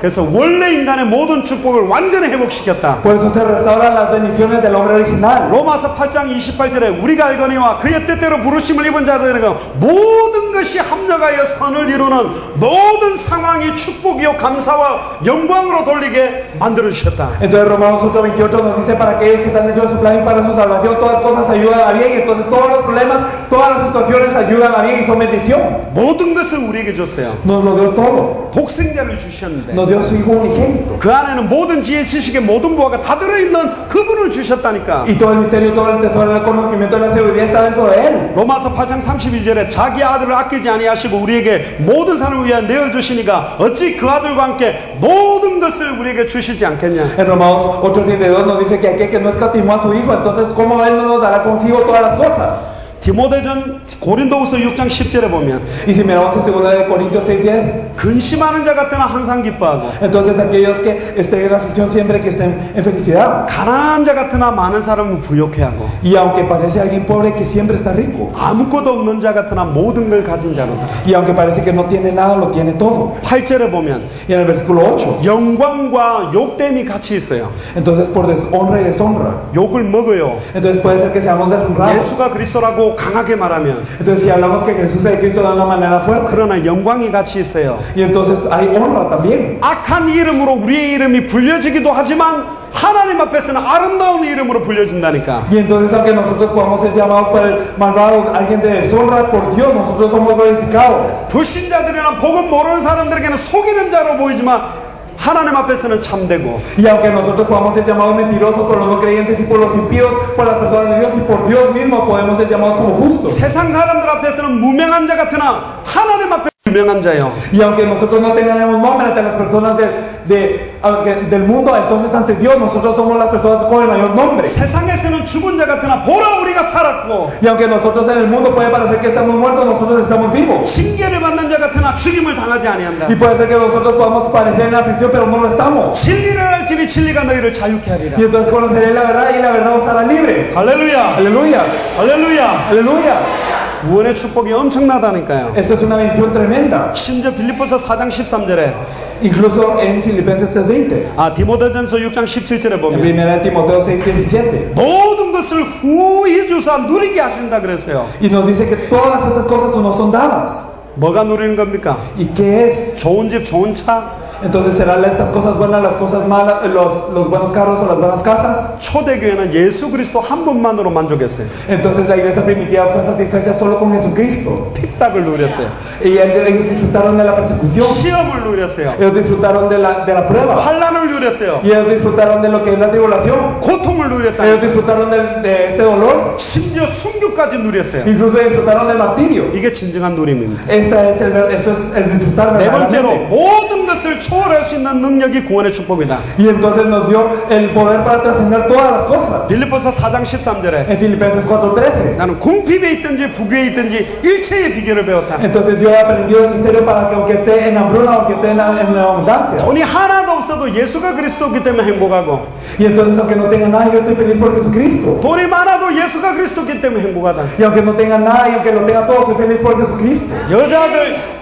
그래서 원래 인간의 모든 축복을 완전히 회복시켰다. Por eso se restauran las bendiciones del hombre original. 로마서 8장 28절에 우리가 알거니와 그의 뜻대로 부르심을 입은 자들은 모든 것이 합력하여 선을 이루는 모든 상황이 축복이요 감사와 영광으로 돌리게 만들어 주셨다. Entonces Romanos 8:28 nos dice para aquellos que están dentro de su plan y para su salvación todas cosas ayudan a bien. Y entonces todos los problemas, todas las situaciones ayudan a bien y son bendición. 모든 것을 우리에게 줬어요. Nos lo dio todo. 독생자를 주셨는데 Nos dio su Hijo unigénito. 그 안에는 모든 지혜 지식의 모든 부하가 다 들어있는 그분을 주셨다니까. Y todo el misterio, todo el tesoro, el conocimiento, la sabiduría está dentro de Él. 로마서 8장 32절에 자기 아들을 아끼지 아니하시고 우리에게 모든 사람을 위하여 내어주시니까 어찌 그 아들과 함께 모든 것을 우리에게 주시지 않겠냐. En Romanos 8:32 nos dice que aquel que no escatimó a su Hijo, entonces ¿cómo Él no nos dará consigo todas las cosas? 디모데전 고린도후서 6장 10절에 보면 Y si miramos en 2 Corintios 6:10, 근심하는 자 같으나 항상 기뻐하고 entonces aquellos que estén en aflicción siempre que estén en felicidad. 가난한 자 같으나 많은 사람은 부욕해 하고 Y aunque parece alguien pobre que siempre está rico. 아무것도 없는 자 같으나 모든 걸 가진 자로다. Y aunque parece que no tiene nada, lo tiene todo. 8절에 보면 Y en el versículo 8, 영광과 욕됨이 같이 있어요. entonces por deshonra y deshonra. 욕을 먹어요. Entonces puede ser que seamos deshonrados. 예수가 그리스도라고 강하게 말하면 Entonces si hablamos que Jesús es Cristo de una manera fuerte. 그러나 영광이 같이 있어요. Y entonces hay honra también. 악한 이름으로 우리의 이름이 불려지기도 하지만 하나님 앞에서는 아름다운 이름으로 불려진다니까. Y entonces aunque nosotros podamos ser llamados por el malvado, alguien de deshonra, por Dios nosotros somos glorificados. 불신자들이나 복음 모르는 사람들에게는 속이는 자로 보이지만 하나님 앞에서는 참되고. Y aunque nosotros podamos ser llamados mentirosos por los no creyentes y por los impíos, por las personas de Dios y por Dios mismo podemos ser llamados como justos. 세상 사람들 앞에서는 무명한 자 같으나 하나님 앞에 유명한 자요. Y aunque nosotros no tengamos nombre ante las personas del mundo, entonces ante Dios nosotros somos las personas con el mayor nombre. 세상에서는 죽은 자 같으나 보라 우리가 살았고. Y aunque nosotros en el mundo puede parecer que estamos muertos, nosotros estamos vivos. 징계를 받는 자 같으나 죽임을 당하지 아니한다. Y puede ser que nosotros podamos parecer en aflicción, pero no lo estamos. 진리를 알지니 진리가 너희를 자유케 하리라. Y entonces conoceré la verdad y la verdad os hará libres. 할렐루야. Aleluya. 할렐루야. Aleluya. 구원의 축복이 엄청나다니까요. Esto es una bendición tremenda. 심지어 빌립보서 4장 13절에 Incluso en Filipenses 3:20. 디모데전서 6장 17절에 En 보면 1 Timoteo 6:17. 모든 것을 후히 주사 누리게 하신다 그랬어요. Y nos dice que todas esas cosas nos son dadas. 뭐가 누리는 겁니까? ¿Y qué es? 좋은 집, 좋은 차? Entonces serán esas cosas buenas, las cosas malas, los buenos carros o las buenas casas. 초대교회는 예수 그리스도 한 분만으로 만족했어요. Entonces la iglesia primitiva fue satisfecha solo con Jesucristo. 핍박을 누렸어요. Y ellos disfrutaron de la persecución. 시험을 누렸어요. Ellos disfrutaron de la prueba. 환난을 누렸어요. Y ellos disfrutaron de lo que es la tribulación. 고통을 누렸다. Ellos disfrutaron de este dolor. 심지어 순교까지 누렸어요. Incluso disfrutaron del martirio. 이게 진정한 누림입니다. Eso es el disfrutar 네 번째로 verdaderamente. 모든 것을 초월할 수 있는 능력이 구원의 축복이다. Y entonces nos dio el poder para trascender todas las cosas. 빌립보서 4장 13절에 En Filipenses 4:13. 나는 궁핍에 있든지 부귀에 있든지 일체의 비결을 배웠다. Entonces yo he aprendido el misterio para que aunque esté en hambruna, aunque esté en abundancia. 돈이 하나도 없어도 예수가 그리스도이기 때문에 행복하고, Y entonces aunque no tenga nada, yo estoy feliz por Jesucristo. 돈이 많아도 예수가 그리스도이기 때문에 행복하다. Y aunque no tenga nada y aunque lo tenga todo, soy feliz por Jesucristo.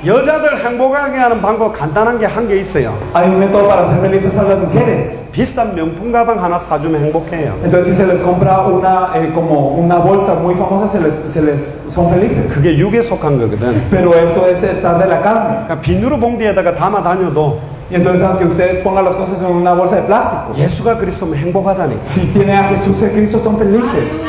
여자들 행복하게 하는 방법 간단한 게 한 개 있어요. Hay un método para ser felices a las mujeres. 비싼 명품 가방 하나 사주면 행복해요. Entonces si se les compra una como una bolsa muy famosa, son felices. 그게 육에 속한 거거든. Pero esto es estar de la carne. 그러니까 비누로 봉지에다가 담아 다녀도 Y entonces aunque ustedes pongan las cosas en una bolsa de plástico, 예수가 그리스도면 행복하다니까. si tienen a Jesús en Cristo son felices.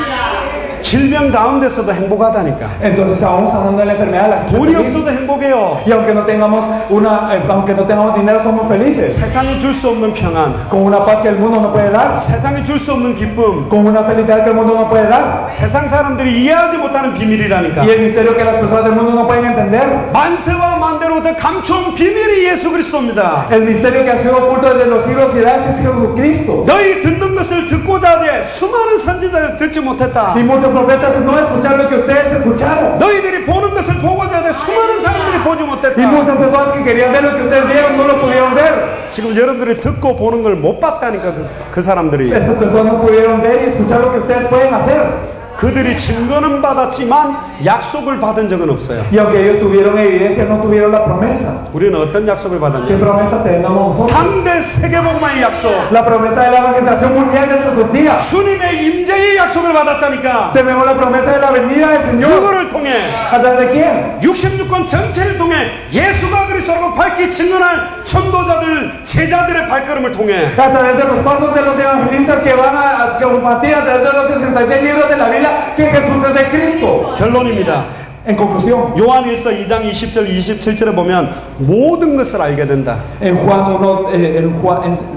질병 가운데서도 행복하다니까. Entonces aún sanando la enfermedad, la gente 돈이 es feliz. 없어도 행복해요. Y aunque no tengamos dinero, somos felices. 세상이 줄 수 없는 평안, Con una paz que el mundo no puede dar, 세상이 줄 수 없는 기쁨, con una felicidad que el mundo no puede dar, 세상 사람들이 이해하지 못하는 비밀이라니까. y el misterio que las personas del mundo no pueden entender. 만세와 만대로부터 감춰온 비밀이 예수 그리스도입니다. El misterio que ha sido oculto desde los siglos y edades es Jesucristo. 너희 듣는 것을 듣고자 하되 수많은 선지자들 듣지 못했다. Y muchos profetas no escucharon lo que ustedes escucharon. 너희들이 보는 것을 보고자 하되 수많은 사람들이 보지 Y 못했다. muchas personas que querían ver lo que ustedes vieron no lo pudieron ver. 지금 여러분들이 듣고 보는 걸 못 봤다니까 그 사람들이. Estas personas no pudieron ver y escuchar lo que ustedes pueden hacer. 그들이 증거는 받았지만 약속을 받은 적은 없어요. Y aunque ellos tuvieron evidencia, no tuvieron la promesa. 우리는 어떤 약속을 ¿Qué 받았냐? promesa tenemos nosotros? 당대 세계복음화의 약속, La promesa de la evangelización mundial de nuestros días. 주님의 임재의 약속을 받았다니까. Tenemos la promesa de la venida del Señor. 누구를 통해? ¿A través de quién? 66권 전체를 통해 예수가 그리스도라고 밝히 증언할 전도자들, 제자들의 발걸음을 통해 A través de los pasos de los evangelistas que van a compartir a través de los 66 libros de la Biblia que Jesús es de Cristo. 결론입니다. En conclusión, 요한일서 2장 20절 27절에 보면 모든 것을 알게 된다. en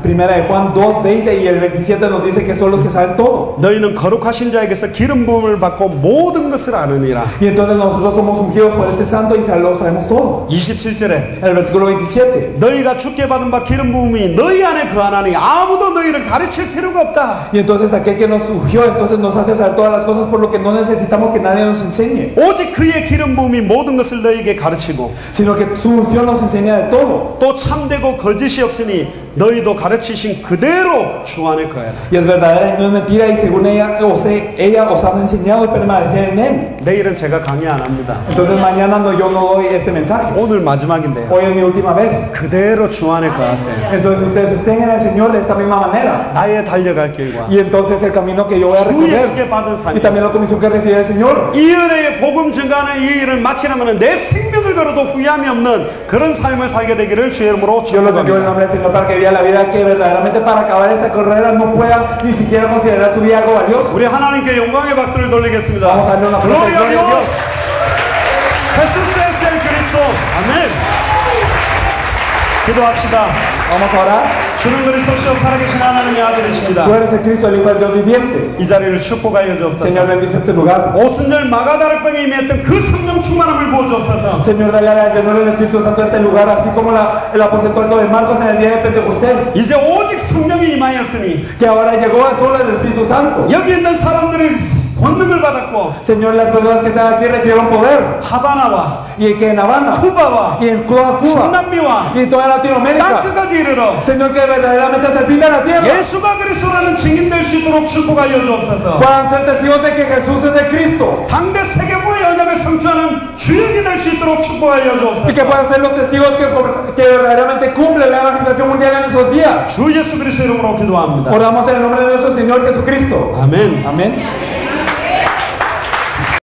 primera de Juan 2:20 y el 27 nos dice que son los que saben todo. 너희는 거룩하신 자에게서 기름 부음을 받고 모든 것을 아느니라. Y entonces nosotros somos ungidos por este santo y lo sabemos todo. 27절에 El versículo 27. 너희가 주께 받은 바 기름 부음이 너희 안에 거하나니 아무도 너희를 가르칠 필요가 없다. Y entonces aquel que nos ungió entonces nos hace saber todas las cosas por lo que no necesitamos que nadie nos enseñe, 오직 그의 기름 부음이 모든 것을 너희에게 가르치고 sino que su unción nos enseña de todo. 또 참되고 거짓이 없으니 너희도 가르치신 그대로 주 안에 거해라. Y es verdadera y no es mentira, y según ella os ha enseñado y permanecer en él. 내일은 제가 강의 안 합니다. Entonces mañana yo no doy este mensaje. 오늘 마지막인데요. Hoy es mi última vez. 그대로 주 안에 거하세요. Entonces ustedes estén en el Señor de esta misma manera. 나의 달려갈 길과 Y entonces el camino que yo voy a 주 예수께 recorrer 받은 y 삶, también la comisión que recibe el Señor. 이 은혜의 복음 증가하는 이 일을 마치려면 내 생명을 걸어도 후회함이 없는 그런 삶을 살게 되기를 주의 이름으로 Yo les bendigo en el 축복합니다. nombre del Señor para que viva la vida que verdaderamente para acabar esta carrera no pueda ni siquiera considerar su vida algo valioso. 우리 하나님께 영광의 박수를 돌리겠습니다. Vamos a darle una aplauso de Gloria a gloria a Dios. Dios. Jesús es el Cristo. 아멘. 기도합시다. Vamos a orar. 주는 그리스도시요 살아계신 하나님의 아들이십니다. Tú eres el Cristo, el Hijo del Dios viviente. 이 자리를 축복하여 Señor, 주옵소서. bendice este lugar. 오순절 마가다락방에 임했던 그 성령 충만함을 부어 주옵소서. Señor, dale al llenor del Espíritu Santo a este lugar, así como el aposento alto de Marcos en el día de Pentecostés. 이제 오직 성령이 임하였으니 Que ahora llegó solo el Espíritu Santo. 여기 있는 사람들이 권능을 받았고 Señor, las personas que están aquí recibieron poder. 하바나와 Y que en Habana, 쿠바와 y en toda Cuba, 중남미와 y en toda Latinoamérica. 땅끝까지 이르러 Señor, que verdaderamente hasta el fin de la tierra 예수가 그리스도라는 증인될 수 있도록 축복하여 주옵소서. puedan ser testigos de que Jesús es de Cristo. 당대 세계보의 언약을 성취하는 주역이 될 수 있도록 축복하여 Y que 주옵소서. puedan ser los testigos que verdaderamente cumplen la evangelización mundial en esos días. 주 예수 그리스도 이름으로 기도합니다. Oramos en el nombre de nuestro Señor Jesucristo. 아멘. Amén.